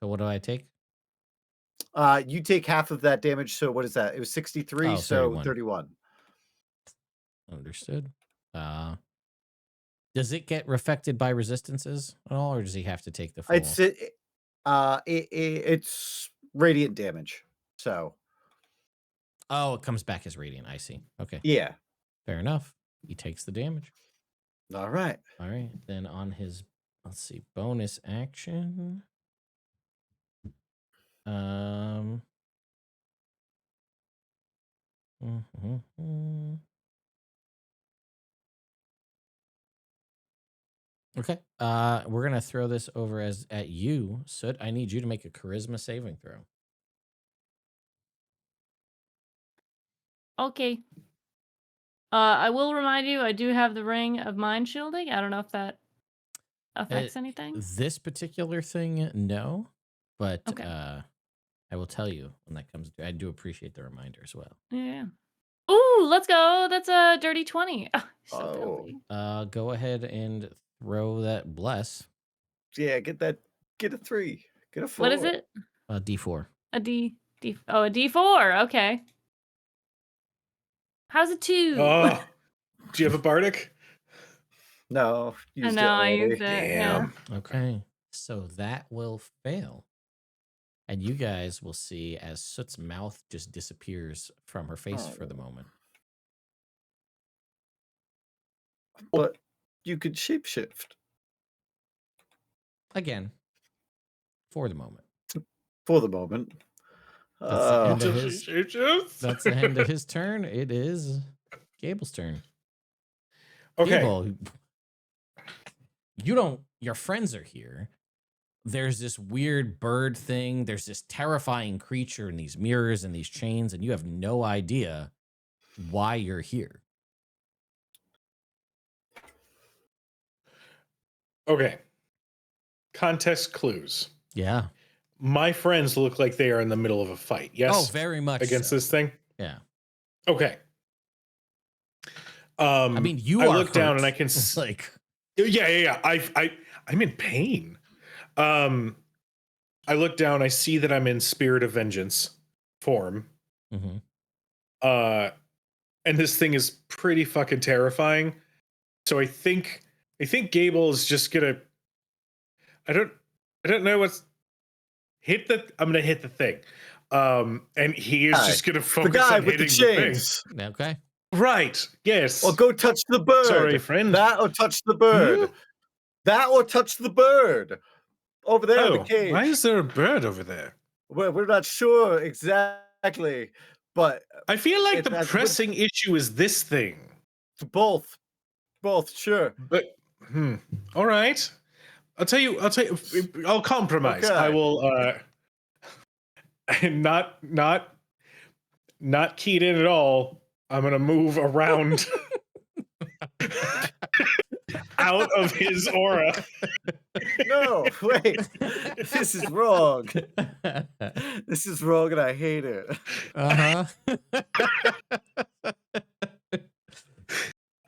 So what do I take? You take half of that damage. So what is that? It was 63, Oh, so 31. 31. Understood. Does it get affected by resistances at all, or does he have to take the full? It's radiant damage. So Oh, it comes back as radiant. I see. Okay, yeah. fair enough. He takes the damage. All right. All right. Then on his, let's see, bonus action. Okay. We're gonna throw this over as at you, Soot. I need you to make a charisma saving throw. Okay. I will remind you, I do have the ring of mind shielding. I don't know if that affects anything. This particular thing, no, but Okay. I will tell you when that comes. I do appreciate the reminder as well. Yeah. Ooh, let's go. That's a dirty 20. So Oh. filthy. Go ahead and throw that bless. Yeah, get a 3. Get a 4. What is it? D4. A D4. Okay. How's a 2? Oh, do you have a bardic? No, I used know, I it used already. it. Yeah. Damn. Okay, so that will fail. And you guys will see as Soot's mouth just disappears from her face for the moment. But you could shapeshift. Again, for the moment. For the moment. That's the end of Does she shapeshift? That's the end of his turn. It is Gable's turn. Okay. Gable, your friends are here. There's this weird bird thing. There's this terrifying creature in these mirrors and these chains, and you have no idea why you're here. Okay. Context clues. Yeah. My friends look like they are in the middle of a fight. Yes. Oh, very much against so. this thing. Yeah. Okay. I mean, I look down and I can like. Yeah. I'm in pain. I look down. I see that I'm in Spirit of Vengeance form. Mm-hmm. And this thing is pretty fucking terrifying. So I think Gable is just gonna. I don't know what's I'm gonna hit the thing. And he is just gonna The focus guy on with the hitting the thing. chains. Okay. Right. Yes. Or go touch the bird. Sorry, friend. That or touch the bird. That or touch the bird. Over there in the cage. Why is there a bird over there? We're not sure exactly, but I feel like the that's pressing issue is this thing. both, sure. But all right. I'll tell you. I'll compromise. Okay. I will. Not keyed in at all. I'm gonna move around out of his aura. No, wait. This is wrong. This is wrong, and I hate it. Uh-huh.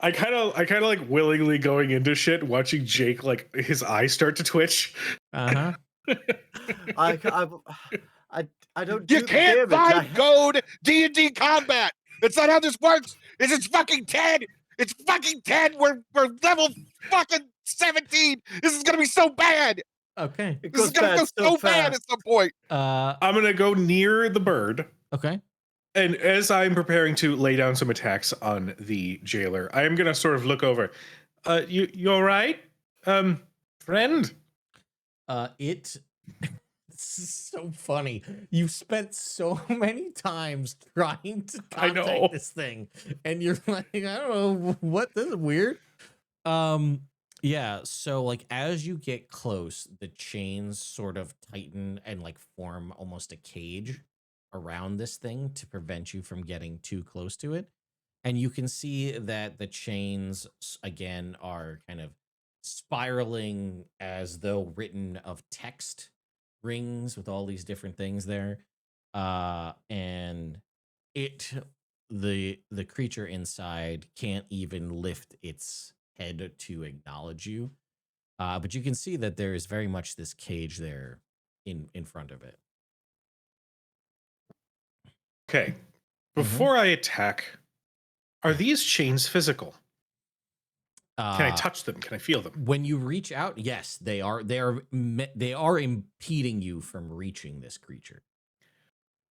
I kind of like willingly going into shit, watching Jake like his eyes start to twitch. Uh-huh. I don't. Do You can't the damage. find code D&D combat. That's not how this works. It's fucking 10. It's fucking 10. We're level fucking 17. This is gonna be so bad. Okay. It This is goes gonna go so bad fast. at some point. I'm gonna go near the bird. Okay. And as I'm preparing to lay down some attacks on the jailer, I am gonna sort of look over. You all right, friend? It's so funny. You spent so many times trying to I know. contact this thing, and you're like, I don't know what. This is weird. Yeah. So like, as you get close, the chains sort of tighten and like form almost a cage around this thing to prevent you from getting too close to it. And you can see that the chains again are kind of spiraling as though written of text rings with all these different things there. And the creature inside can't even lift its head to acknowledge you. But you can see that there is very much this cage there in front of it. Okay. Before I attack Are these chains physical? Can I Uh, touch them? Can I feel them? when you reach out, yes, they are. They are impeding you from reaching this creature,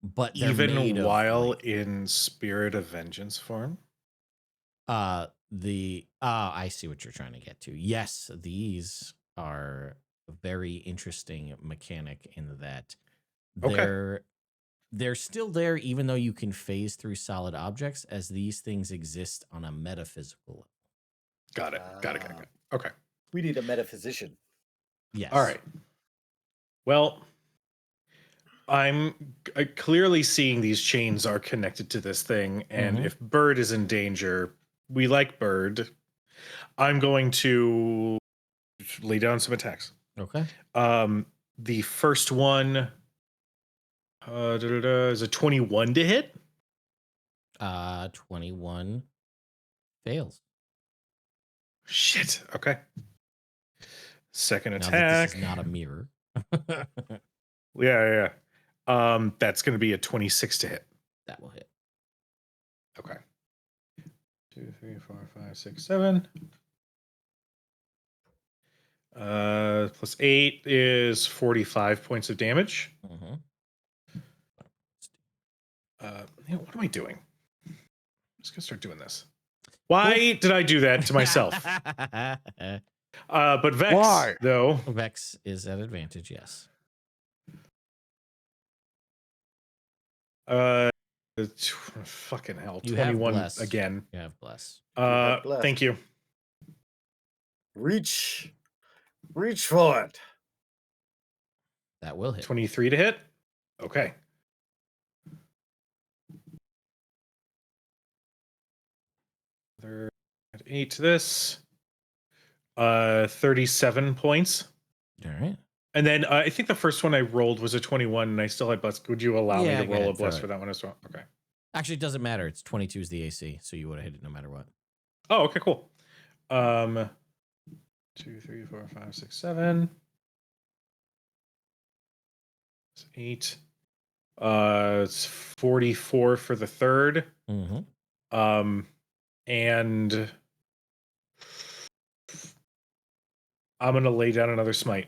but they're made Even of while like in spirit of vengeance form? I see what you're trying to get to. Yes, these are a very interesting mechanic in that Okay. they're still there even though you can phase through solid objects, as these things exist on a metaphysical level. Got it. Got it. Okay. We need a metaphysician. Yes. All right. Well, I'm clearly seeing these chains are connected to this thing, and Mhm. if Bird is in danger, we like Bird. I'm going to lay down some attacks. Okay. The first one is a 21 to hit. 21 fails. Shit. Okay. Second Now that attack. this is not a mirror. Yeah. That's going to be a 26 to hit. That will hit. Okay. 2, 3, 4, 5, 6, 7. Plus 8 is 45 points of damage. Mm-hmm. What am I doing? I'm just gonna start doing this. Why did I do that to myself? But Vex, Why? though. Vex is at advantage, yes. Fucking hell. You have 21 bless. again. You have bless. have bless. Thank you. Reach for it. That will hit. 23 to hit. Okay. Another 8 to this. 37 points. All right. And then I think the first one I rolled was a 21, and I still had bless. Would you allow me to go roll ahead, a bless throw for it. that one as well? Okay. Actually, it doesn't matter. It's 22 is the AC, so you would have hit it no matter what. Oh, okay, cool. 2, 3, 4, 5, 6, 7. 8. It's 44 for the third. Mm-hmm. And I'm gonna lay down another smite.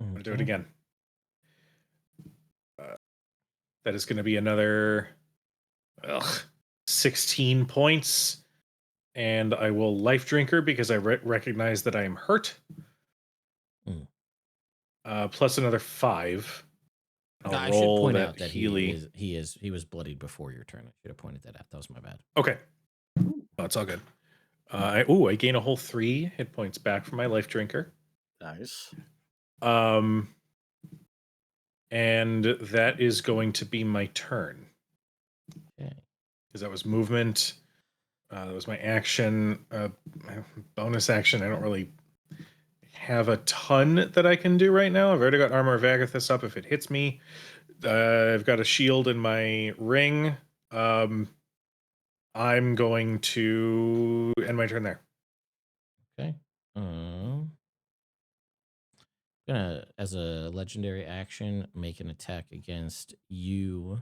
I'm gonna do it again. That is gonna be another 16 points. And I will life drinker because I recognize that I am hurt. Plus another 5. I should point out that he was bloodied before your turn. I should have pointed that out. That was my bad. Okay. Oh, it's all good. I gain a whole 3 hit points back from my life drinker. Nice. And that is going to be my turn. Okay. Because that was movement. That was my action. Bonus action. I don't really have a ton that I can do right now. I've already got Armor of Agathis up if it hits me. I've got a shield in my ring. I'm going to end my turn there. Okay. Gonna, as a legendary action, make an attack against you,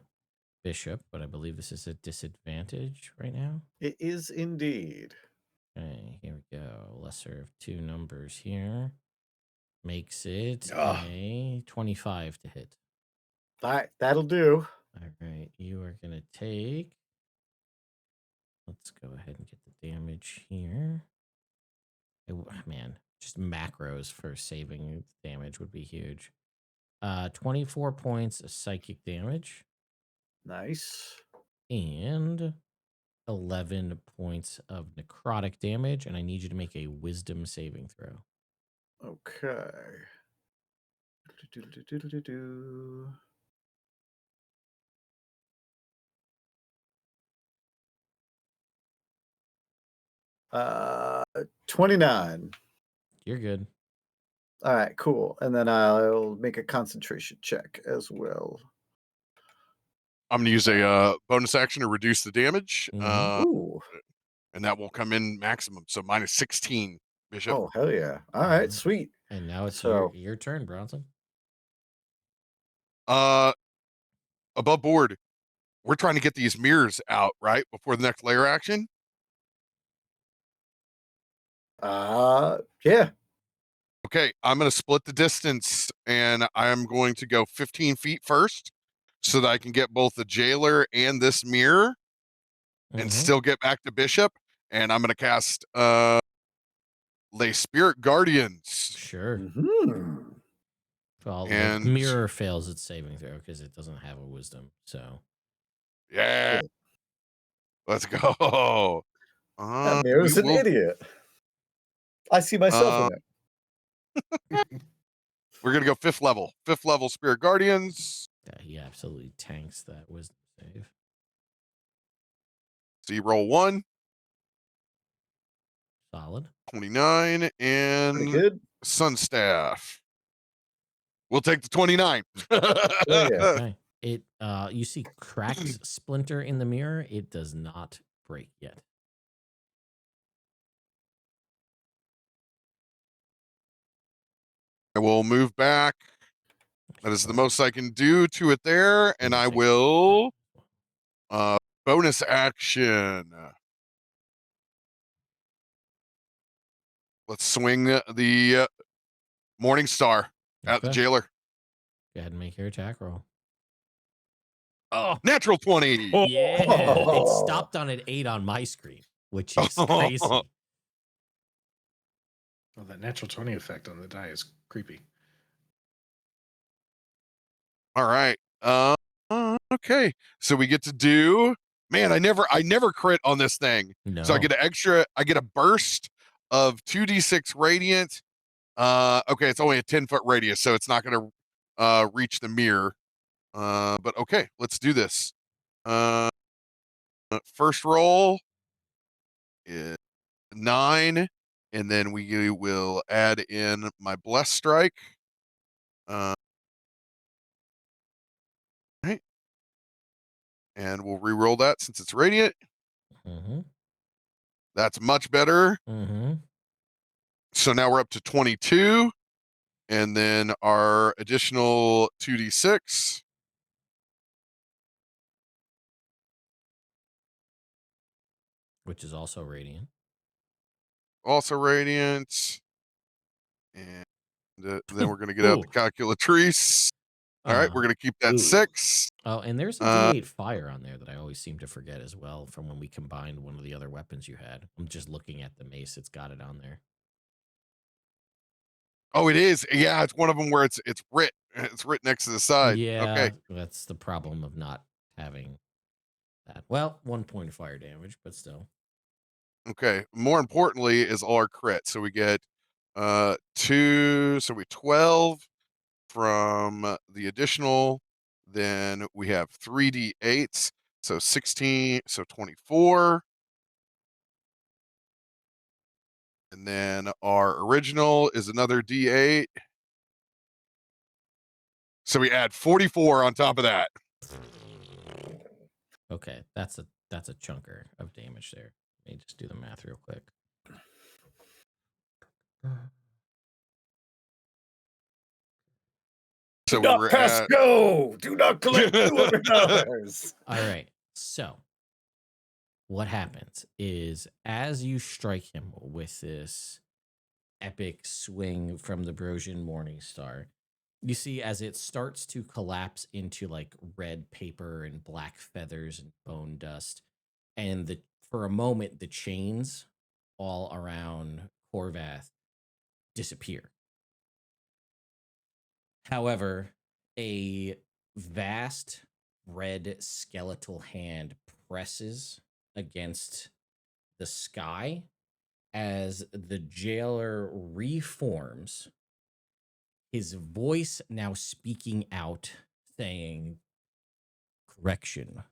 Bishop, but I believe this is a disadvantage right now. It is indeed. Okay, here we go. Lesser of 2 numbers here. Makes it a 25 to hit. That'll do. All right, you are going to take... Let's go ahead and get the damage here. Man, just macros for saving damage would be huge. 24 points of psychic damage. Nice. And 11 points of necrotic damage. And I need you to make a wisdom saving throw. Okay. 29. You're good. All right, cool. And then I'll make a concentration check as well. I'm going to use a bonus action to reduce the damage. Ooh. And that will come in maximum. So minus 16, Bishop. Oh, hell yeah. All right, sweet. And now it's So- your turn, Bronson. Above board, we're trying to get these mirrors out, right? Before the next layer action. Yeah. Okay, I'm going to split the distance and I'm going to go 15 feet first so that I can get both the jailer and this mirror and still get back to Bishop. And I'm going to cast Les Spirit Guardians. Sure. Mhm. Well, the And mirror fails its saving throw because it doesn't have a wisdom. So yeah, let's go. That mirror's We an will, idiot. I see myself in it. we're going to go 5th level. 5th level Spirit Guardians. yeah, he absolutely tanks that wisdom save. So you roll 1, Solid. 29, Pretty and good. Sunstaff. We'll take the 29. Yeah. Okay. It you see cracked splinter in the mirror. It does not break yet. I will move back. That is the most I can do to it there, and I will bonus action. Let's swing the Morning Star at the Okay. jailer. Go ahead and make your attack roll. Oh, natural 20. Oh. Yeah. It Oh. stopped on an 8 on my screen, which is crazy. Well, that natural 20 effect on the die is creepy. All right. Okay. So we get to do. Man, I never crit on this thing. No. So I get a burst of 2d6 radiant. Okay, it's only a 10-foot radius, so it's not gonna reach the mirror. But okay, let's do this. First roll is 9, and then we will add in my bless strike. Right. And we'll re-roll that since it's radiant. Mm-hmm. That's much better. Mm-hmm. So now we're up to 22, and then our additional 2d6. Which is also radiant. Also radiant. And then we're going to get out the calculatrice. All right, we're going to keep that 6. Oh, and there's a D8 fire on there that I always seem to forget as well from when we combined one of the other weapons you had. I'm just looking at the mace. It's got it on there. Oh, it is. Yeah, it's one of them where it's writ. It's writ next to the side. Yeah, Okay. that's the problem of not having that. Well, 1 point of fire damage, but still. Okay. More importantly is all our crit. So we get 2, so we 12 from the additional. Then we have 3d8s. So 16, so 24. And then our original is another d8. So we add 44 on top of that. Okay, that's a chunker of damage there. Let me just do the math real quick. So Do not we're pass at go. Do not collect $200. All right. So what happens is as you strike him with this epic swing from the Brosian Morning Star, you see as it starts to collapse into like red paper and black feathers and bone dust, and for a moment the chains all around Corvath disappear. However, a vast red skeletal hand presses against the sky as the jailer reforms, his voice now speaking out, saying, "Correction,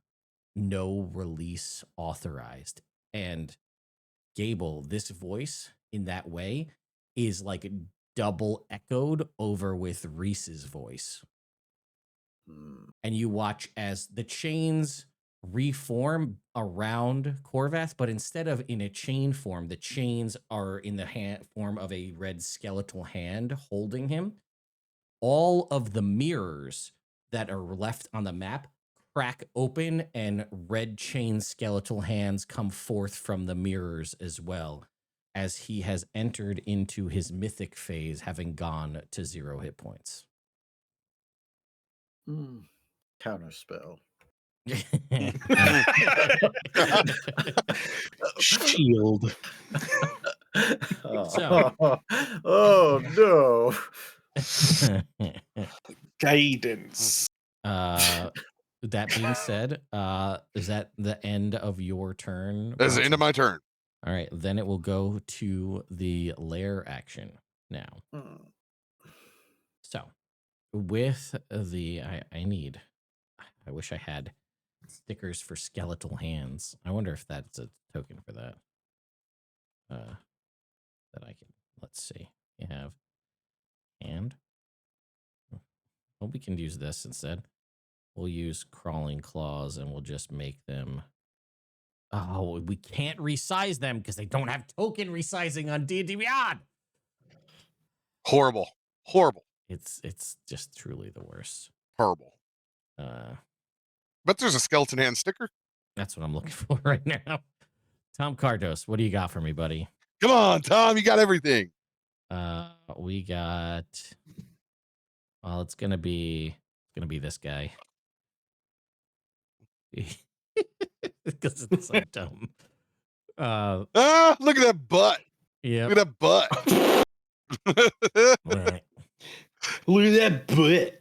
no release authorized." And Gable, this voice in that way is like double echoed over with Reese's voice. And you watch as the chains reform around Corvath, but instead of in a chain form, the chains are in the form of a red skeletal hand holding him. All of the mirrors that are left on the map crack open and red chain skeletal hands come forth from the mirrors as well, as he has entered into his mythic phase, having gone to 0 hit points. Counterspell. Shield. So. Oh no. Guidance. That being said, is that the end of your turn? That's the end of my turn. All right, then it will go to the lair action now. So, with the I wish I had stickers for skeletal hands. I wonder if that's a token for that. That I can. Let's see. You have hand. Well, we can use this instead. We'll use crawling claws and we'll just make them. Oh, we can't resize them because they don't have token resizing on D&D Beyond. Horrible. Horrible. It's just truly the worst. Horrible. Uh, But there's a skeleton hand sticker. That's what I'm looking for right now. Tom Cardos, what do you got for me, buddy? Come on, Tom, you got everything. We got. Well, it's gonna be this guy. Because it's so dumb. Look at that butt. Yeah. Look at that butt. Right. Look at that butt.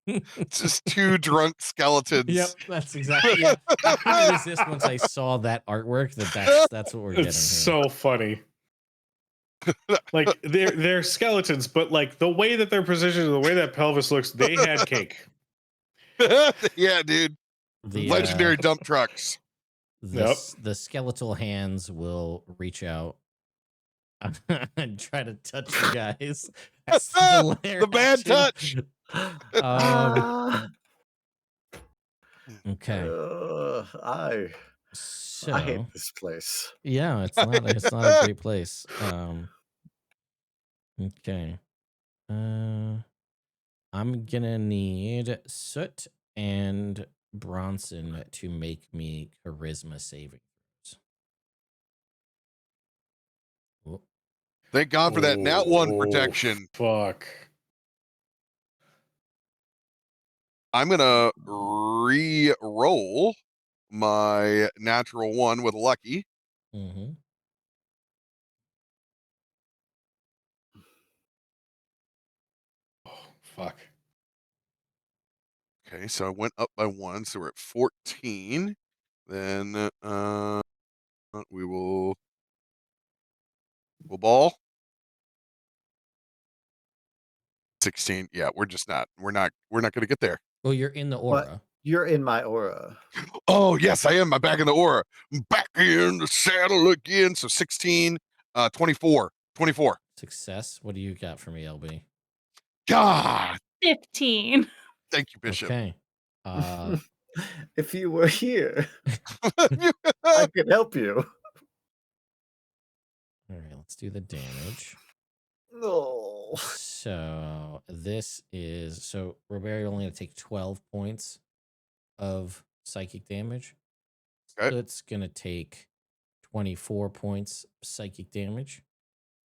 It's just two drunk skeletons. Yep, that's exactly. Yeah. I couldn't resist once I saw that artwork. That's what we're getting. It's here. so funny. Like they're skeletons, but like the way that they're positioned, the way that pelvis looks, they had cake. Yeah, dude. The Legendary dump trucks. The skeletal hands will reach out and try to touch you guys. That's The bad touch. Okay. I hate this place. Yeah, it's not a great place. Okay. I'm gonna need Soot and Bronson to make me charisma saving throws. Whoop. Thank God for that nat 1 protection. Fuck. I'm gonna re-roll my natural 1 with lucky. Mm-hmm. Oh, fuck. Okay, so I went up by 1, so we're at 14. Then we'll ball. 16. Yeah, we're not gonna get there. Well, you're in the aura. You're in my aura. Oh yes, I am. I'm back in the aura. I'm back in the saddle again. So 16, 24. Success. What do you got for me, LB? God. 15. Thank you, Bishop. Okay. If you were here, I could help you. All right, let's do the damage. No. So this is Robert, you're only gonna take 12 points of psychic damage. Okay. So it's gonna take 24 points psychic damage.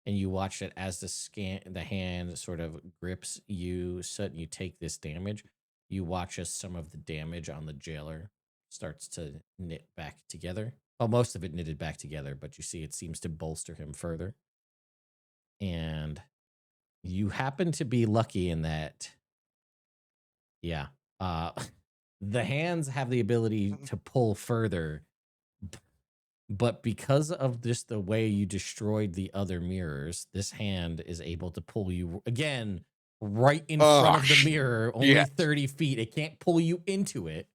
And you watch it as the hand sort of grips you, so you take this damage. You watch as some of the damage on the jailer starts to knit back together. Well, most of it knitted back together, but you see it seems to bolster him further. And you happen to be lucky in that, yeah, the hands have the ability to pull further, but because of just the way you destroyed the other mirrors, this hand is able to pull you again right in front of the mirror, only 30 feet. It can't pull you into it.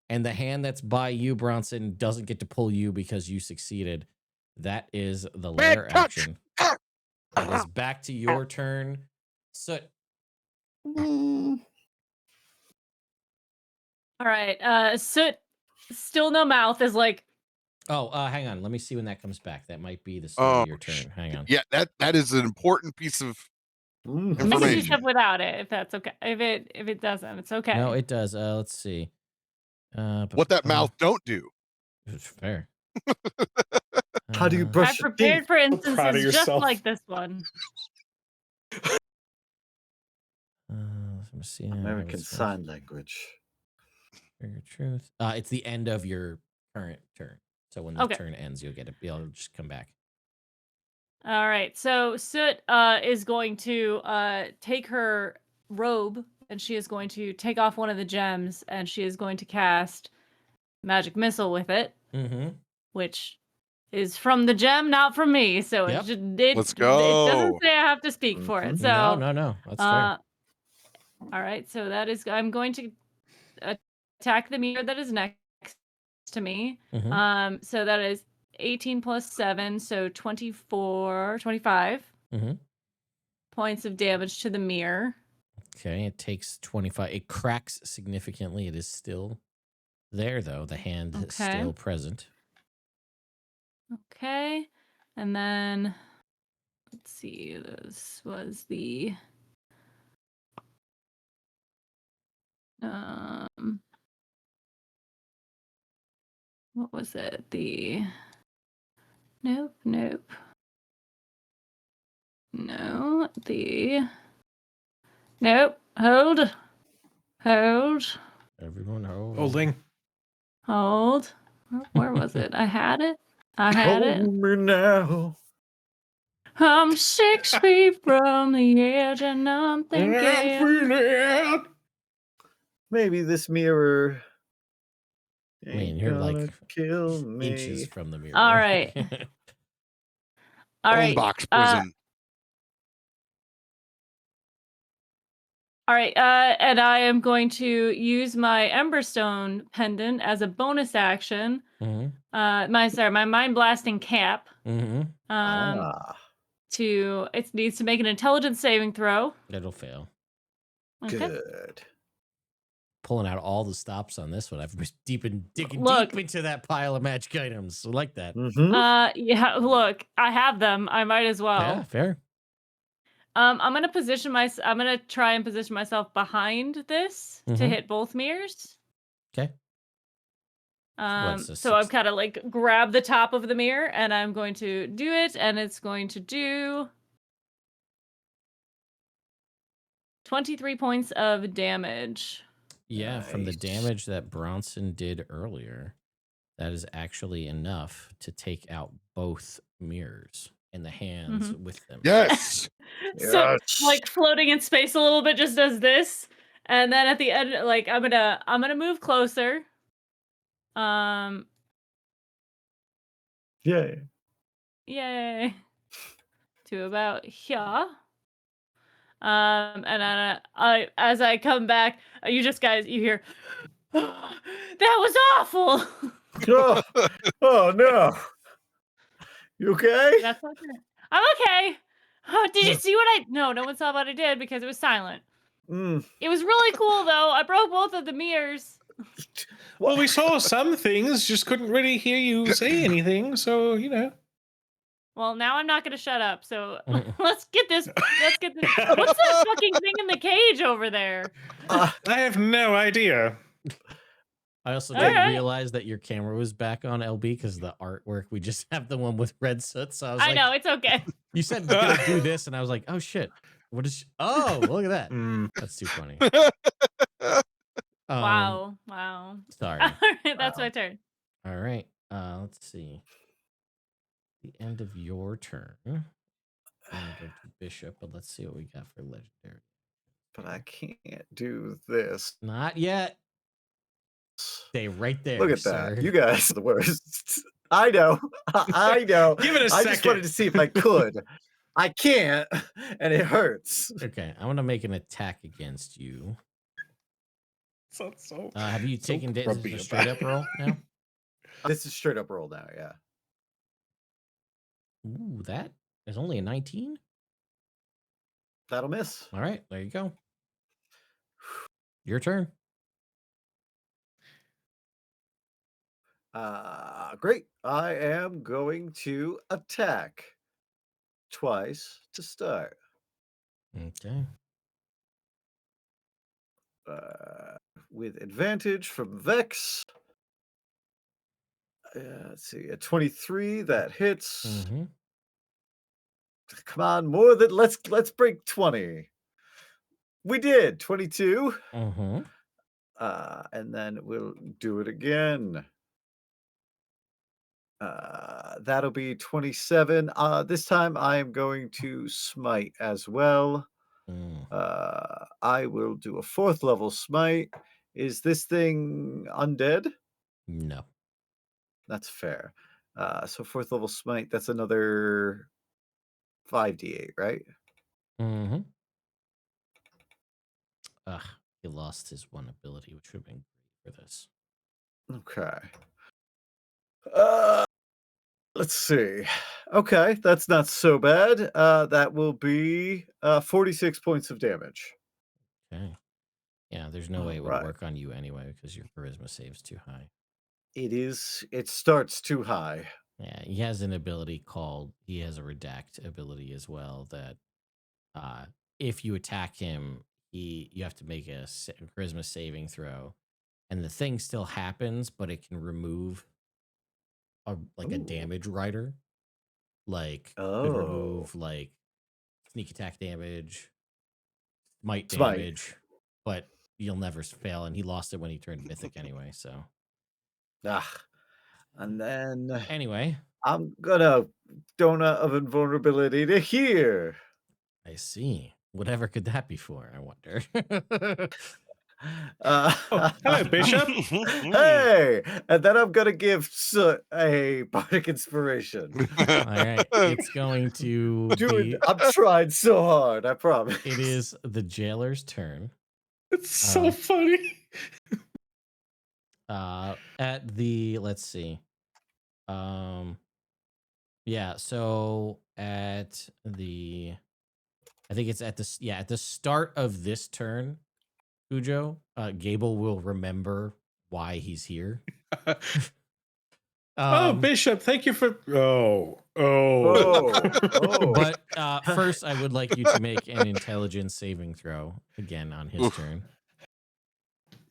And the hand that's by you, Bronson, doesn't get to pull you because you succeeded. That is the lair action. It is back to your turn. So, All right. Soot, still no mouth, is like, hang on. Let me see when that comes back. That might be the start of your turn. Hang on. Yeah, that is an important piece of Mm. We can do Information. stuff without it if that's okay. If it doesn't, it's okay. No, it does. Let's see. What that mouth don't do. It's fair. How do you Uh, brush I've your prepared teeth? for proud of instances just yourself. like this one. Let me see. now. American It's Sign Language. Figure truth. It's the end of your current turn. So when the Okay. turn ends, you'll get it. You'll just come back. All right. So Soot is going to take her robe and she is going to take off one of the gems and she is going to cast magic missile with it, Mm-hmm. which is from the gem, not from me. So Yep. Let's it go. doesn't say I have to speak for it. So No. That's fair. all right. So that is I'm going to attack the mirror that is next to me. Mm-hmm. So that is 18 plus 7, so 25 Mm-hmm. points of damage to the mirror. Okay, it takes 25. It cracks significantly. It is still there, though. The hand is Okay. still present. Okay. And then let's see, this was the what was it? Nope. No, nope. Hold. Everyone hold. Holding. Hold. Where was it? I had it. Hold me now. I'm 6 feet from the edge and I'm thinking. Maybe this mirror I mean, ain't you're gonna like kill me. inches from the mirror. All right. All Bone right. box prison. All right. And I am going to use my Emberstone pendant as a bonus action. Mm-hmm. My mind blasting cap. Mm-hmm. It needs to make an intelligence saving throw. It'll fail. Okay. Good. Pulling out all the stops on this one. I've been digging Look. deep into that pile of magic items. I like that. Mm-hmm. Yeah. Look, I have them. I might as well. Yeah, fair. I'm gonna try and position myself behind this to Mhm. hit both mirrors. Okay. What's this, So I've kind of like grab the top of the mirror and I'm going to do it, and it's going to do 23 points of damage. Yeah, from the Nice. damage that Bronson did earlier, that is actually enough to take out both mirrors and the hands with them. Yes. So Yes. like floating in space a little bit just does this, and then at the end, like I'm gonna move closer. Yay. Yay. To about here. And then as I come back, you hear, that was awful. Oh no. You okay? That's okay. I'm okay. Did you see what No one saw what I did because it was silent. It was really cool though. I broke both of the mirrors. Well, we saw some things, just couldn't really hear you say anything. So, Well, now I'm not gonna shut up. So let's get this. What's that fucking thing in the cage over there? I have no idea. I also All didn't right. realize that your camera was back on LB because the artwork, we just have the one with red soot. So I was like, know, it's okay. you said we're gonna do this, and I was like, oh shit. What is oh, look at that. Mm. That's too funny. Wow. Sorry. All right, that's my turn. All right. Let's see. The end of your turn. I'm gonna go to Bishop, but let's see what we got for legendary. But I can't do this. Not yet. Stay right there. Look at sir. that. You guys are the worst. I know. I know. Give it a I just second. wanted to see if I could. I can't, and it hurts. Okay, I'm gonna make an attack against you. So, Have you so taken this as grumpy a straight about up roll now? This is straight up roll now, yeah. Ooh, that is only a 19. That'll miss. All right, there you go. Your turn. Great. I am going to attack twice to start. Okay. With advantage from Vex. Let's see, a 23 that hits. Mm-hmm. Come on, more than let's break 20. We did 22. Mm-hmm. And then we'll do it again. That'll be 27. This time I am going to smite as well. Mm. I will do a 4th level smite. Is this thing undead? No. That's fair. So 4th level smite, that's another 5d8, right? Mm-hmm. He lost his one ability, which would have been great for this. Okay. Let's see. Okay, that's not so bad. That will be 46 points of damage. Okay. Yeah, there's no way it would Alright. work on you anyway because your charisma save's too high. It starts too high. Yeah, he has an ability he has a redact ability as well that if you attack him, you have to make a charisma saving throw, and the thing still happens, but it can remove a Ooh. damage rider, could Oh. remove sneak attack damage, smite Smite. damage, but you'll never fail. And he lost it when he turned mythic anyway. So And then anyway, I'm gonna donut of invulnerability to here. I see. Whatever could that be for? I wonder. Hello, Bishop. Hey, and then I'm gonna give Soot a bardic inspiration. All right, it's going to Dude, be. I'm trying so hard. I promise. It is the jailer's turn. It's so funny. At the let's see. Yeah, so at the I think it's at the start of this turn, Ujo, Gable will remember why he's here. Oh, Bishop, thank you for. Oh. But first, I would like you to make an intelligence saving throw again on his turn.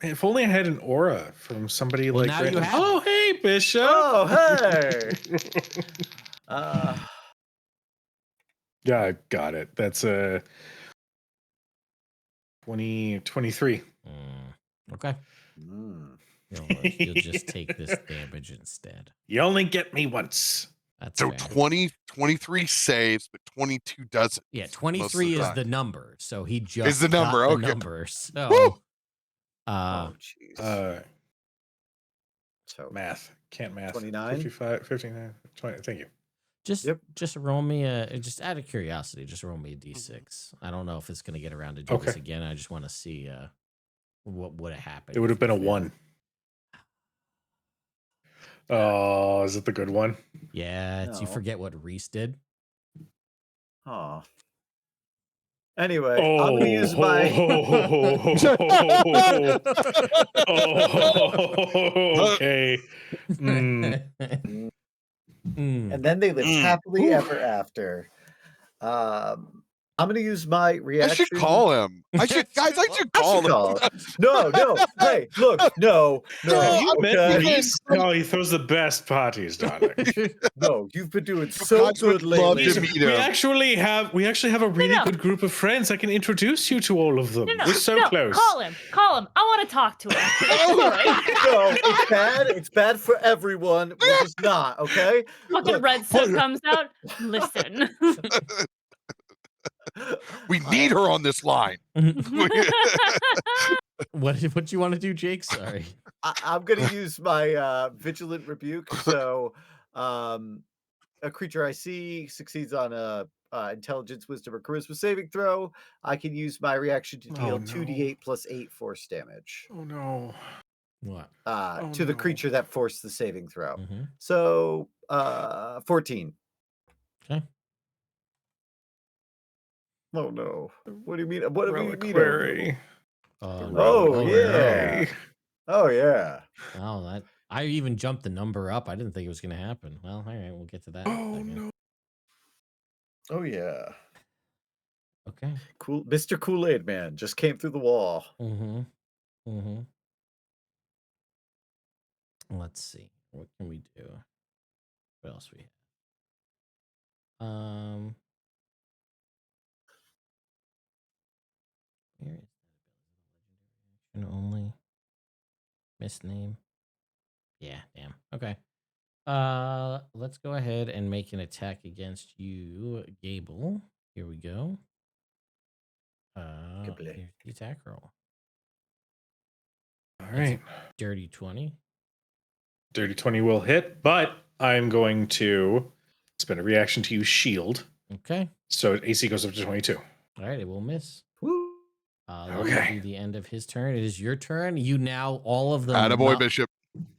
If only I had an aura from somebody Well, like. now you have Oh, hey, Bishop. Oh, hey. Yeah, I got it. That's a 23. Okay. You'll just take this damage instead. You only get me once. That's So fair. 23 saves, but 22 doesn't. Yeah, 23 is time. the number. So he just Is the number, got the okay. number. So Woo! Oh, jeez. So math. Can't math. 29? 55, 59, 20. Thank you. Just roll me just out of curiosity, just roll me a d6. I don't know if it's gonna get around to do this again. I just want to see what would have happened. It would have been a 1. Oh, is it the good one? Yeah, No. you forget what Reese did. Oh. Anyway, I'm gonna use my. Okay. And then they lived happily ever after. I'm gonna use my reaction. I should call him. I should call him. No. Hey, look, no. You met Okay? Reese? Oh, he throws the best parties, darling. No, you've been doing so guys would good love lately. to meet We him. actually have a really good group of friends. I can introduce you to all of them. We're so close. Call him. I want to talk to him. No, it's bad. It's bad for everyone. We're just not, okay? Fucking Red Sun comes out. Listen. We need her on this line. What you want to do, Jake? Sorry. I'm gonna use my vigilant rebuke. So a creature I see succeeds on a intelligence, wisdom, or charisma saving throw. I can use my reaction to deal 2d8 plus 8 force damage. Oh no. What? To the creature that forced the saving throw. Mm-hmm. So 14. Okay. Oh no. What do you mean? What do you mean? Reliquary. Oh yeah. Oh yeah. Oh, that I even jumped the number up. I didn't think it was going to happen. Well, all right, we'll get to that. Oh no. Oh yeah. Okay. Cool, Mr. Kool-Aid Man just came through the wall. Mm-hmm. Mm-hmm. Let's see. What can we do? What else we have? Where is that ability? Only misname. Yeah, damn. Okay. Let's go ahead and make an attack against you, Gable. Here we go. Gable. Here's the attack roll. All That's right. Dirty 20. Dirty 20 will hit, but I'm going to spend a reaction to use shield. Okay. So AC goes up to 22. All right, it will miss. Woo. That will Okay. be the end of his turn. It is your turn. You now, all of the Attaboy, Bishop.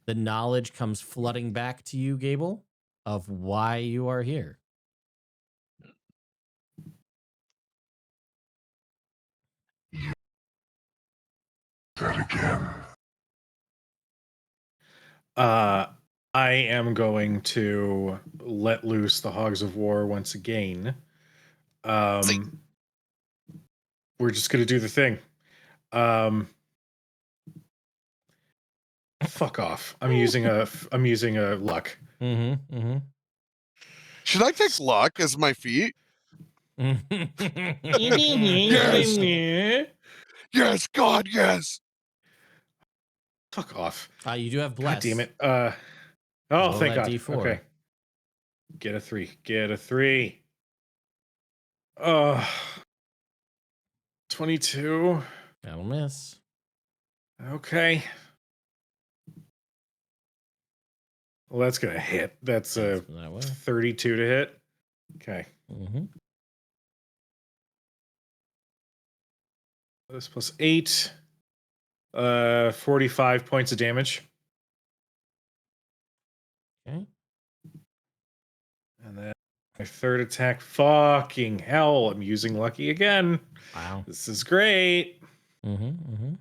the knowledge comes flooding back to you, Gable, of why you are here. That again. I am going to let loose the Hogs of War once again. We're just gonna do the thing. Fuck off. I'm using a luck. Mm-hmm. Mm-hmm. Should I take luck as my feat? Yes. Yes, God, yes. Fuck off. You do have God bless. damn it. Oh, Roll thank that God. D4. Okay. Get a 3. Get a 3. Oh. 22. That'll miss. Okay. Well, that's gonna hit. That's a That way. 32 to hit. Okay. Mm-hmm. This plus 8. 45 points of damage. Okay. And then my third attack. Fucking hell. I'm using lucky again. Wow. This is great. Mm-hmm.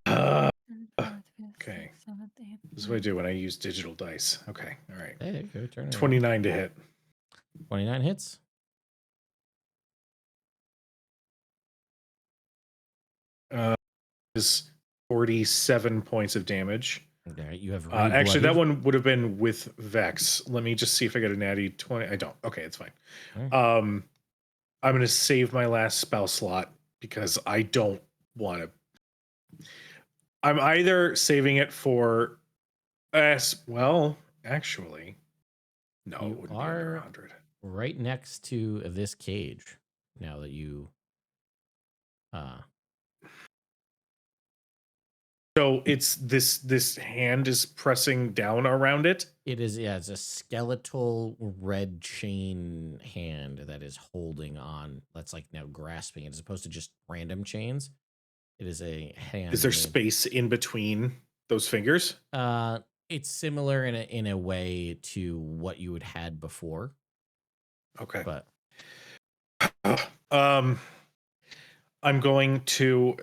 Mm-hmm. Okay. This is what I do when I use digital dice. Okay. All right. Hey, go turn it. 29 to hit. 29 hits. Is 47 points of damage. Okay, you have actually, that reblooded. one would have been with Vex. Let me just see if I get a natty 20. I don't. Okay, it's fine. Right. I'm going to save my last spell slot because I don't want to. I'm either saving it for. Well, actually, no, You it wouldn't be under are 100. right next to this cage. Now that you, So it's this hand is pressing down around it. it is, yeah, it's a skeletal red chain hand that is holding on. That's like now grasping it as opposed to just random chains. It is a hand. Is there made- space in between those fingers? It's similar in a way to what you had had before, Okay. but I'm going to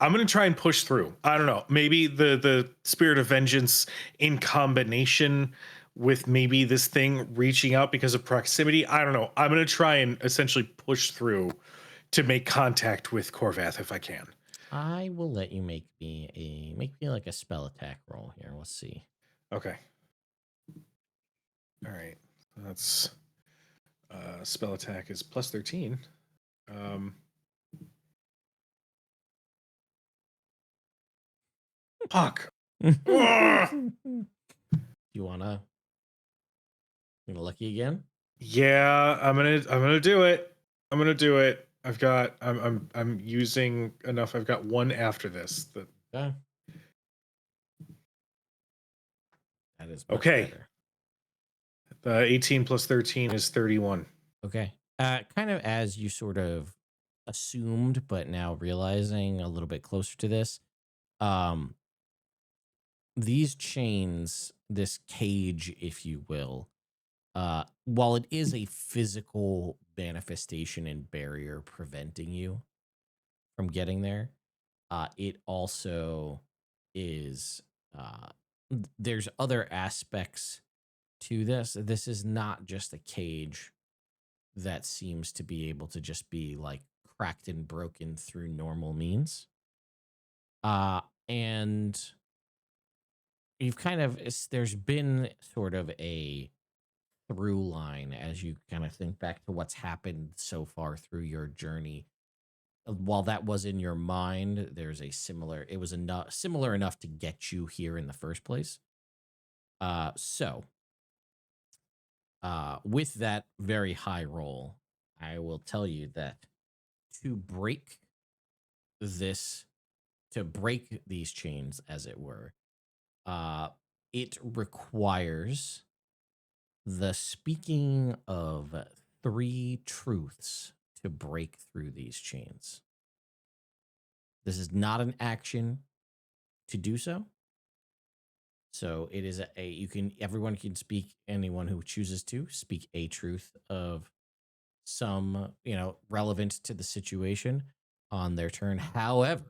I'm going to try and push through. I don't know. Maybe the spirit of vengeance in combination with maybe this thing reaching out because of proximity. I don't know. I'm going to try and essentially push through to make contact with Corvath if I can. I will let you make me like a spell attack roll here. Let's see. Okay. All right. That's spell attack is plus 13. Fuck. You wanna lucky again? Yeah, I'm gonna do it. I'm gonna do it. I'm using enough. I've got one after this. Okay. That is much Okay. better. The 18 plus 13 is 31. Okay. Kind of as you sort of assumed, but now realizing a little bit closer to this, these chains, this cage, if you will, while it is a physical manifestation and barrier preventing you from getting there, it also is there's other aspects to this. This is not just a cage that seems to be able to just be like cracked and broken through normal means. And you've kind of there's been sort of a through line as you kind of think back to what's happened so far through your journey. While that was in your mind, there's a similar. It was enough similar enough to get you here in the first place. With that very high roll, I will tell you that to break this, to break these chains, as it were, uh, it requires the speaking of 3 truths to break through these chains. This is not an action to do so. So it is a you can everyone can speak, anyone who chooses to speak a truth of some, relevant to the situation on their turn. However,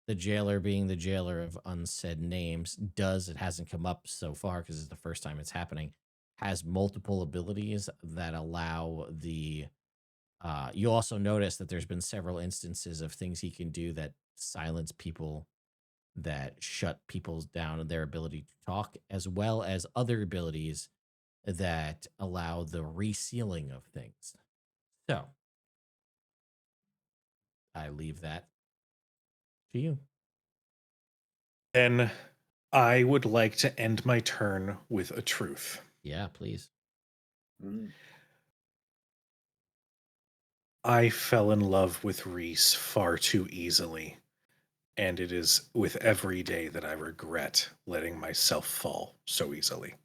the jailer, being the jailer of unsaid names, it hasn't come up so far because it's the first time it's happening, has multiple abilities that allow you also notice that there's been several instances of things he can do that silence people, that shut people down in their ability to talk, as well as other abilities that allow the resealing of things. So I leave that to you. Then I would like to end my turn with a truth. Yeah, please. Mm. I fell in love with Reese far too easily, and it is with every day that I regret letting myself fall so easily.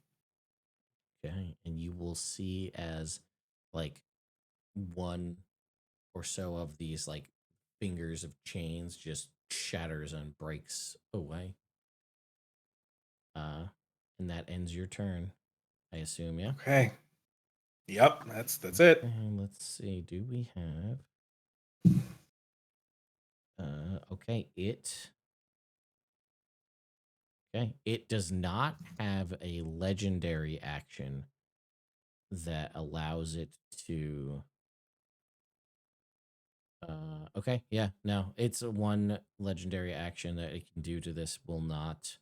Okay. And you will see as like one or so of these like fingers of chains just shatters and breaks away. And that ends your turn, I assume, yeah? Okay. Yep, that's it. And let's see, do we have okay, it does not have a legendary action that allows it to okay, yeah, no, it's a one legendary action that it can do to this will not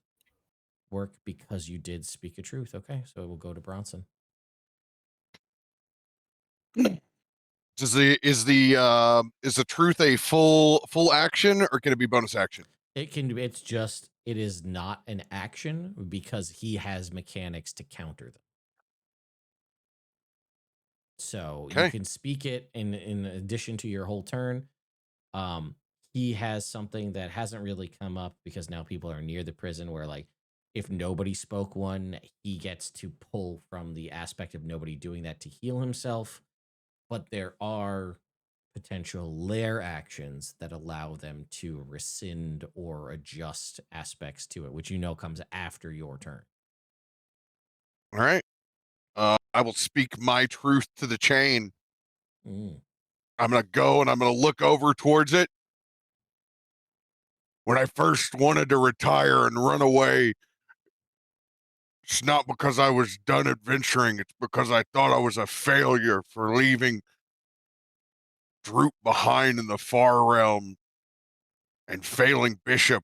work because you did speak a truth. Okay, so it will go to Bronson. Is the truth a full action, or can it be bonus action? It can it is not an action because he has mechanics to counter them. So you Okay. can speak it in addition to your whole turn. Um, he has something that hasn't really come up because now people are near the prison where like if nobody spoke one, he gets to pull from the aspect of nobody doing that to heal himself. But there are potential lair actions that allow them to rescind or adjust aspects to it, which comes after your turn. All right. I will speak my truth to the chain. Mm. I'm gonna go and I'm gonna look over towards it. When I first wanted to retire and run away, it's not because I was done adventuring. It's because I thought I was a failure for leaving Droop behind in the far realm and failing Bishop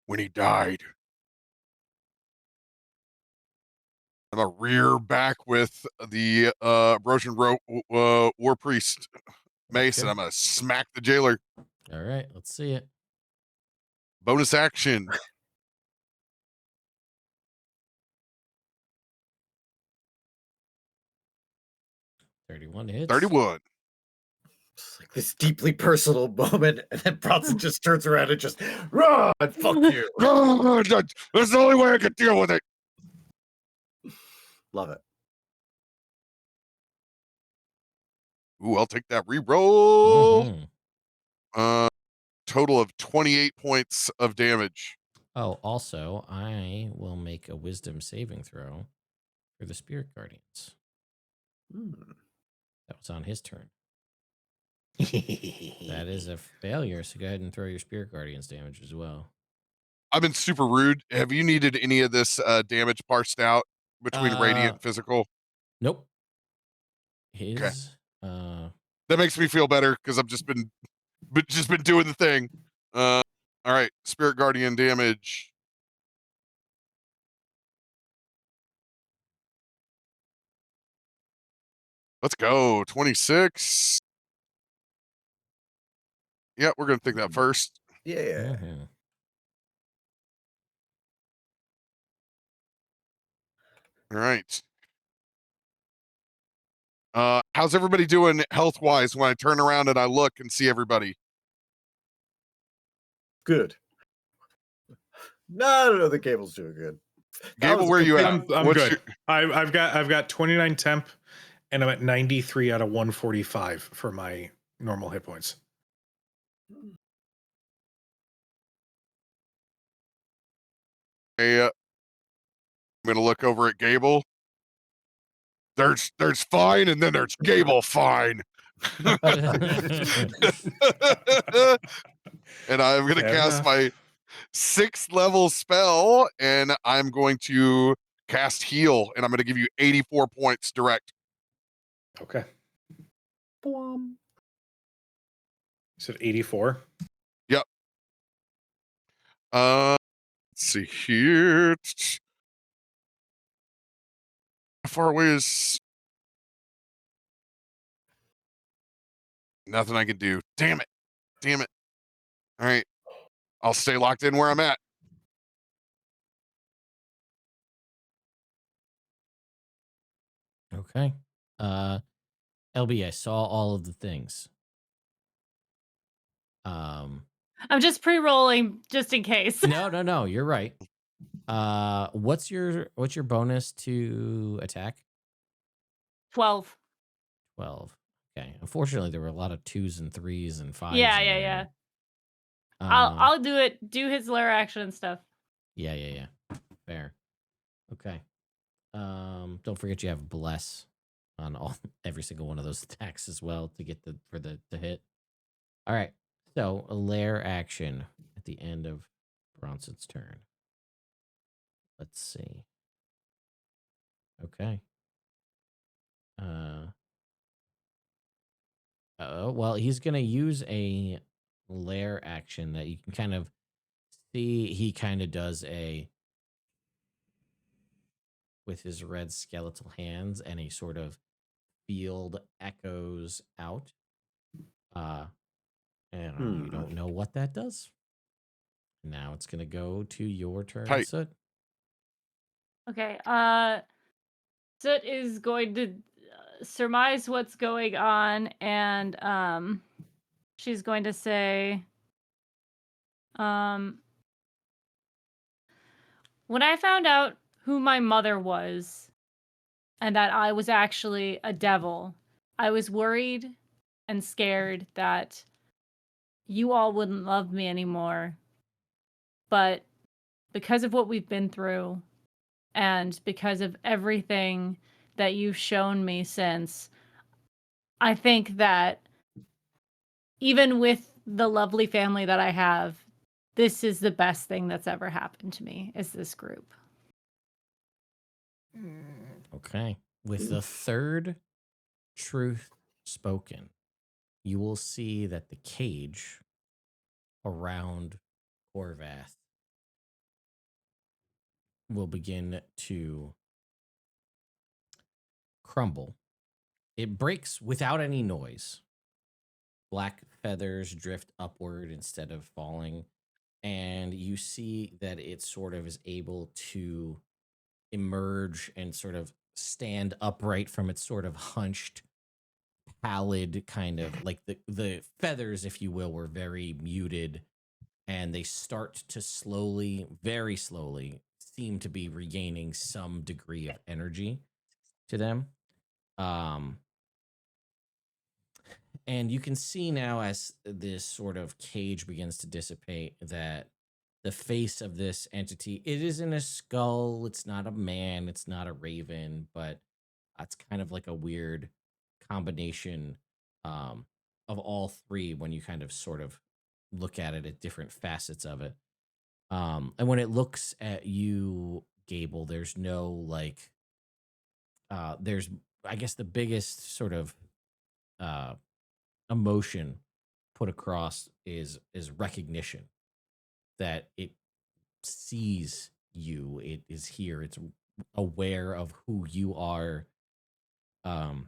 when he died. I'm a rear back with the Brosian War Priest mace, Okay. and I'm gonna smack the jailer. All right, let's see it. Bonus action. 31 hits. 31. It's like this deeply personal moment, and then Bronson just turns around and just run. Fuck you. That's the only way I can deal with it. Love it. Ooh, I'll take that re-roll. Mhm. Total of 28 points of damage. Oh, also, I will make a wisdom saving throw for the Spirit Guardians. Hmm. That was on his turn. That is a failure, so go ahead and throw your Spirit Guardians damage as well. I've been super rude. Have you needed any of this damage parsed out between radiant and physical? Nope. Okay. His That makes me feel better because I've just been doing the thing. All right, Spirit Guardian damage. Let's go. 26. Yeah, we're gonna think that first. Yeah. mhm. All right. How's everybody doing health wise when I turn around and I look and see everybody? Good. No, the Gable's doing good. That Gable, was a where you complete- at? I'm What's good. I've got 29 temp, and I'm at 93 out of 145 for my normal hit points. I'm gonna look over at Gable. There's fine, and then there's Gable fine. And I'm gonna Fair cast enough. my 6th level spell, and I'm going to cast heal, and I'm gonna give you 84 points direct. Okay. You said 84. Yep. Let's see here. How far away is? Nothing I can do. Damn it. Damn it. All right. I'll stay locked in where I'm at. Okay. LB, I saw all of the things. I'm just pre-rolling just in case. No, you're right. What's your bonus to attack? 12. 12. Okay. Unfortunately, there were a lot of 2s and 3s and 5s. Yeah, in yeah, there. yeah. Um, I'll do it. Do his lair action and stuff. Yeah. Fair. Okay. Don't forget you have bless on every single one of those attacks as well to get the hit. All right. So a lair action at the end of Bronson's turn. Let's see. Okay. Well, he's gonna use a lair action that you can kind of see. He kind of does a with his red skeletal hands, and a sort of field echoes out. And you don't know what that does. Now it's gonna go to your turn, Tight. Soot. Okay. Soot is going to surmise what's going on, and she's going to say, when I found out who my mother was and that I was actually a devil, I was worried and scared that you all wouldn't love me anymore. But because of what we've been through and because of everything that you've shown me since, I think that even with the lovely family that I have, this is the best thing that's ever happened to me, is this group. Okay. With the third truth spoken, you will see that the cage around Orvath will begin to crumble. It breaks without any noise. Black feathers drift upward instead of falling. And you see that it sort of is able to emerge and sort of stand upright from its sort of hunched, pallid kind of like the feathers, if you will, were very muted, and they start to slowly, very slowly, seem to be regaining some degree of energy to them. And you can see now as this sort of cage begins to dissipate that the face of this entity, it isn't a skull, it's not a man, it's not a raven, but it's kind of like a weird combination of all three when you kind of sort of look at it at different facets of it. And when it looks at you, Gable, there's no like there's I guess the biggest sort of uh emotion put across is recognition that it sees you, it is here, it's aware of who you are, um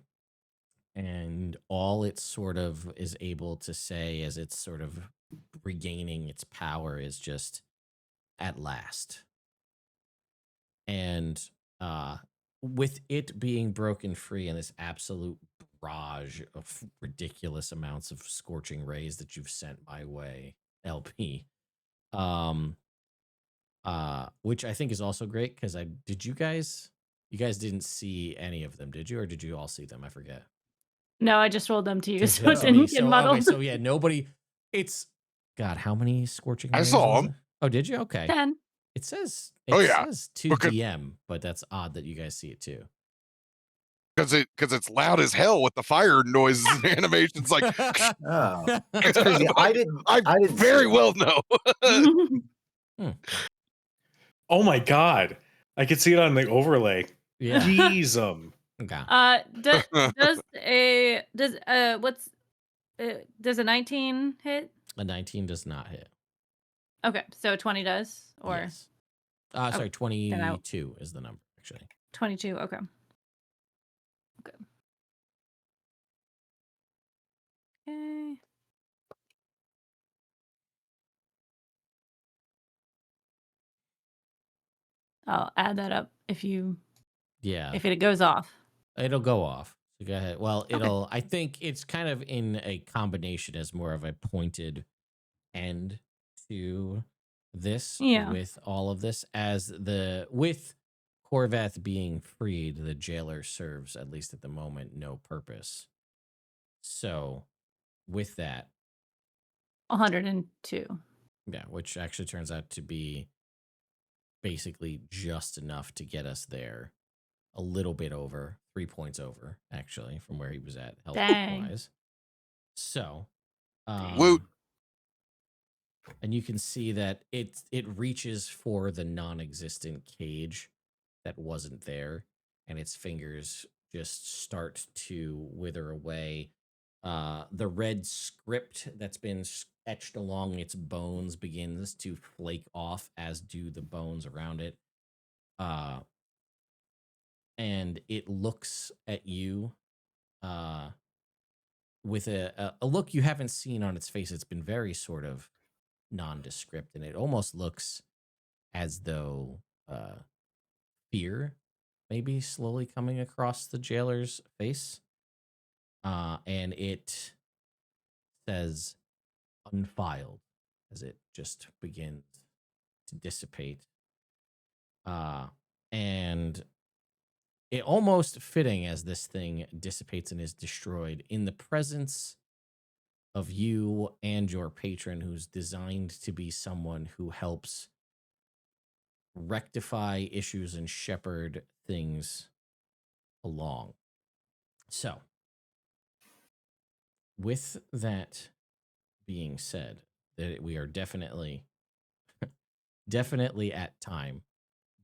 and all it sort of is able to say as it's sort of regaining its power is just at last. And uh with it being broken free and this absolute barrage of ridiculous amounts of scorching rays that you've sent my way, LP, um which I think is also great because I did you guys didn't see any of them, did you, or did you all see them? I forget. No, I just rolled them to you, so it To me. didn't get So okay, muddled. so yeah, nobody. It's God. How many scorching I rays saw was him. it? Oh, did you? Okay. 10. It says Oh yeah, to because DM, but that's odd that you guys see it too. it's loud as hell with the fire noises and animations. Like Oh, that's crazy. I didn't. I I didn't see very it. well know. Oh my god. I could see it on the overlay. Yeah. Jeez. Okay. Does a 19 hit? A 19 does not hit. Okay, so 20 does, or Yes. Sorry, 22 is the number actually. 22. Okay. Okay. Okay. I'll add that up if Yeah. it goes off. It'll go off. So go ahead. Well, it'll. I think it's kind of in a combination as more of a pointed end to this Yeah. with all of this as with Corvath being freed, the jailer serves, at least at the moment, no purpose. So with that, 102. yeah, which actually turns out to be basically just enough to get us there. A little bit over, 3 points over, actually, from where he was at health Dang. wise. So Woot. and you can see that it reaches for the non-existent cage that wasn't there, and its fingers just start to wither away. The red script that's been etched along its bones begins to flake off, as do the bones around it. And it looks at you with a look you haven't seen on its face. It's been very sort of nondescript, and it almost looks as though fear maybe slowly coming across the jailer's face. And it says unfiled as it just begins to dissipate. And it almost fitting as this thing dissipates and is destroyed in the presence of you and your patron, who's designed to be someone who helps rectify issues and shepherd things along. So, with that being said, that we are definitely at time,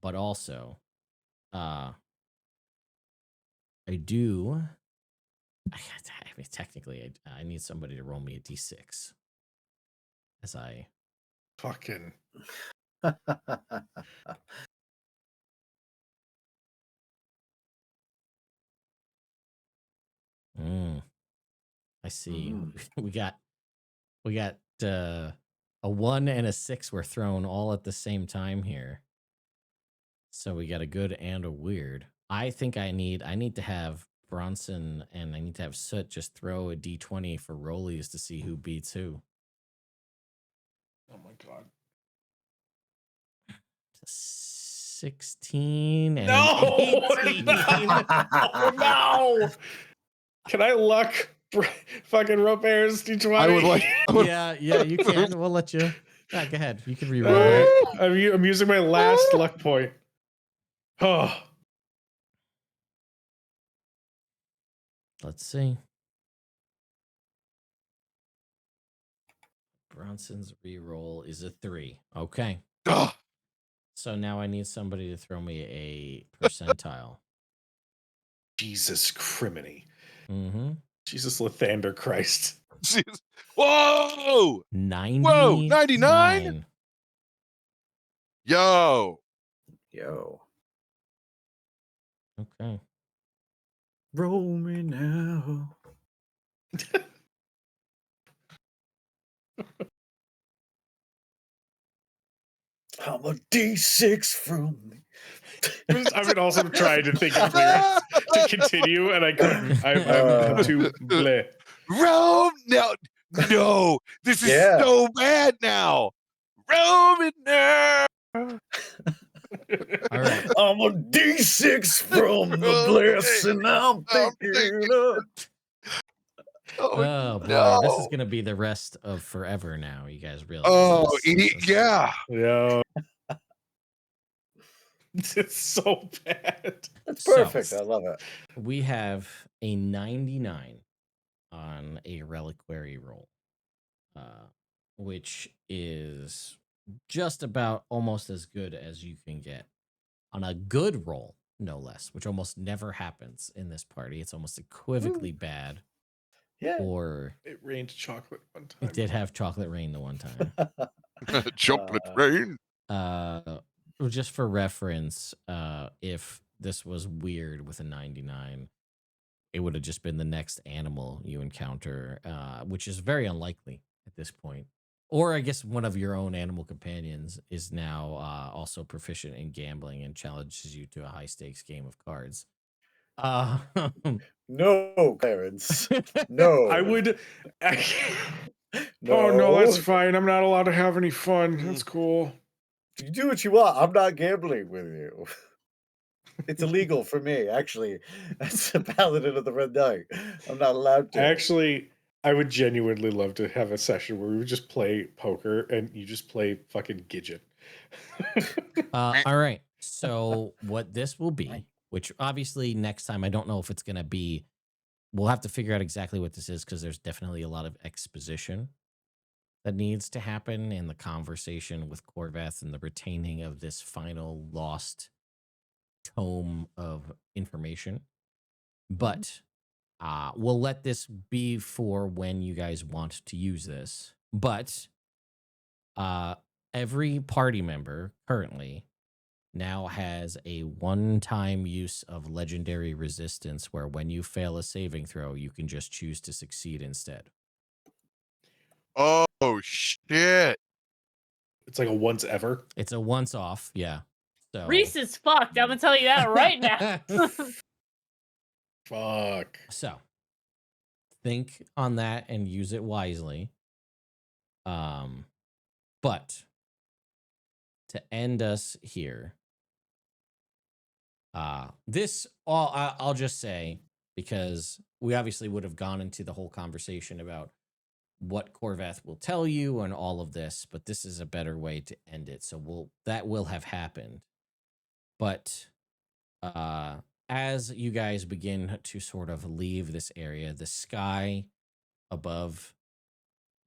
but also I do I mean, technically I need somebody to roll me a d6 as I Fucking. I see. We got a 1 and a 6 were thrown all at the same time here. So we got a good and a weird. I think I need to have Bronson and I need to have Soot just throw a d20 for rollies to see who beats who. Oh my god. 16 and No! an 18. Oh no! Can I luck fucking Robert's D20? I would like. Yeah, you can. We'll let you. Yeah, go ahead. You can re-roll it. I'm using my last luck point. Oh. Let's see. Bronson's re-roll is a 3. Okay. Ugh. So now I need somebody to throw me a percentile. Jesus criminy. Mm-hmm. Jesus Lathander Christ. Jeez. Whoa! 99. 99? Yo. Yo. Okay. Roll me now. I'm a D6 from me. I've been also trying to think of lyrics to continue, and I couldn't. I'm too bleh. Rome? No. This is Yeah. so bad now. Roman now. All right. I'm a D6 from the blessing I'm thinking of. Oh boy, this is gonna be the rest of forever now. You guys realize? Oh, this? yeah. Yeah. It's so bad. That's So- perfect. I love it. We have a 99 on a reliquary roll, which is just about almost as good as you can get on a good roll, no less, which almost never happens in this party. It's almost equivocally bad. Yeah. Or It rained chocolate one time. it did have chocolate rain the one time. Chocolate rain. Just for reference, if this was weird with a 99, it would have just been the next animal you encounter, which is very unlikely at this point. Or I guess one of your own animal companions is now also proficient in gambling and challenges you to a high stakes game of cards. No, Clarence. No. I would. No. Oh no, that's fine. I'm not allowed to have any fun. That's cool. You do what you want. I'm not gambling with you. It's illegal for me, actually. As a paladin of the Red Knight, I'm not allowed to. Actually, I would genuinely love to have a session where we would just play poker and you just play fucking Gidget. All right. So what this will be, which obviously next time I don't know if it's going to be, we'll have to figure out exactly what this is because there's definitely a lot of exposition that needs to happen in the conversation with Corveth and the retaining of this final lost tome of information. But we'll let this be for when you guys want to use this. But every party member currently now has a one-time use of legendary resistance where when you fail a saving throw, you can just choose to succeed instead. Oh, shit. It's like a once ever. It's a once off, yeah. So Reese is fucked. I'm gonna tell you that right now. Fuck. So think on that and use it wisely. But to end us here, this all I'll just say, because we obviously would have gone into the whole conversation about what Corveth will tell you and all of this, but this is a better way to end it. So that will have happened. But as you guys begin to sort of leave this area, the sky above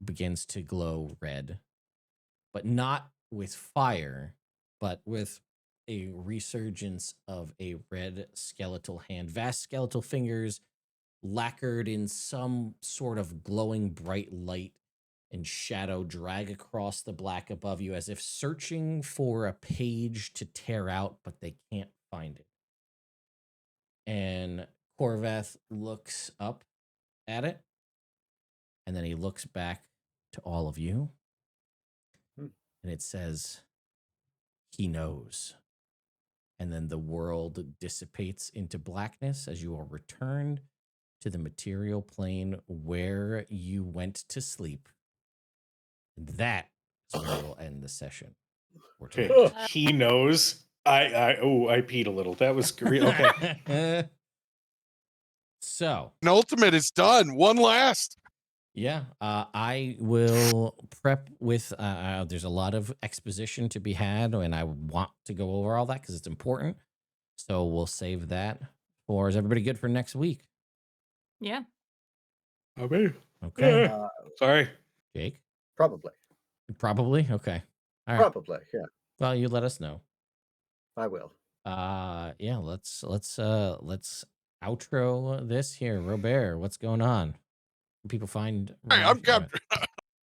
begins to glow red, but not with fire, but with a resurgence of a red skeletal hand, vast skeletal fingers lacquered in some sort of glowing bright light and shadow drag across the black above you as if searching for a page to tear out, but they can't find it. And Corveth looks up at it, and then he looks back to all of you, and it says, "He knows." And then the world dissipates into blackness as you are returned to the material plane where you went to sleep. That is where we'll end the session. Okay. He knows. I peed a little. That was great. Okay. So Penultimate is done. One last. yeah, I will prep with. There's a lot of exposition to be had, and I want to go over all that because it's important. So we'll save that for. Is everybody good for next week? Yeah. Okay. Okay, Sorry. Jake. Probably. Probably okay. All right. Probably. Yeah. Well, you let us know. I will. Yeah, let's outro this here. Robert, what's going on? People find Hey, I'm Captain.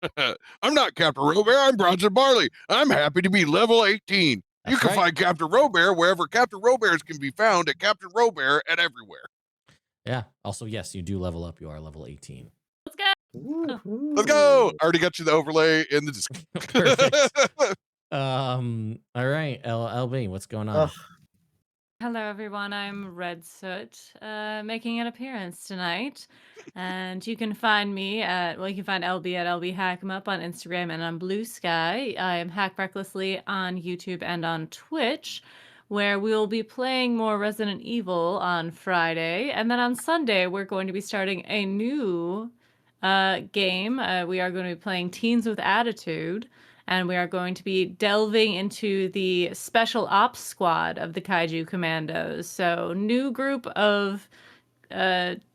Captain. I'm not Captain Robert. I'm Bronson Barley. I'm happy to be level 18. You That's can right. find Captain Robert wherever Captain Roberts can be found at Captain Robert and everywhere. Yeah. Also, yes, you do level up. You are level 18. Let's go. Let's go. Woohoo. I already got you the overlay in the Discord. Perfect. All right, LB, what's going on? Ugh. Hello, everyone. I'm Red Soot, making an appearance tonight. And you can find me you can find LB at LB Hack'em on Instagram and on Blue Sky. I am Hack Recklessly on YouTube and on Twitch, where we will be playing more Resident Evil on Friday. And then on Sunday, we're going to be starting a new game. We are going to be playing Teens with Attitude. And we are going to be delving into the special ops squad of the Kaiju Commandos. So, new group of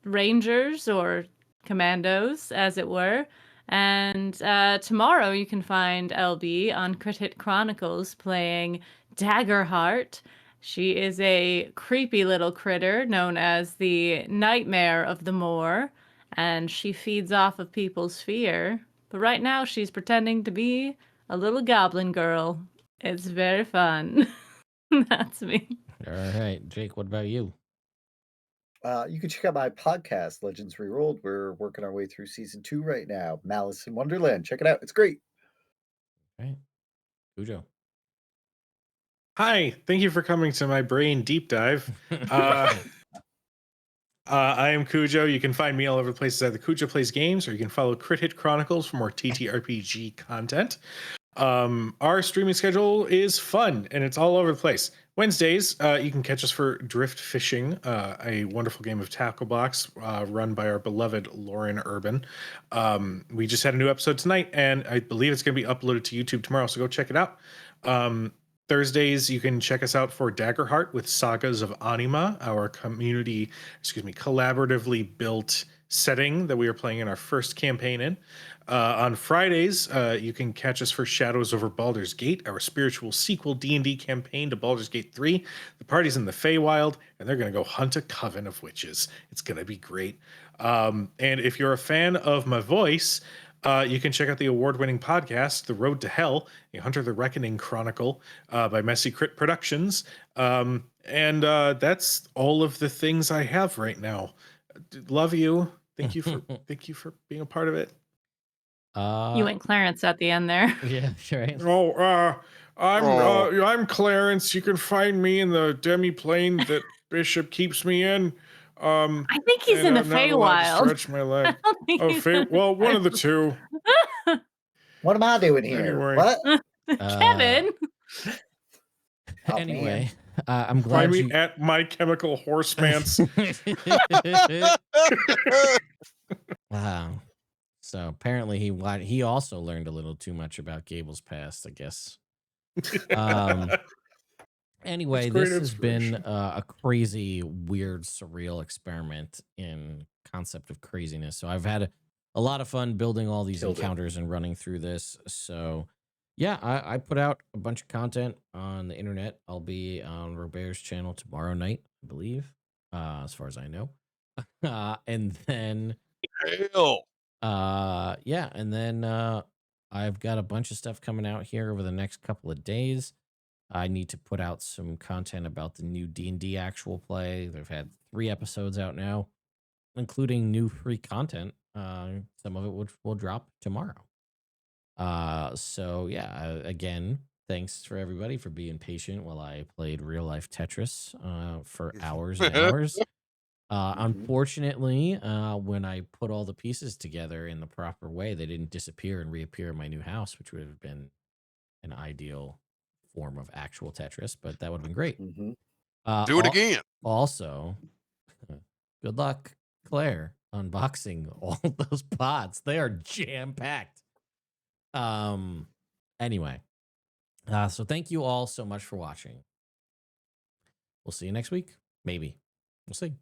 rangers or commandos, as it were. And tomorrow you can find LB on Crit Hit Chronicles playing Daggerheart. She is a creepy little critter known as the Nightmare of the Moor, and she feeds off of people's fear. But right now she's pretending to be a little goblin girl. It's very fun. That's me. All right, Jake, what about you? You can check out my podcast, Legends Rerolled. We're working our way through season 2 right now. Malice in Wonderland. Check it out. It's great. All right, Cujo. Hi, thank you for coming to my brain deep dive. I am Cujo. You can find me all over the places at the Cujo Plays Games, or you can follow Crit Hit Chronicles for more TTRPG content. Our streaming schedule is fun and it's all over the place. Wednesdays, you can catch us for Drift Fishing, a wonderful game of tackle box run by our beloved Lauren Urban. We just had a new episode tonight, and I believe it's going to be uploaded to YouTube tomorrow, so go check it out. Thursdays, you can check us out for Daggerheart with Sagas of Anima, our collaboratively built setting that we are playing in our first campaign in. On Fridays, you can catch us for Shadows over Baldur's Gate, our spiritual sequel D&D campaign to Baldur's Gate 3. The party's in the Feywild, and they're going to go hunt a coven of witches. It's going to be great. And if you're a fan of my voice, you can check out the award-winning podcast, The Road to Hell, a Hunter the Reckoning Chronicle by Messy Crit Productions. And that's all of the things I have right now. Love you. Thank you for being a part of it. You went Clarence at the end there. Yeah, sure. Oh, I'm Clarence. You can find me in the demi-plane that Bishop keeps me in. I think he's in the Feywild. Stretch my leg. Well, one of the two. What am I doing here? Anyway. What? Kevin. Oh, Anyway, I'm glad Find me you. at My Chemical Horsemance. Wow. So apparently he also learned a little too much about Gable's past, I guess. Anyway, It's great this has been inspiration. a crazy, weird, surreal experiment in concept of craziness. So I've had a lot of fun building all these Killed it. encounters and running through this. So yeah, I put out a bunch of content on the internet. I'll be on Robert's channel tomorrow night, I believe, as far as I know. And then Hell. yeah, and then I've got a bunch of stuff coming out here over the next couple of days. I need to put out some content about the new D&D actual play. They've had 3 episodes out now, including new free content. Some of it will drop tomorrow. So yeah, again, thanks for everybody for being patient while I played real life Tetris for hours and hours. Unfortunately, when I put all the pieces together in the proper way, they didn't disappear and reappear in my new house, which would have been an ideal form of actual Tetris, but that would have been great. Mm-hmm. Do it again. Also, good luck, Claire, unboxing all those pods. They are jam packed. Anyway, so thank you all so much for watching. We'll see you next week. Maybe. We'll see.